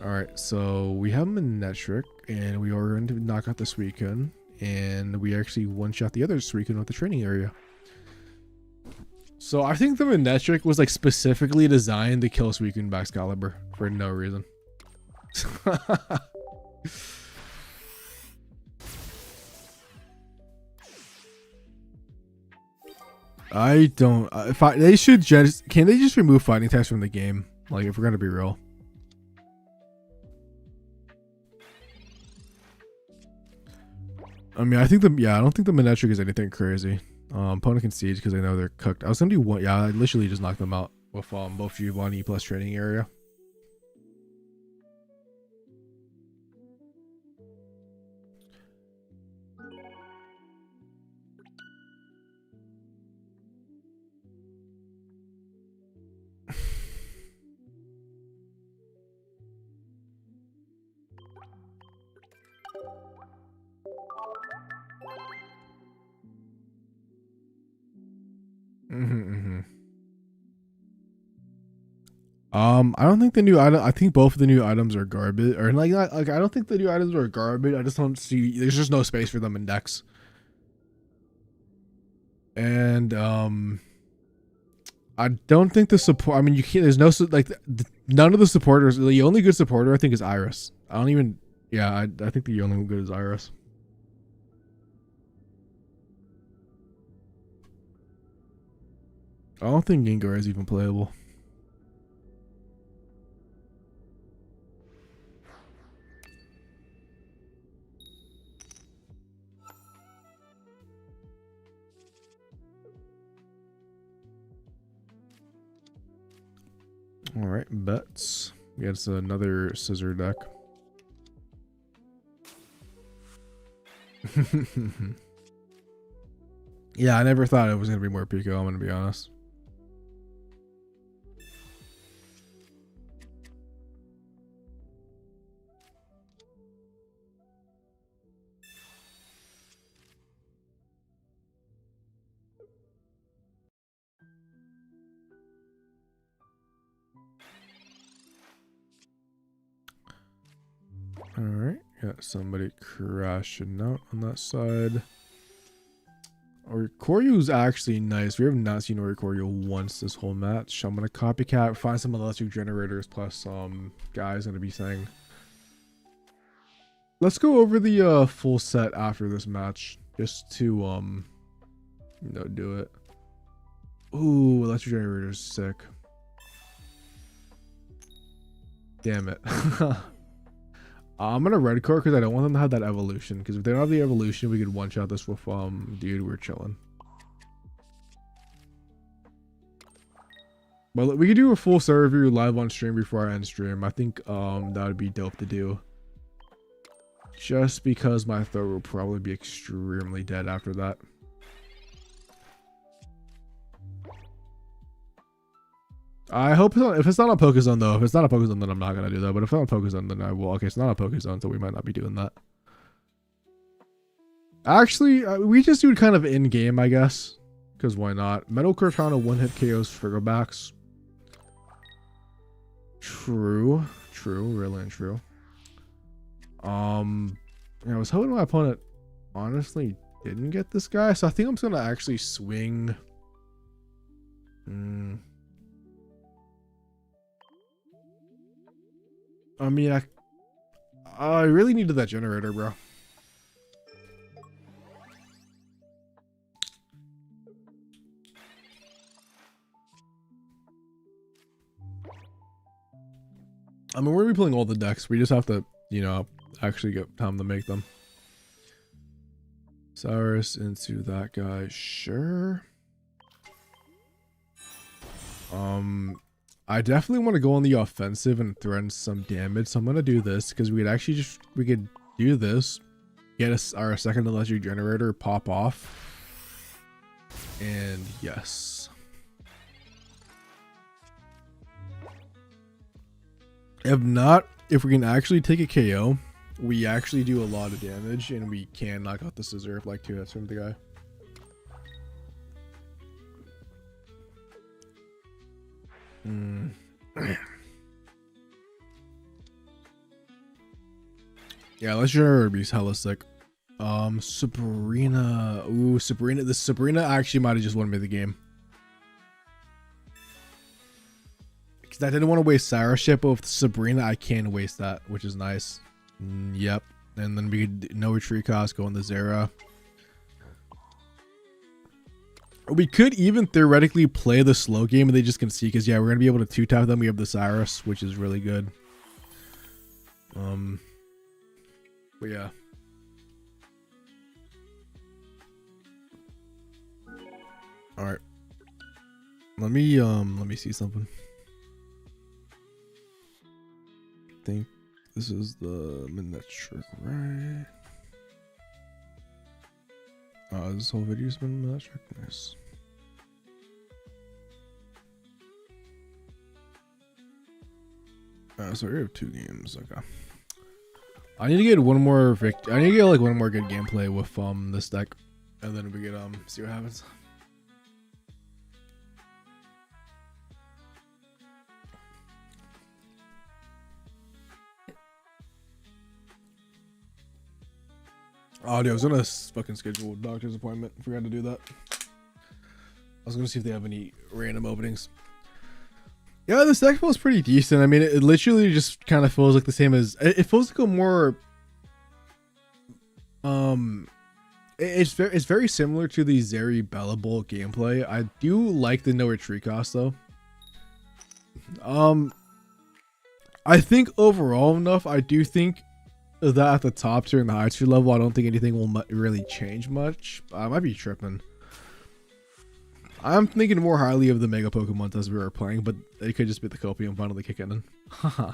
B: All right, so we have Manectric, and we are going to knock out the Suicune, and we actually one-shot the other Suicune with the training area. So I think the Manectric was like specifically designed to kill Suicune by Excalibur for no reason. I don't. They should just. Can they just remove fighting types from the game? Like, if we're gonna be real. I mean, I think I don't think the Manectric is anything crazy. Opponent concedes because they know they're cooked. I was gonna do one. Yeah, I literally just knocked them out with both Giovanni plus training area. I don't think the new item. I think both of the new items are garbage, or like I don't think the new items are garbage. I just don't see. There's just no space for them in decks. And I don't think the support. I mean, you can't. There's no like none of the supporters. The only good supporter I think is Iris. I don't even. Yeah, I think the only good is Iris. I don't think Gengar is even playable. All right, bets. Yeah, it's another Scizor deck. Yeah, I never thought it was gonna be more Pico. I'm gonna be honest. All right, got somebody crashing out on that side. Oricorio's actually nice. We have not seen Oricorio once this whole match. I'm gonna copycat, find some electric generators plus guys gonna be saying. Let's go over the full set after this match, just to do it. Ooh, electric generator's sick. Damn it. I'm gonna red card because I don't want them to have that evolution. Because if they don't have the evolution, we could one shot this with dude. We're chilling. But we could do a full serve review live on stream before I end stream. I think that would be dope to do. Just because my throat will probably be extremely dead after that. I hope it's not, if it's not a Pokézone though. If it's not a Pokézone, then I'm not gonna do that. But if it's not a Pokézone, then I will. Okay, it's not a Pokézone, so we might not be doing that. Actually, we just do it kind of in game, I guess. Because why not? Metal Cortana one-hit KOs Frigobacks. True, really and true. Yeah, I was hoping my opponent honestly didn't get this guy, so I think I'm just gonna actually swing. I mean, I really needed that generator, bro. I mean, we're gonna be playing all the decks. We just have to, you know, actually get time to make them. Cyrus into that guy, sure. I definitely want to go on the offensive and threaten some damage, so I'm gonna do this because we could do this, get us our second electric generator, pop off, and yes. If not, if we can actually take a KO, we actually do a lot of damage and we can knock out the Scizor if like 2 hits from the guy. Yeah, let's generator be hella sick. Sabrina. Ooh, Sabrina. This Sabrina actually might have just won me the game. Because I didn't want to waste Cyrus ship, but with Sabrina, I can waste that, which is nice. Yep. And then we could no retreat cost, go on the Zera. We could even theoretically play the slow game and they just can see, because yeah, we're gonna be able to 2-tap them. We have the Cyrus, which is really good. But yeah. Alright. Let me see something. I think this is the Manectric, right? This whole video's been Manectric. Nice. So we have 2 games. Okay. I need to get one more I need to get like one more good gameplay with this deck, and then we get see what happens. Oh, dude, I was gonna fucking schedule a doctor's appointment. Forgot to do that. I was gonna see if they have any random openings. Yeah, this deck feels pretty decent. I mean, it literally just kind of feels like the same as it feels like a more it's very similar to the Zeri Bella Bowl gameplay. I do like the no retreat cost though. I think overall enough, I do think that at the top tier and the high tier level, I don't think anything will really change much. I might be tripping. I'm thinking more highly of the Mega Pokemon as we were playing, but it could just be the Copium finally kicking in. Haha.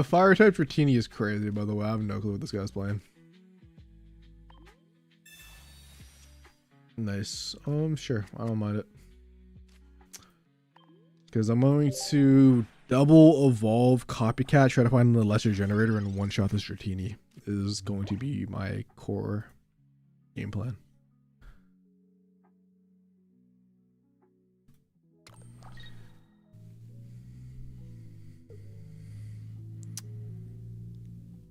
B: Fire type Dratini is crazy, by the way. I have no clue what this guy's playing. Nice. Sure. I don't mind it. Because I'm going to double evolve Copycat, try to find the lesser generator, and one shot this Dratini is going to be my core game plan.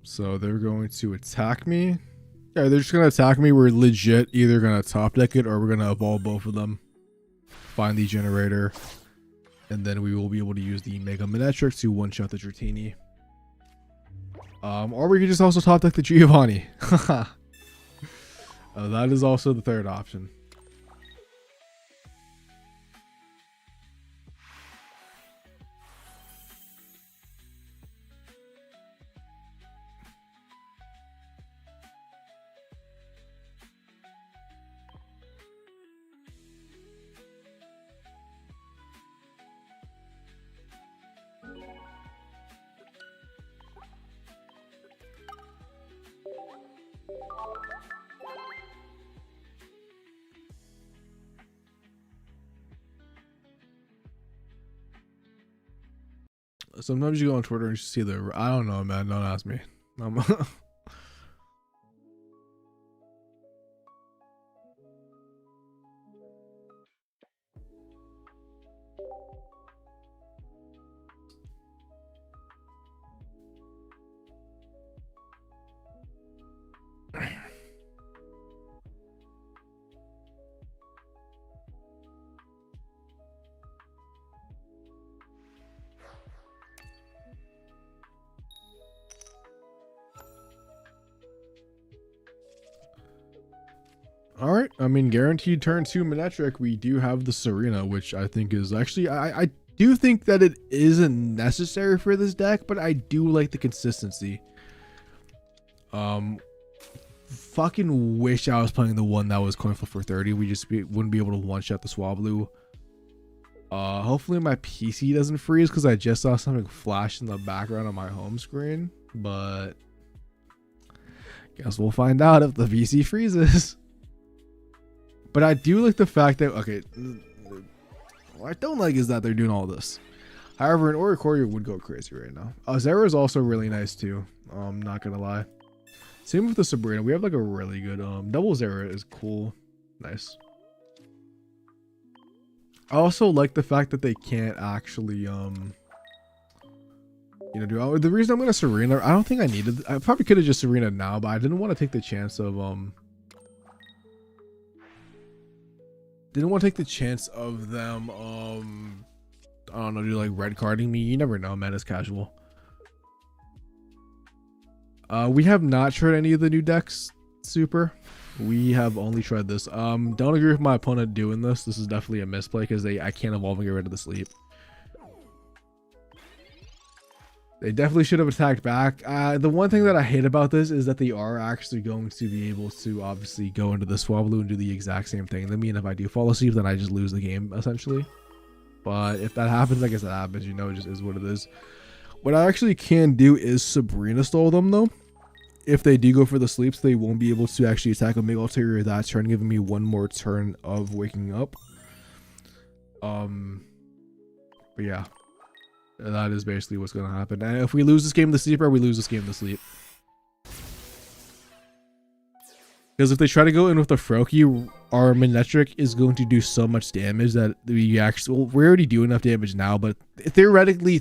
B: So they're going to attack me. Yeah, they're just going to attack me. We're legit either going to top deck it or we're going to evolve both of them. Find the generator. And then we will be able to use the Mega Manectric to one-shot the Dratini. Or we could just also top deck the Giovanni. That is also the third option. Sometimes you go on Twitter and you see the, I don't know, man. Don't ask me. All right. I mean, guaranteed turn 2 Manectric. We do have the Serena, which I think is actually, I do think that it isn't necessary for this deck, but I do like the consistency. Fucking wish I was playing the one that was coin flip for 30. We just wouldn't be able to one shot the Swablu. Hopefully my PC doesn't freeze because I just saw something flash in the background on my home screen, but guess we'll find out if the PC freezes. But I do like the fact that, okay, what I don't like is that they're doing all this. However, an Oricorio would go crazy right now. Zera is also really nice too. Not gonna lie. Same with the Sabrina. We have like a really good double Zera is cool. Nice. I also like the fact that they can't actually you know, do the reason I'm gonna Serena. I don't think I needed. I probably could have just Serena now, but I didn't want to take the chance of didn't want to take the chance of them I don't know, do like red carding me. You never know, man. It's casual. We have not tried any of the new decks. Super. We have only tried this. Don't agree with my opponent doing this. This is definitely a misplay because I can't evolve and get rid of the sleep. They definitely should have attacked back. The one thing that I hate about this is that they are actually going to be able to obviously go into the Swablu and do the exact same thing. I mean, if I do fall asleep, then I just lose the game essentially. But if that happens, I guess that happens. You know, it just is what it is. What I actually can do is Sabrina stall them though. If they do go for the sleeps, they won't be able to actually attack a Mega Ulterior that turn, giving me one more turn of waking up. But yeah. That is basically what's going to happen. And if we lose this game to sleeper, we lose this game to sleep. Because if they try to go in with a Froakie, our Manectric is going to do so much damage that we actually... Well, we already do enough damage now, but theoretically,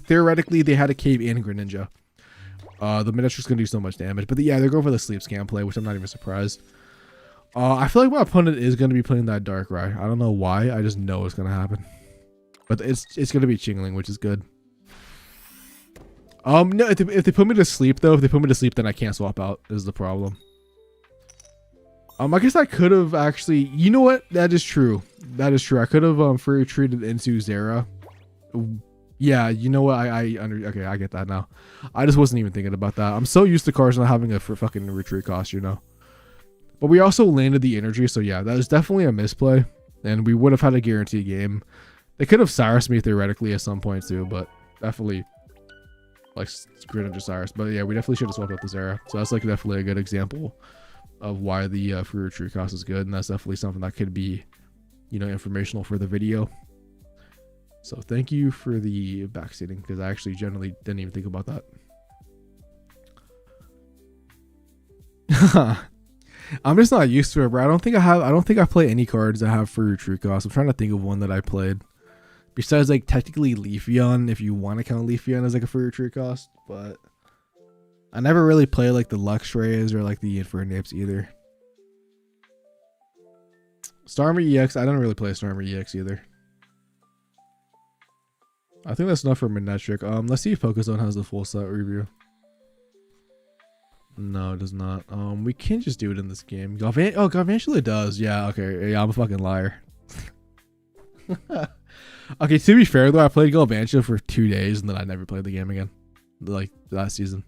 B: they had a Cave and Greninja. The Manectric's going to do so much damage. But yeah, they're going for the sleep scam play, which I'm not even surprised. I feel like my opponent is going to be playing that Darkrai. I don't know why. I just know it's going to happen. But it's going to be Chingling, which is good. No, if they put me to sleep though, then I can't swap out is the problem. I guess I could have actually, you know what? That is true. That is true. I could have free retreated into Zera. Yeah, you know what? Okay, I get that now. I just wasn't even thinking about that. I'm so used to cards not having a fucking retreat cost, you know. But we also landed the energy, so yeah, that is definitely a misplay. And we would have had a guaranteed game. They could have Cyrus me theoretically at some point too, but definitely like Greninja Cyrus. But yeah, we definitely should have swapped out the Zera. So that's like definitely a good example of why the free retreat cost is good, and that's definitely something that could be, you know, informational for the video. So thank you for the backseating, because I actually generally didn't even think about that. I'm just not used to it, bro. I don't think I play any cards that have free retreat cost. I'm trying to think of one that I played. Besides, like, technically Leafeon, if you want to count Leafeon as like a free retreat cost, but I never really play like the Luxrays or like the Infernape's either. Starmie EX, I don't really play Starmie EX either. I think that's enough for Manectric. Let's see if Pokézone has the full set review. No, it does not. We can just do it in this game. Galvantula does. Yeah, okay. Yeah, I'm a fucking liar. Okay, to be fair though, I played Galvantula for 2 days and then I never played the game again. Like last season.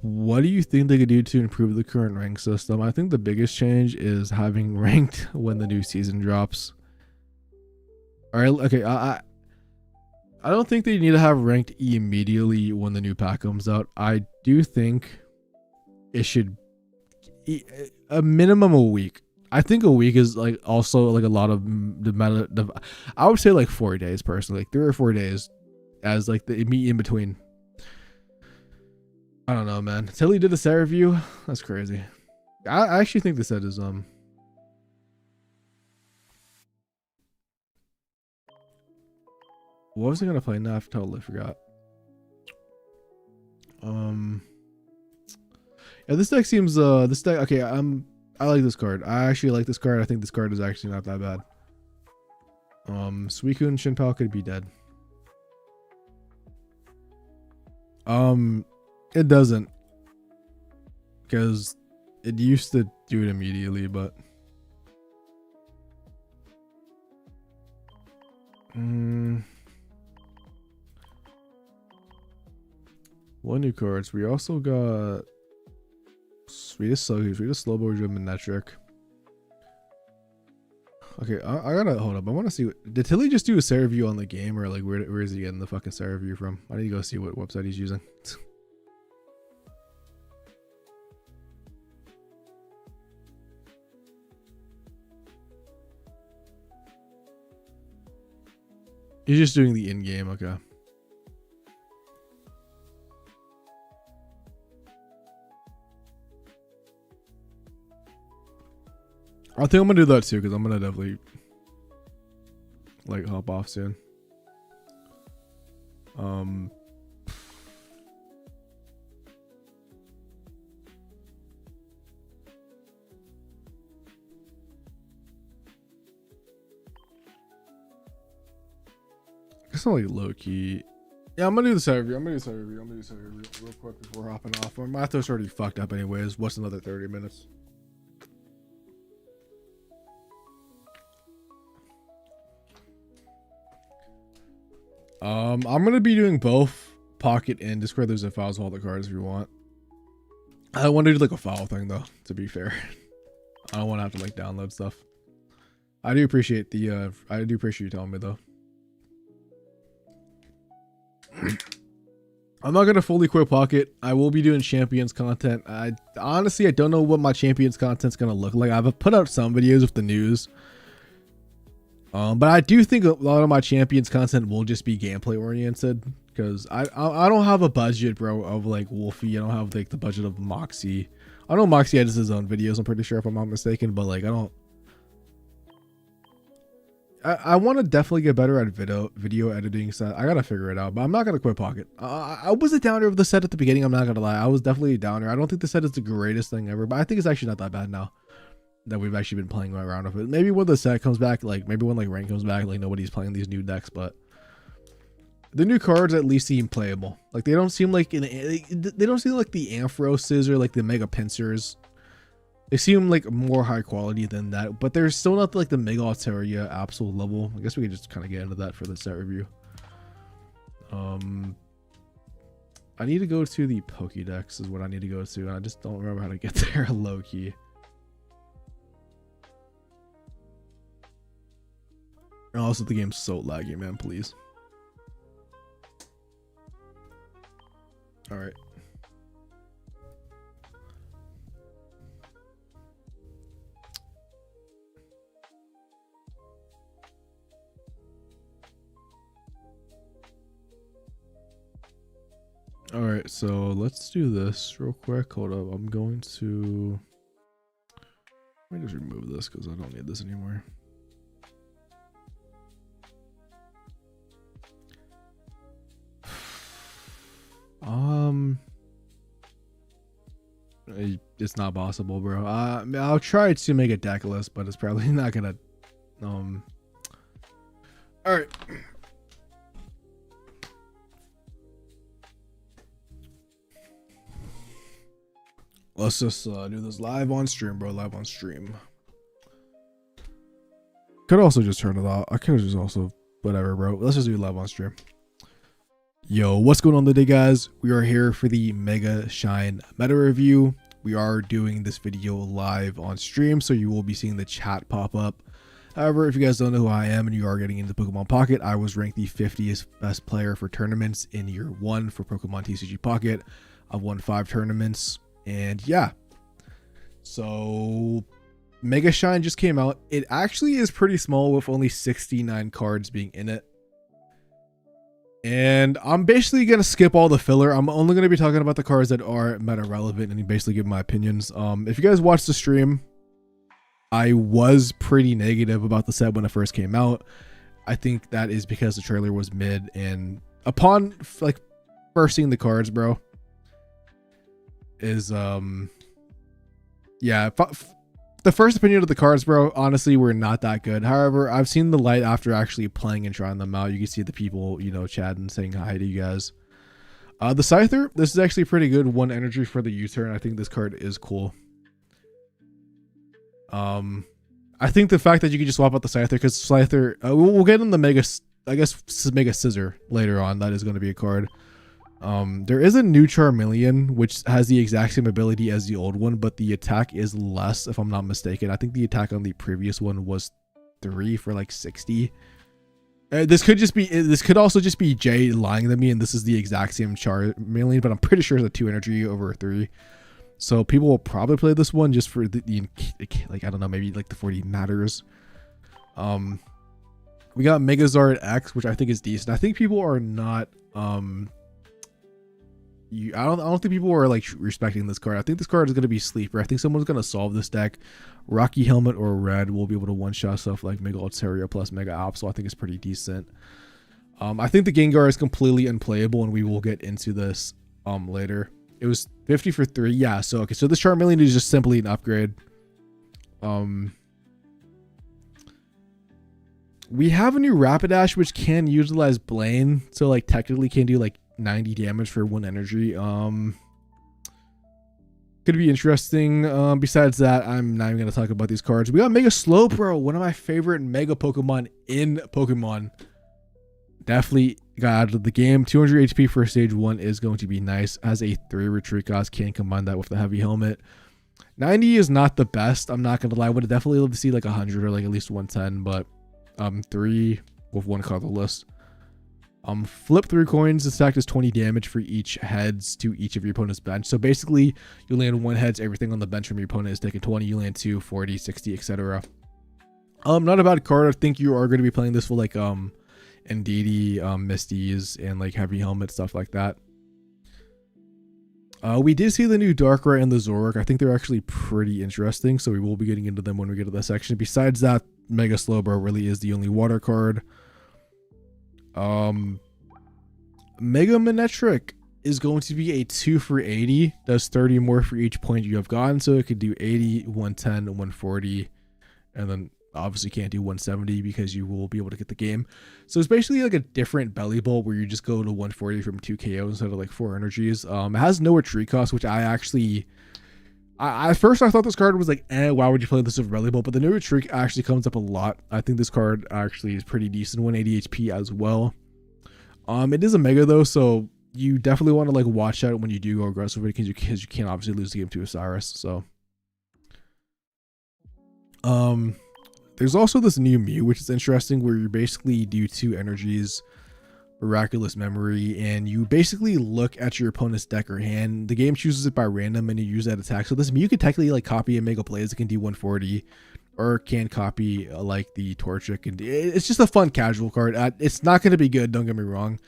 B: What do you think they could do to improve the current rank system? I think the biggest change is having ranked when the new season drops. All right, okay, I don't think they need to have ranked immediately when the new pack comes out. I do think it should a minimum a week. I think a week is like also like a lot of I would say like 4 days personally, like 3 or 4 days as like the meet in between. I don't know, man. Tilly did a set review. That's crazy. I actually think the set is what was I gonna play? No, I totally forgot. Yeah, this deck seems okay. I like this card. I actually like this card. I think this card is actually not that bad. Suicune Shinpao could be dead. It doesn't, because it used to do it immediately, but one new cards. We also got Sweetest Slowbro, Manectric. Okay, I gotta hold up. I want to see. Did Tilly just do a Sarah review on the game, or like where is he getting the fucking Sarah review from? I need to go see what website he's using. He's just doing the in-game. Okay. I think I'm gonna do that too, because I'm gonna definitely like hop off soon. It's not like low key. Yeah, I'm gonna do the side review. I'm gonna do the side review real quick before hopping off. My throat's already fucked up anyways. What's another 30 minutes? I'm gonna be doing both Pocket and Discord. There's a files of all the cards if you want. I don't want to do like a file thing though, to be fair. I don't want to have to like download stuff. I do appreciate the I do appreciate you telling me though. I'm not gonna fully quit Pocket. I will be doing Champions content. I honestly don't know what my Champions content's gonna look like. I've put out some videos with the news. But I do think a lot of my Champions content will just be gameplay oriented, because I don't have a budget, bro, of like Wolfie. I don't have like the budget of Moxie. I know Moxie edits his own videos, I'm pretty sure, if I'm not mistaken, but like I want to definitely get better at video editing, so I gotta figure it out. But I'm not gonna quit Pocket. I was a downer of the set at the beginning. I'm not gonna lie, I was definitely a downer. I don't think the set is the greatest thing ever, but I think it's actually not that bad now that we've actually been playing around with it. Maybe when the set comes back, like maybe when like rank comes back, like nobody's playing these new decks, but the new cards at least seem playable. Like they don't seem like they don't seem like the Amphros or like the Mega Pincers. They seem like more high quality than that, but they're still not like the Mega Altaria Absol level. I guess we could just kind of get into that for the set review. I need to go to the Pokédex is what I need to go to, and I just don't remember how to get there low key. And also the game's so laggy, man, please. All right. All right, so let's do this real quick. Hold up, I'm going to, let me just remove this because I don't need this anymore. It's not possible, bro. I'll try to make a deck list, but it's probably not gonna. All right. Let's just do this live on stream, bro. Live on stream. Could also just turn it off. I could have just also whatever, bro. Let's just do live on stream. Yo, what's going on today, guys? We are here for the Mega Shine meta review. We are doing this video live on stream, so you will be seeing the chat pop up. However, if you guys don't know who I am and you are getting into Pokemon Pocket, I was ranked the 50th best player for tournaments in year 1 for Pokemon TCG Pocket. I've won 5 tournaments, and yeah. So Mega Shine just came out. It actually is pretty small with only 69 cards being in it. And I'm basically going to skip all the filler. I'm only going to be talking about the cards that are meta relevant and basically give my opinions. If you guys watched the stream, I was pretty negative about the set when it first came out. I think that is because the trailer was mid, and upon like first seeing the cards, bro, is yeah, the first opinion of the cards, bro, honestly, were not that good. However, I've seen the light after actually playing and trying them out. You can see the people, you know, chatting, saying hi to you guys. The Scyther, this is actually pretty good. 1 energy for the U-turn. I think this card is cool. I think the fact that you can just swap out the Scyther, because Scyther, we'll get in the Mega, I guess, Mega Scizor later on. That is going to be a card. There is a new Charmeleon, which has the exact same ability as the old one, but the attack is less, if I'm not mistaken. I think the attack on the previous one was 3 for like 60. This could also just be Jay lying to me, and this is the exact same Charmeleon, but I'm pretty sure it's a 2 energy over 3. So people will probably play this one just for the like, I don't know, maybe like the 40 matters. We got Megazord X, which I think is decent. I think people are not I don't think people are like respecting this card. I think this card is going to be sleeper. I think someone's going to solve this deck. Rocky Helmet or Red will be able to one-shot stuff like Mega Altaria plus Mega Op, so I think it's pretty decent. I think the Gengar is completely unplayable, and we will get into this later. It was 50 for 3. Yeah, so okay, so this Charmeleon is just simply an upgrade. We have a new Rapidash, which can utilize Blaine, so like technically can do like 90 damage for 1 energy. Could be interesting. Besides that, I'm not even gonna talk about these cards. We got Mega Slowbro, one of my favorite Mega Pokemon in Pokemon. Definitely got out of the game. 200 HP for stage 1 is going to be nice. Has a 3 retreat cost. Can't combine that with the heavy helmet. 90 is not the best. I'm not gonna lie. Would have definitely love to see like 100 or like at least 110, but 3 with 1 colorless. Flip 3 coins. This attack does 20 damage for each heads to each of your opponent's bench. So basically, you land 1 heads, everything on the bench from your opponent is taking 20. You land 2, 40, 60, etc. Not a bad card. I think you are going to be playing this for like Indeedee, Misty's, and like heavy helmet stuff like that. We did see the new Darkrai and the Zoroark. I think they're actually pretty interesting, so we will be getting into them when we get to that section. Besides that, Mega Slowbro really is the only water card. Mega Manectric is going to be a 2 for 80. Does 30 more for each point you have gotten, so it could do 80, 110, 140, and then obviously can't do 170 because you will be able to get the game. So it's basically like a different Belly Bolt where you just go to 140 from 2 KOs instead of like 4 energies. It has no retreat cost, which I actually... at first I thought this card was like, why would you play this over Belly Bolt? But the new retreat actually comes up a lot. I think this card actually is pretty decent, 180 HP as well. It is a Mega though, so you definitely want to like watch out when you do go aggressive because you can't obviously lose the game to Osiris. So, there's also this new Mew, which is interesting, where you basically do 2 energies, Miraculous Memory, and you basically look at your opponent's deck or hand. The game chooses it by random, and you use that attack. So this Mew could technically like copy and Mega Plays. It can do 140, or can copy like the Torchic. And it's just a fun casual card. It's not going to be good, don't get me wrong,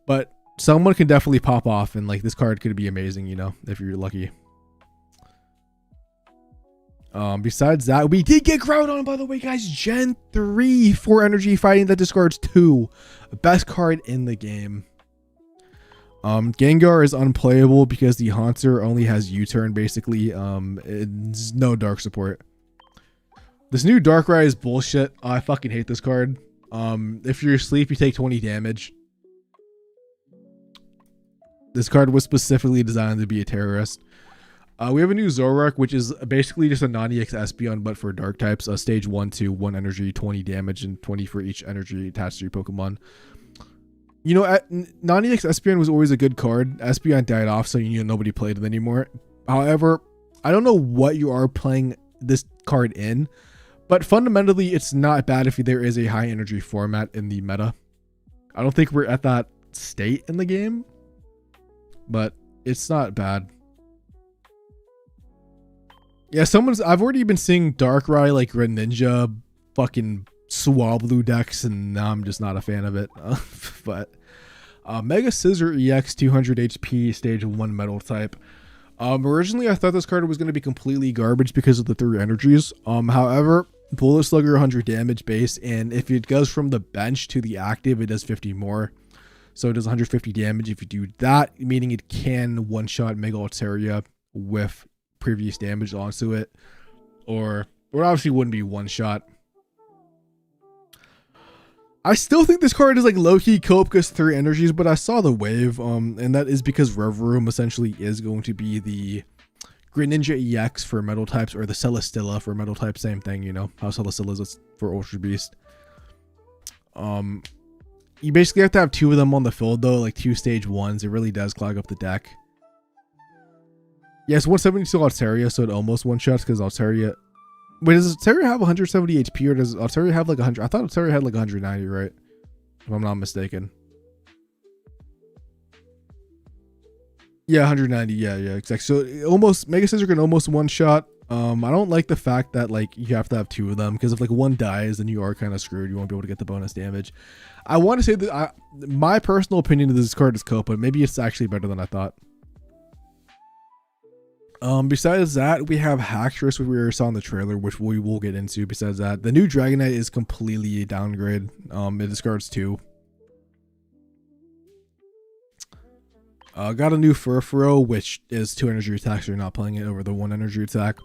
B: but someone can definitely pop off, and like this card could be amazing, you know, if you're lucky. Besides that, we did get Groudon, by the way, guys. Gen 3 4 energy fighting that discards 2. Best card in the game. Gengar is unplayable because the Haunter only has U-turn, basically. It's no dark support. This new Darkrai is bullshit. I fucking hate this card. If you're asleep, you take 20 damage. This card was specifically designed to be a terrorist. We have a new Zoroark, which is basically just a non-EX Espeon, but for dark types. Stage 1 to 1 energy, 20 damage, and 20 for each energy attached to your Pokemon. You know, non-EX Espeon was always a good card. Espeon died off, so you know nobody played it anymore. However, I don't know what you are playing this card in, but fundamentally, it's not bad if there is a high energy format in the meta. I don't think we're at that state in the game, but it's not bad. Yeah, I've already been seeing Darkrai like Greninja fucking Swablu decks, and now I'm just not a fan of it. But Mega Scizor EX 200 HP stage 1 metal type. Originally I thought this card was going to be completely garbage because of the 3 energies. However, Bullet Slugger 100 damage base, and if it goes from the bench to the active, it does 50 more. So it does 150 damage if you do that, meaning it can one-shot Mega Altaria with previous damage onto it, or Or obviously wouldn't be one shot. I still think this card is like low-key cope because 3 energies, but I saw the wave, and that is because Rev Room essentially is going to be the Greninja EX for metal types, or the Celesteela for metal types, same thing, you know, how Celesteela is for Ultra Beast. You basically have to have 2 of them on the field though, like 2 stage 1s. It really does clog up the deck. Yes, 172 Altaria, so it almost one-shots because Altaria... Wait, does Altaria have 170 HP, or does Altaria have like 100? I thought Altaria had like 190, right? If I'm not mistaken. Yeah, 190. Yeah, exactly. So almost Mega Scizor can almost one-shot. I don't like the fact that like you have to have 2 of them, because if like one dies, then you are kind of screwed. You won't be able to get the bonus damage. I want to say that my personal opinion of this card is cope, but maybe it's actually better than I thought. Besides that, we have Haxorus, which we saw in the trailer, which we will get into. Besides that, the new Dragonite is completely a downgrade. It discards 2. Got a new Furfuro, which is 2 energy attacks, so you're not playing it over the 1 energy attack.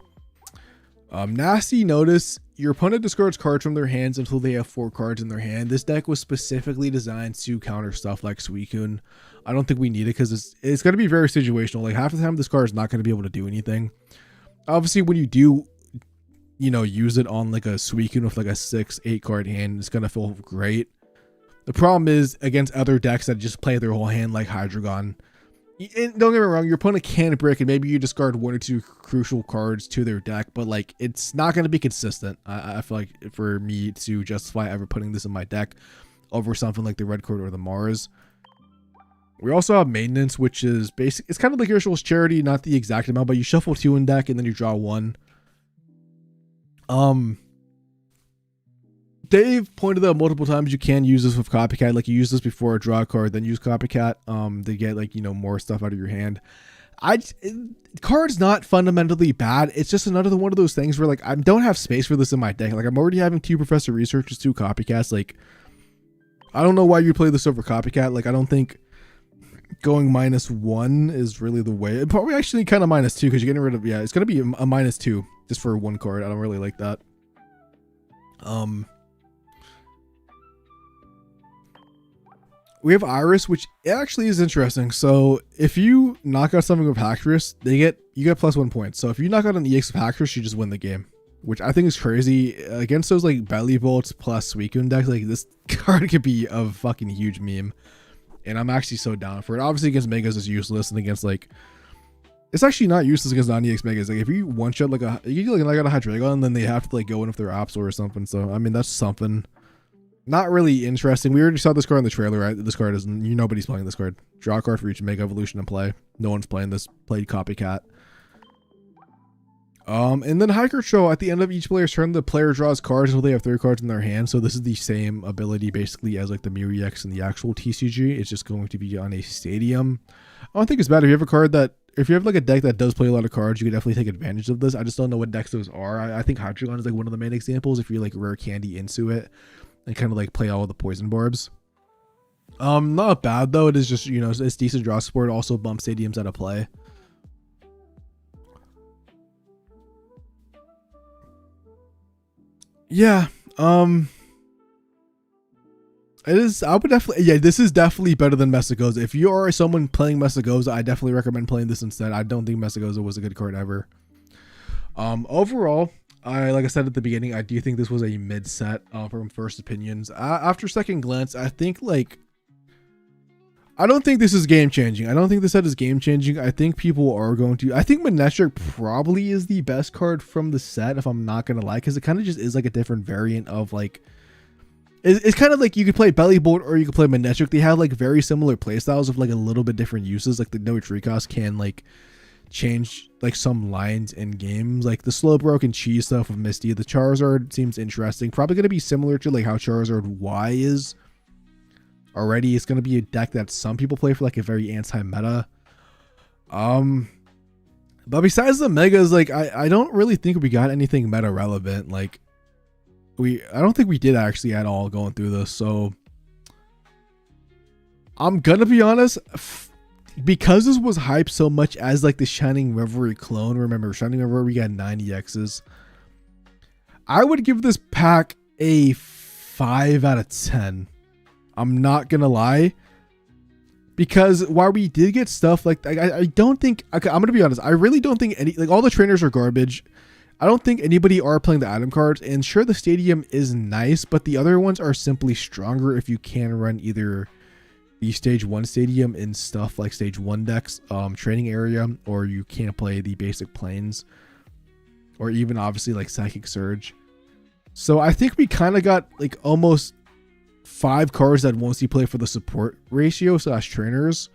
B: Nasty Notice, your opponent discards cards from their hands until they have 4 cards in their hand. This deck was specifically designed to counter stuff like Suicune. I don't think we need it because it's going to be very situational. Like half the time this card is not going to be able to do anything. Obviously when you do, you know, use it on like a Suicune with like a 6-8 card hand, it's going to feel great. The problem is against other decks that just play their whole hand like Hydreigon. And don't get me wrong, your opponent can break and maybe you discard 1 or 2 crucial cards to their deck, but like it's not going to be consistent. I feel like for me to justify ever putting this in my deck over something like the Red Card or the Mars. We also have Maintenance, which is basic. It's kind of like Ritual's Charity, not the exact amount, but you shuffle 2 in deck and then you draw 1. Dave pointed out multiple times you can use this with Copycat. Like you use this before a draw card, then use Copycat to get like, you know, more stuff out of your hand. Card's not fundamentally bad. It's just another one of those things where like I don't have space for this in my deck. Like I'm already having 2 Professor Researchers, 2 Copycats. Like I don't know why you play this over Copycat. Like I don't think going -1 is really the way. It probably actually kind of -2 because you're getting rid of, yeah, it's gonna be a -2 just for 1 card. I don't really like that. We have Iris, which actually is interesting. So if you knock out something with Haxorus, you get +1 point. So if you knock out an EX with Haxorus, you just win the game, which I think is crazy against those like Belly Bolts plus Suicune decks. Like this card could be a fucking huge meme. And I'm actually so down for it. Obviously against Megas is useless, and against like, it's actually not useless against non-EX Megas. Like if you one-shot like you get like a Hydreigon, and then they have to like go in with their Absol or something. So I mean that's something. Not really interesting. We already saw this card in the trailer, right? This card isn't, nobody's playing this card. Draw a card for each Mega Evolution in play. No one's playing this. Played Copycat. And then Hiker Show, at the end of each player's turn, the player draws cards until they have 3 cards in their hand. So this is the same ability basically as like the Mew EX and the actual TCG. It's just going to be on a stadium. I don't think it's bad. If you have a card that, if you have like a deck that does play a lot of cards, you can definitely take advantage of this. I just don't know what decks those are. I think Hydreigon is like one of the main examples if you like rare candy into it and kind of like play all of the poison barbs. Not bad though. It is just, you know, it's decent draw support. Also bump stadiums out of play. Yeah. It is. I would definitely. Yeah, this is definitely better than Messagoza. If you are someone playing Messagoza, I definitely recommend playing this instead. I don't think Messagoza was a good card ever. Overall, like I said at the beginning, I do think this was a mid set from first opinions. After second glance, I think like, I don't think this is game changing. I don't think this set is game changing. I think people are going to. I think Manectric probably is the best card from the set, if I'm not gonna lie, because it kind of just is like a different variant of like. It's kind of like you could play Belly Bolt or you could play Manectric. They have like very similar playstyles with like a little bit different uses. Like the No Tree Cost can like change like some lines in games, like the Slowbro can cheese stuff with Misty. The Charizard seems interesting, probably going to be similar to like how Charizard Y is already. It's going to be a deck that some people play for like a very anti-meta. But besides the megas, like I don't really think we got anything meta relevant. Like I don't think we did actually at all going through this. So I'm gonna be honest, because this was hyped so much as like the Shining Reverie clone. Remember Shining Reverie, we got 9 EXs. I would give this pack a 5 out of 10. I'm not gonna lie, because while we did get stuff like I don't think, okay, I'm gonna be honest, I really don't think any, like, all the trainers are garbage. I don't think anybody are playing the item cards, and sure, the stadium is nice, but the other ones are simply stronger if you can run either the stage 1 stadium in stuff like stage 1 decks, training area, or you can't play the basic planes, or even obviously like Psychic Surge. So I think we kind of got like almost 5 cards that mostly play for the support ratio / trainers.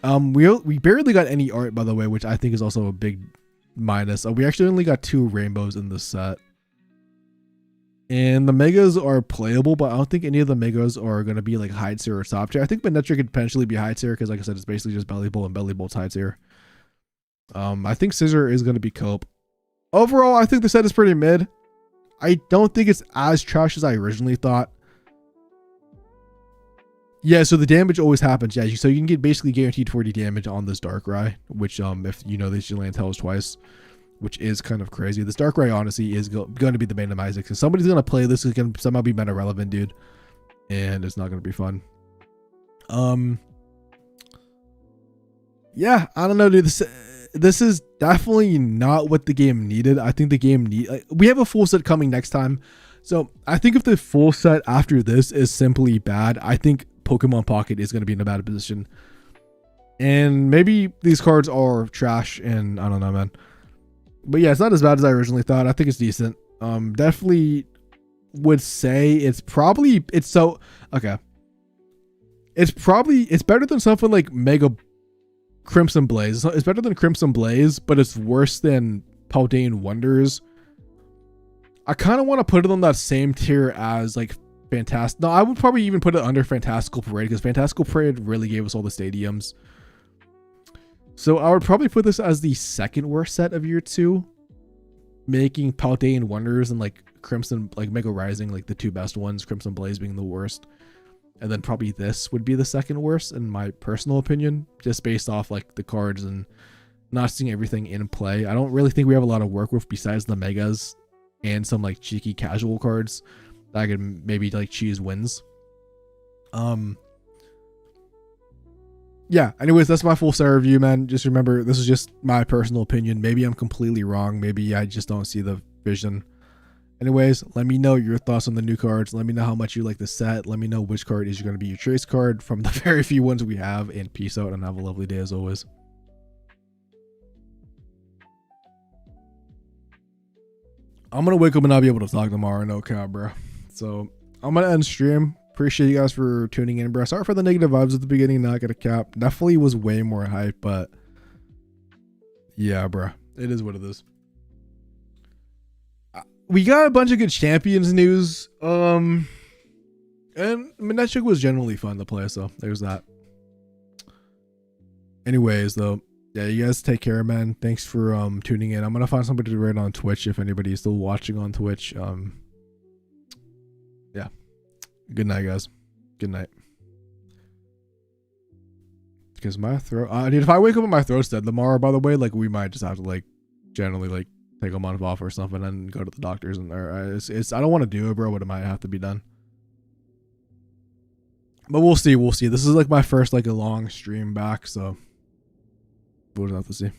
B: We barely got any art, by the way, which I think is also a big minus. We actually only got 2 rainbows in the set. And the megas are playable, but I don't think any of the megas are going to be like high tier or top tier. I think Manectric could potentially be high tier because, like I said, it's basically just Belly Bolt, and Belly Bolt's high tier. I think Scizor is going to be cope. Overall, I think the set is pretty mid. I don't think it's as trash as I originally thought. Yeah, so the damage always happens. Yeah, so you can get basically guaranteed 40 damage on this Darkrai, which if you know this, you land tells twice, which is kind of crazy. This Darkrai honestly is going to be the main of Isaac. So somebody's going to play this, is going to somehow be meta relevant, dude, and it's not going to be fun. Yeah, I don't know, dude. This is definitely not what the game needed. I think the game we have a full set coming next time. So I think if the full set after this is simply bad, I think Pokemon Pocket is going to be in a bad position. And maybe these cards are trash, and I don't know, man. But yeah, it's not as bad as I originally thought. I think it's decent. Definitely would say it's okay. It's better than something like Mega Crimson Blaze. It's better than Crimson Blaze, but it's worse than Paldean Wonders. I kind of want to put it on that same tier as like Fantastic. No, I would probably even put it under Fantastical Parade, because Fantastical Parade really gave us all the stadiums. So I would probably put this as the second worst set of year 2, making Paldean Wonders and like Crimson, like Mega Rising, like the 2 best ones, Crimson Blaze being the worst. And then probably this would be the second worst in my personal opinion, just based off like the cards and not seeing everything in play. I don't really think we have a lot of work with besides the Megas and some like cheeky casual cards that I could maybe like choose wins. Yeah, anyways, that's my full set review, man. Just remember, this is just my personal opinion. Maybe I'm completely wrong. Maybe I just don't see the vision. Anyways, let me know your thoughts on the new cards. Let me know how much you like the set. Let me know which card is going to be your choice card from the very few ones we have. And peace out, and have a lovely day as always. I'm going to wake up and not be able to talk tomorrow. No cap, bro. So I'm going to end stream. Appreciate you guys for tuning in, bro. Sorry for the negative vibes at the beginning. Not gonna cap. Definitely was way more hype, but yeah, bro. It is what it is. We got a bunch of good champions news. And Manectric was generally fun to play, so there's that. Anyways, though, yeah, you guys take care, man. Thanks for tuning in. I'm gonna find somebody to raid on Twitch if anybody's still watching on Twitch. Yeah. Good night, guys. Good night. Because my throat, dude, if I wake up and my throat's dead tomorrow, by the way, like, we might just have to like generally like take a month off or something and go to the doctors. And it's I don't want to do it, bro, but it might have to be done. But we'll see. We'll see. This is like my first like a long stream back, so we'll have to see.